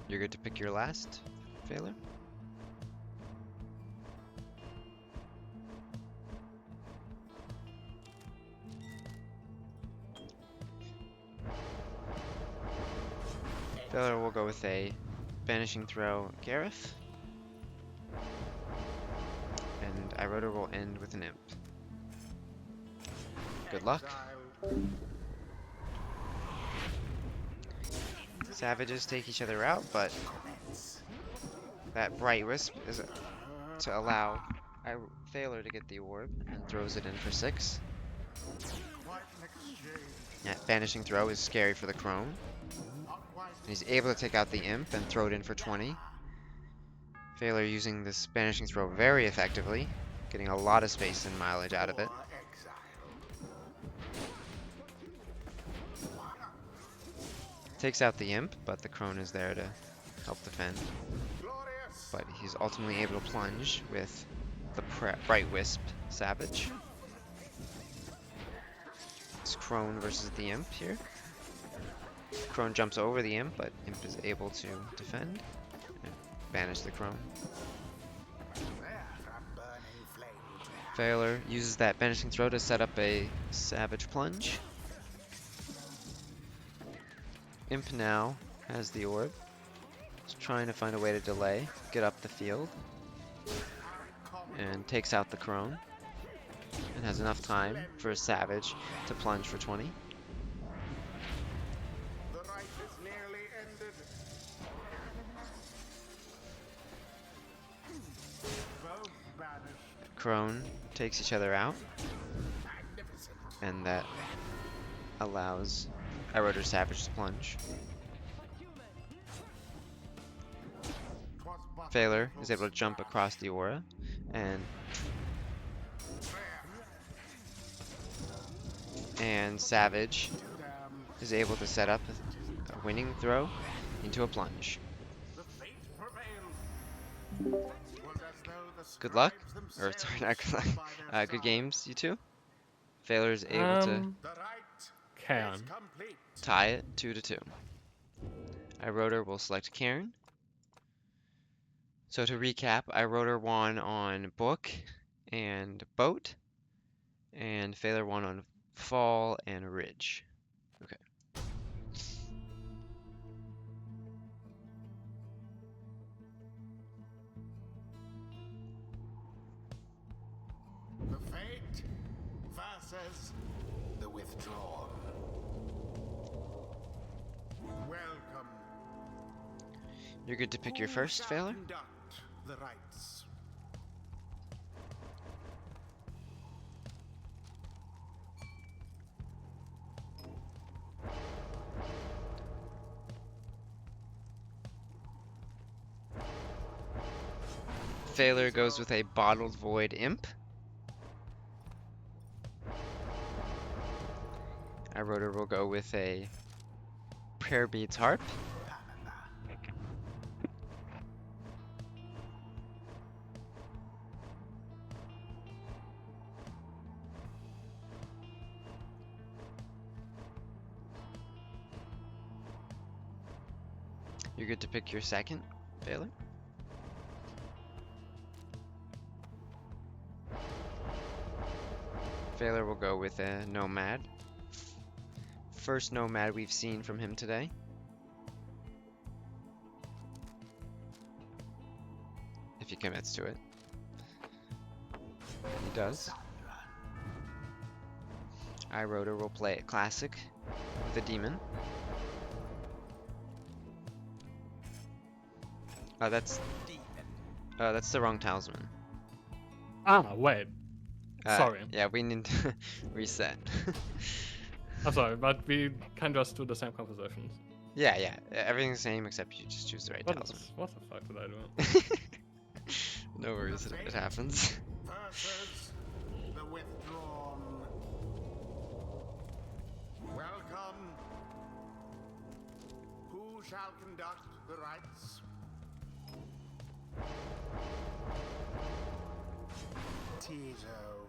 You're good to pick your last, Failure. Failure will go with a Banishing Throw Gareth. And Irodo will end with an Imp. Good luck. Savages take each other out, but that Bright Wisp is to allow Failure to get the orb and throws it in for 6. That Banishing Throw is scary for the Crone. And he's able to take out the Imp and throw it in for 20. Failure using this Banishing Throw very effectively, getting a lot of space and mileage out of it. Takes out the Imp, but the Crone is there to help defend. But he's ultimately able to plunge with the Bright Wisp Savage. It's Crone versus the Imp here. Crone jumps over the Imp, but Imp is able to defend and banish the Crone. Failure uses that Banishing Throw to set up a Savage Plunge. Imp now has the orb. He's trying to find a way to delay, get up the field, and takes out the Crone. And has enough time for a Savage to plunge for 20. The rite is nearly ended. Both banished. Crone takes each other out, Magnificent. and that allows Irodo Savage to plunge. Failure is able to jump across the aura, and Savage is able to set up a winning throw into a plunge. The fate prevailed. Was as though the Good luck, scribes or sorry, themselves not good luck. by their Good side. games, you two. Failure is able to The rite Can. is complete. tie it 2-2. Irodo will select Cairn. So to recap, Irodo won on Book and Boat, and Failure won on Fall and Ridge. Okay. The fate versus the withdrawn. Welcome. You're good to pick your Who first, shall Failure. conduct the rites? Failure goes with a Bottled Void Imp. Irodo will go with a Prayer Beads Harp. You're good to pick your second, Failure. Failure will go with a Nomad. First Nomad we've seen from him today. If he commits to it. He does. Irodo will play it classic with a Demon. Oh, that's the wrong talisman. Ah, wait. Sorry. Yeah, we need to reset. I'm sorry, but we can just do the same compositions. Yeah, yeah. Everything's the same except you just choose the right What, talisman. what the fuck did I do? No worries, it happens. Versus the withdrawn. Welcome. Who shall conduct the rites? Tizo.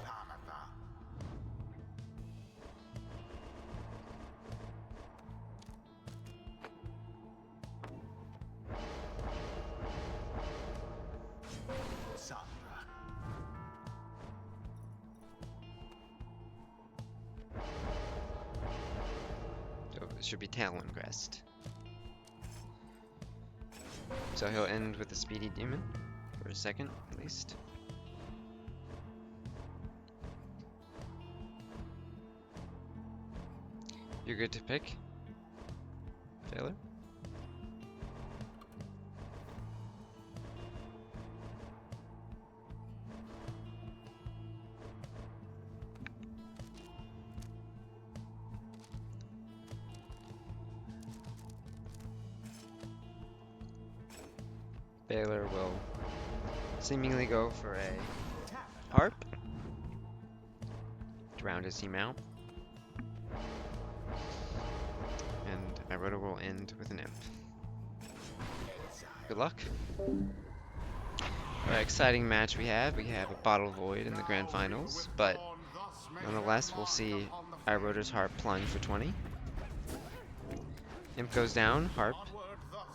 Tamatha. Sandra. So it should be Talon Crest. So he'll end with a speedy demon for a second, at least. You're good to pick, Taylor. Baylor will seemingly go for a harp to round his team out. And Iroda will end with an imp. Good luck. Alright, exciting match we have. We have a Bottle Void in the grand finals, but nonetheless, we'll see Iroda's harp plunge for 20. Imp goes down, harp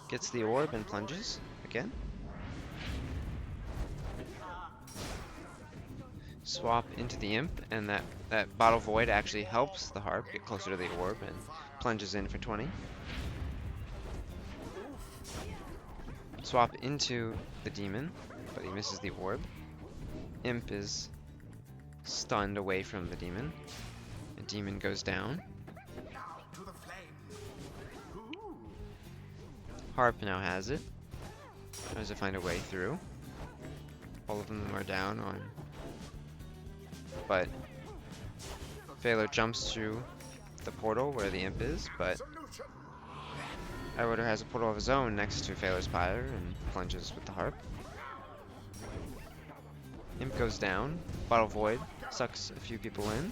gets the orb and plunges again. Swap into the imp, and that Bottle Void actually helps the harp get closer to the orb and plunges in for 20. Swap into the demon, but he misses the orb. Imp is stunned away from the demon. The demon goes down. To the flame. Harp now has it. Tries to find a way through. All of them are down on. But Phalar jumps through the portal where the imp is, but Solution. Iroda has a portal of his own next to Phalar's pyre and plunges with the harp. Imp goes down. Bottle Void sucks a few people in.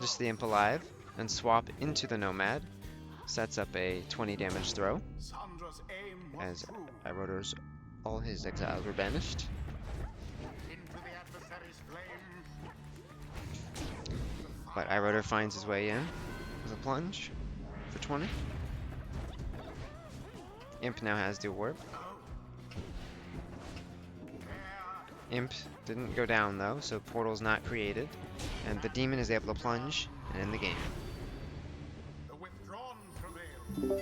Just the imp alive, and swap into the Nomad. Sets up a 20 damage throw, Sandra's aim was as true. Iroda's all his exiles were banished. Into the adversary's flame. But Iroda finds his way in with a plunge for 20. Imp now has the orb. Imp didn't go down though, so portal's not created, and the demon is able to plunge and end the game. The withdrawn prevail.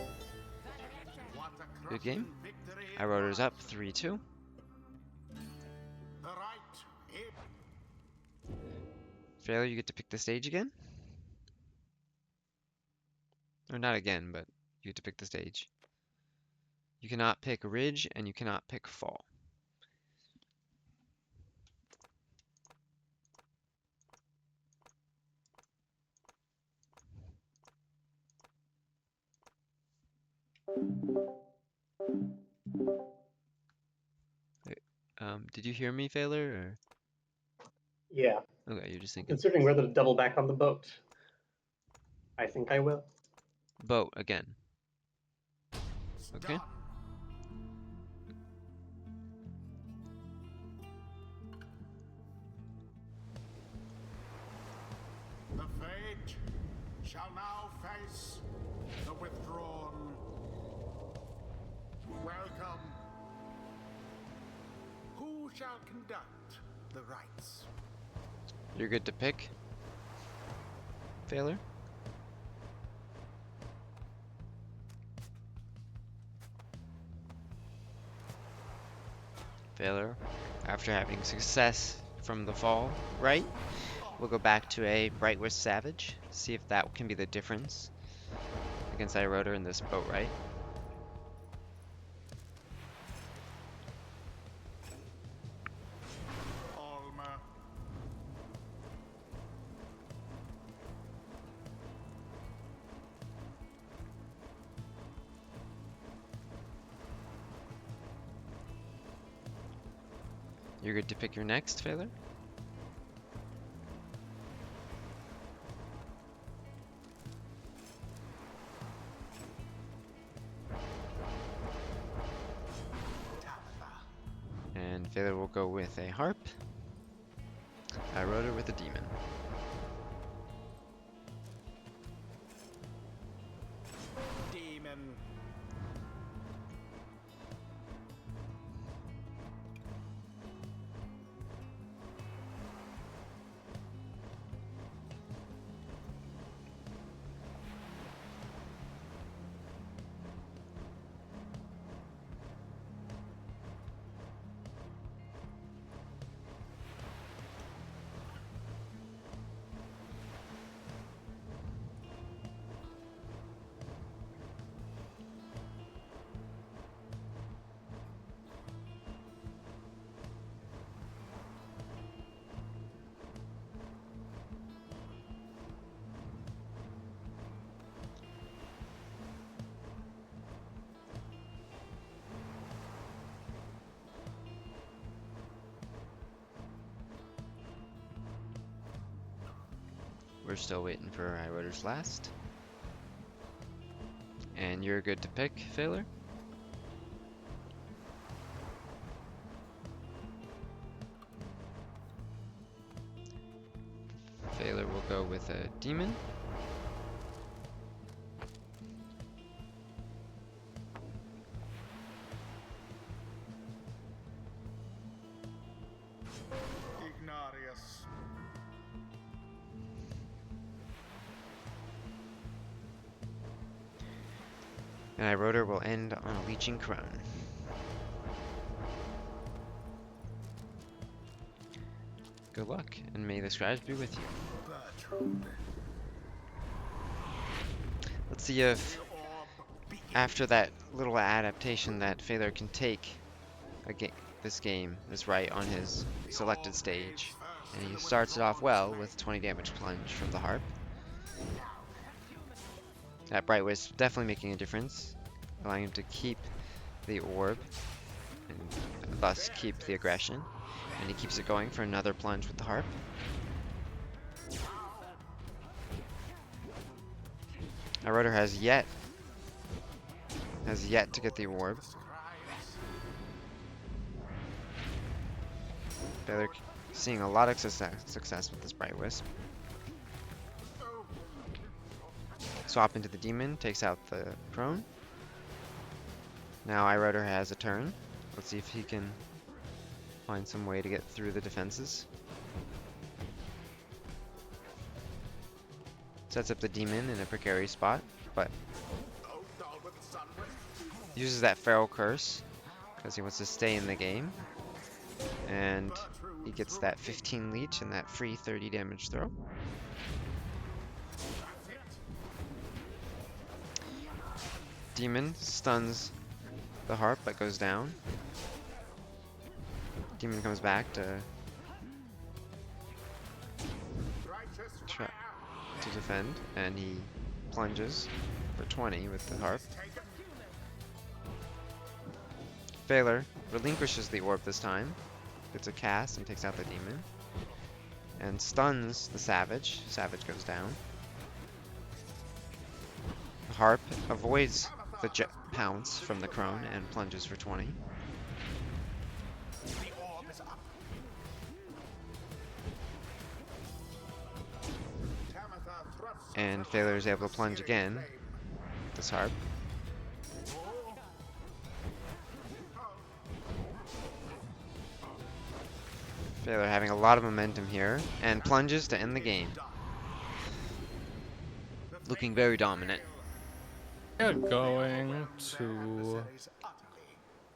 What a Good game. crushing victory it Iroda's was. up 3-2. The right hip. Failure, you get to pick the stage again? Or not again, but you get to pick the stage. You cannot pick Ridge, and you cannot pick Fall. Did you hear me, Phalar? Or Yeah, okay, you're just thinking considering whether to double back on the boat, I think I will. boat again. Okay. Done. The fate shall now face the withdrawn. Welcome. Who shall conduct the rites? You're good to pick, Phalar. Phalar, after having success from the fall, right? We'll go back to a Brightwist Savage, see if that can be the difference against Iroda in this boat, right? You're good to pick your next, Phaler? And Phaler will go with a harp. I rode her with a demon. Demon. We're still waiting for I rode her's last. And you're good to pick, Phaler? Phaler will go with a demon. Ignarius. And I rode her will end on a leeching crown. Good luck, and may the scribes be with you. Bertrand. Let's see if, The orb begins. after that little adaptation, that Phaler can take this right on his selected stage. And he starts it off well with 20 damage plunge from the harp. That Bright Wisp definitely making a difference, allowing him to keep the orb and thus keep the aggression. And he keeps it going for another plunge with the harp. Our rotor has yet to get the orb. They're seeing a lot of success with this Bright Wisp. Swap into the demon, takes out the crone. Now iRotor has a turn. Let's see if he can find some way to get through the defenses. Sets up the demon in a precarious spot, but uses that feral curse because he wants to stay in the game. And he gets that 15 leech and that free 30 damage throw. Demon stuns the harp but goes down. Demon comes back to defend, and he plunges for 20 with the harp. Phaler relinquishes the orb this time, gets a cast and takes out the demon, and stuns the savage. Savage goes down. The harp avoids the pounce from the crone and plunges for 20. And Phaler is able to plunge again with this harp. Phaler having a lot of momentum here and plunges to end the game. Looking very dominant. We're going to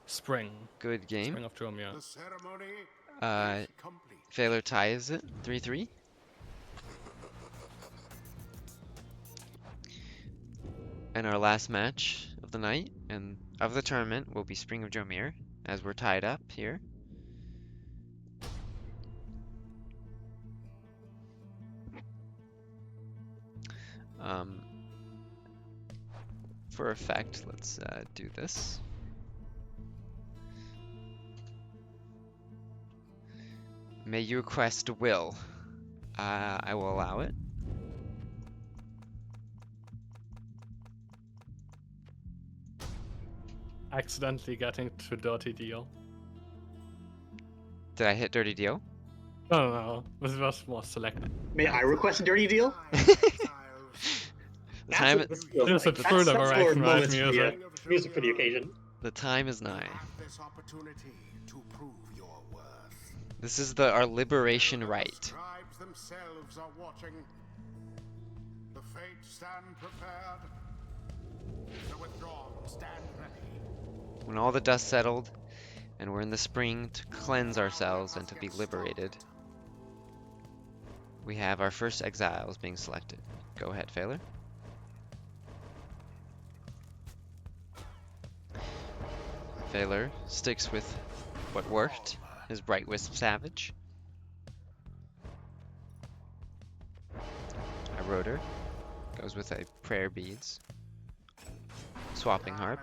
Spring. Good game. Spring of Dromia. The ceremony Uh, is complete. Phaler ties it 3-3. And our last match of the night and of the tournament will be Spring of Dromir, as we're tied up here. For effect, let's do this. May you request will. I will allow it. Accidentally getting to dirty deal. Did I hit dirty deal? No, this was more selective. May I request a dirty deal? The time, That's what this feels It's a like. true That's more liberation, right, moments for music. music for the occasion. the time is nigh. Have this opportunity to prove your worth. This is our liberation The rite. scribes themselves are watching. The fates stand prepared. The withdrawn stand ready. When all the dust settled, and we're in the spring to cleanse ourselves and to be liberated, we have our first exiles being selected. Go ahead, Phaler. Phaler sticks with what worked, his Bright Wisp Savage. Rotor goes with a Prayer Beads. Swapping Harp.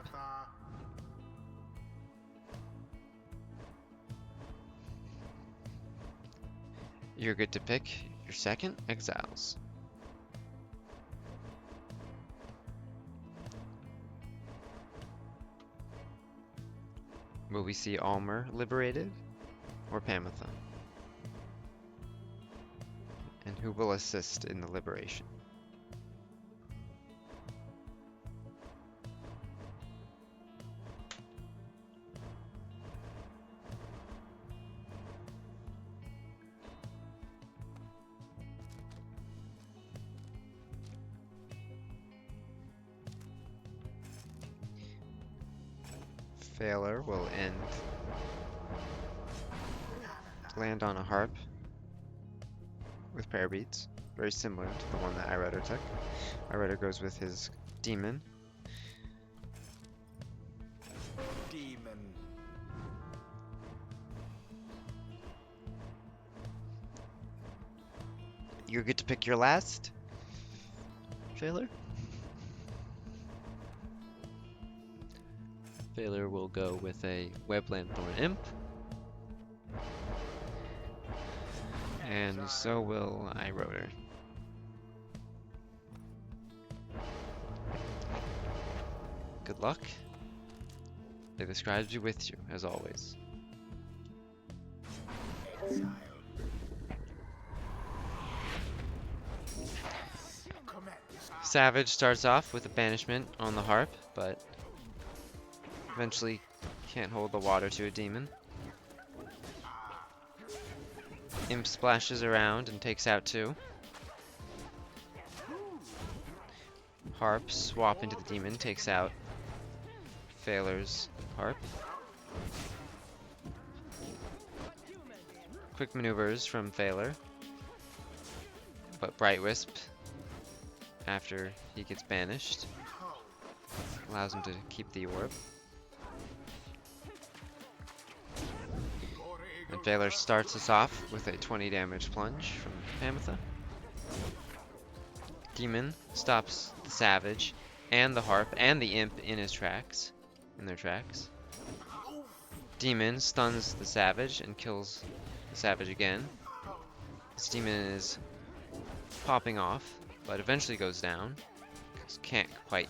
You're good to pick your second exiles. Will we see Almer liberated or Pamitha? And who will assist in the liberation? Failure will land on a harp with prayer beads, very similar to the one that Iroder took. Iroder goes with his demon. You're good to pick your last, Failure. Failure will go with a Webland Thorn Imp. And so will Iroder. Good luck. May the scribes be with you, as always. Savage starts off with a banishment on the harp, but eventually can't hold the water to a demon. Imp splashes around and takes out two. Harp swap into the demon, takes out Failer's harp. Quick maneuvers from Failure, but Bright Wisp, after he gets banished, allows him to keep the orb. And Failure starts us off with a 20 damage plunge from Pamitha. Demon stops the Savage and the Harp and the Imp in their tracks. Demon stuns the Savage and kills the Savage again. This demon is popping off, but eventually goes down, because can't quite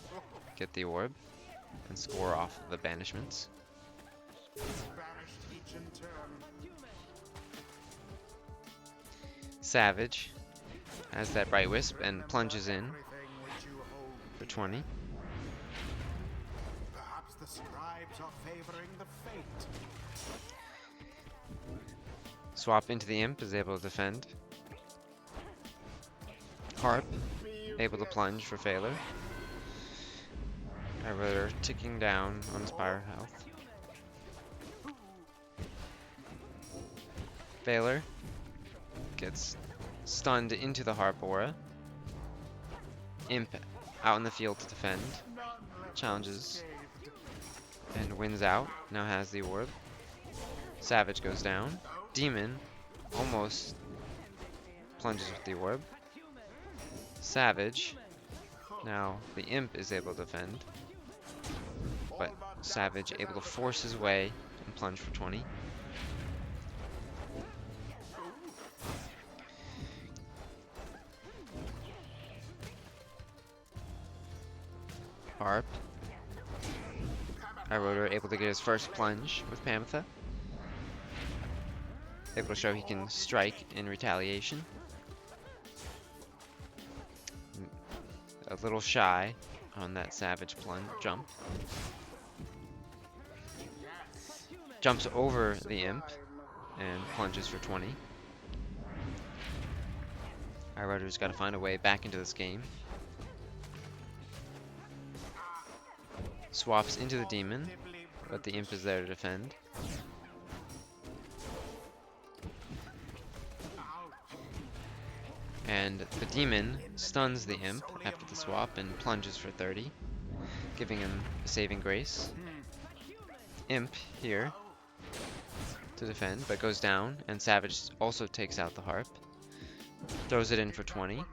get the orb and score off the banishments. Savage has that Bright Wisp and plunges in for 20. Perhaps the scribes are favoring the fate. Swap into the Imp, is able to defend. Harp, able to plunge for Failure. Iroder ticking down on his fire health. Failure gets stunned into the Harp aura. Imp out in the field to defend. Challenges and wins out. Now has the orb. Savage goes down. Demon almost plunges with the orb. Savage. Now the Imp is able to defend. But Savage able to force his way and plunge for 20. Harp. Iroder able to get his first plunge with Pamitha. Able to show he can strike in retaliation. A little shy on that savage plunge jump. Jumps over the imp and plunges for 20. Iroder's got to find a way back into this game. Swaps into the demon, but the imp is there to defend. And the demon stuns the imp after the swap and plunges for 30, giving him a saving grace. Imp here to defend, but goes down, and Savage also takes out the harp. Throws it in for 20.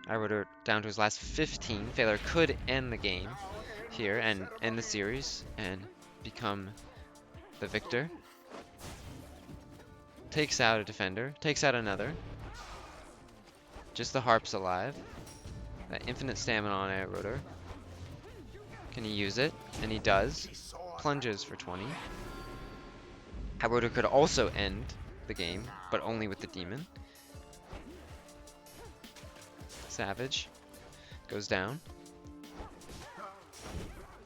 Iroder down to his last 15. Failure could end the game here and end the series and become the victor. Takes out a defender, takes out another. Just the harp's alive. That infinite stamina on Iroder. Can he use it? And he does. Plunges for 20. Iroder could also end the game, but only with the demon. Savage goes down.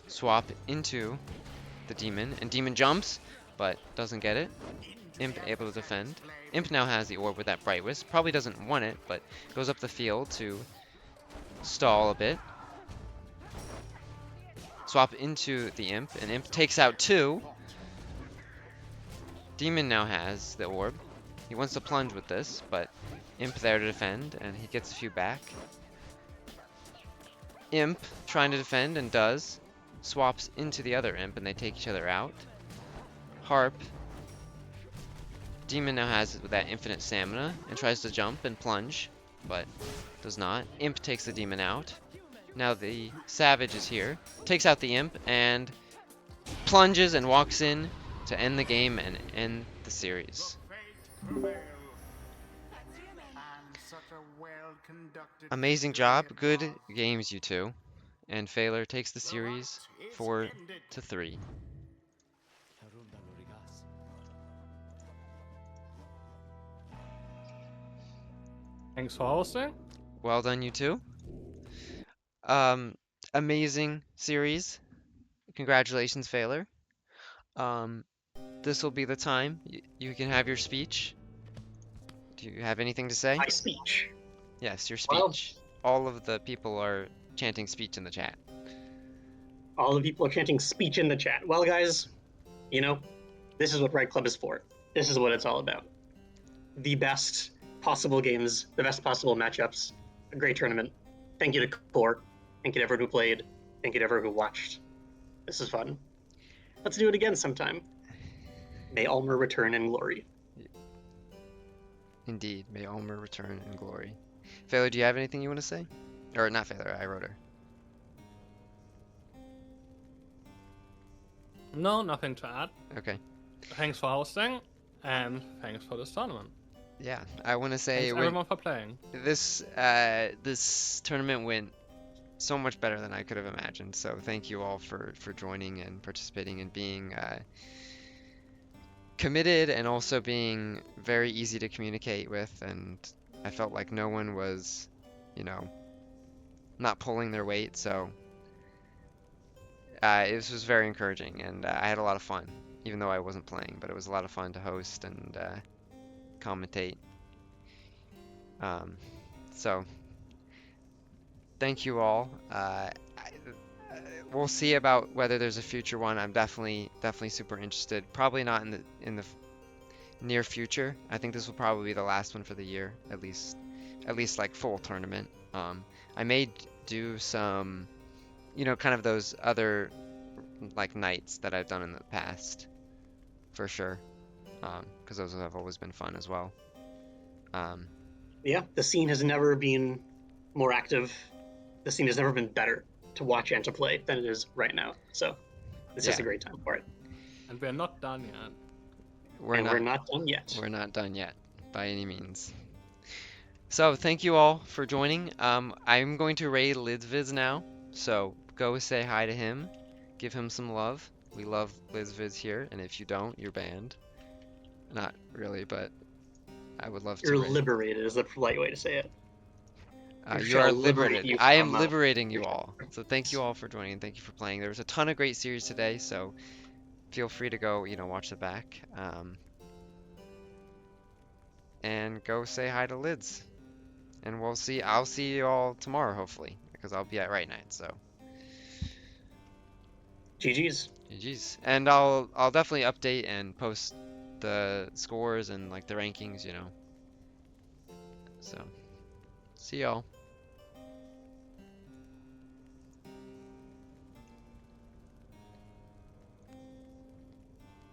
Swap into the demon, and demon jumps, but doesn't get it. Imp able to defend. Imp now has the orb with that Bright Wisp. Probably doesn't want it, but goes up the field to stall a bit. Swap into the Imp, and Imp takes out 2. Demon now has the orb. He wants to plunge with this, but Imp there to defend, and he gets a few back. Imp trying to defend, and does. Swaps into the other Imp, and they take each other out. Harp. Demon now has that infinite stamina, and tries to jump and plunge, but does not. Imp takes the demon out. Now the Savage is here. Takes out the Imp, and plunges and walks in to end the game and end the series. Amazing job. Good games, you two. And Failure takes the series 4-3. Thanks for hosting. Well done, you two. Amazing series. Congratulations, Failure. This will be the time you can have your speech. Do you have anything to say? My speech. Yes, your Well- speech. All of the people are chanting speech in the chat. All the people are chanting speech in the chat. Well, guys, you know, this is what Right Club is for. This is what it's all about. The best possible games, the best possible matchups, a great tournament. Thank you to Core. Thank you to everyone who played. Thank you to everyone who watched. This is fun. Let's do it again sometime. May Ulmer return in glory. Indeed, may Ulmer return in glory. Failure, do you have anything you want to say? Or not Failure, Iroder. No, nothing to add. Okay. Thanks for hosting, and thanks for this tournament. Yeah, I want to say Thanks everyone for playing. this tournament went so much better than I could have imagined. So thank you all for joining and participating and being committed and also being very easy to communicate with. And I felt like no one was, not pulling their weight. So this was very encouraging, and I had a lot of fun, even though I wasn't playing. But it was a lot of fun to host and commentate. So thank you all. We'll see about whether there's a future one. I'm definitely super interested. Probably not in the near future. I think this will probably be the last one for the year, at least like full tournament. I may do some, kind of those other like nights that I've done in the past, for sure, because those have always been fun as well. Yeah, the scene has never been more active. The scene has never been better to watch and to play than it is right now. So this is a great time for it. And we're not done yet. We're not done yet. We're not done yet, by any means. So thank you all for joining. I'm going to raid Lidsviz now, so go say hi to him, give him some love. We love LizViz here, and if you don't, you're banned. Not really, but I would love to You're raise. liberated is the polite way to say it. You You are shall liberate liberated. you I am from liberating you all. So thank you all for joining. Thank you for playing. There was a ton of great series today, so feel free to go, watch the back. And go say hi to Lids. And I'll see you all tomorrow, hopefully, because I'll be at Right Night, so. GG's. GG's. And I'll definitely update and post the scores and like the rankings, So, see y'all.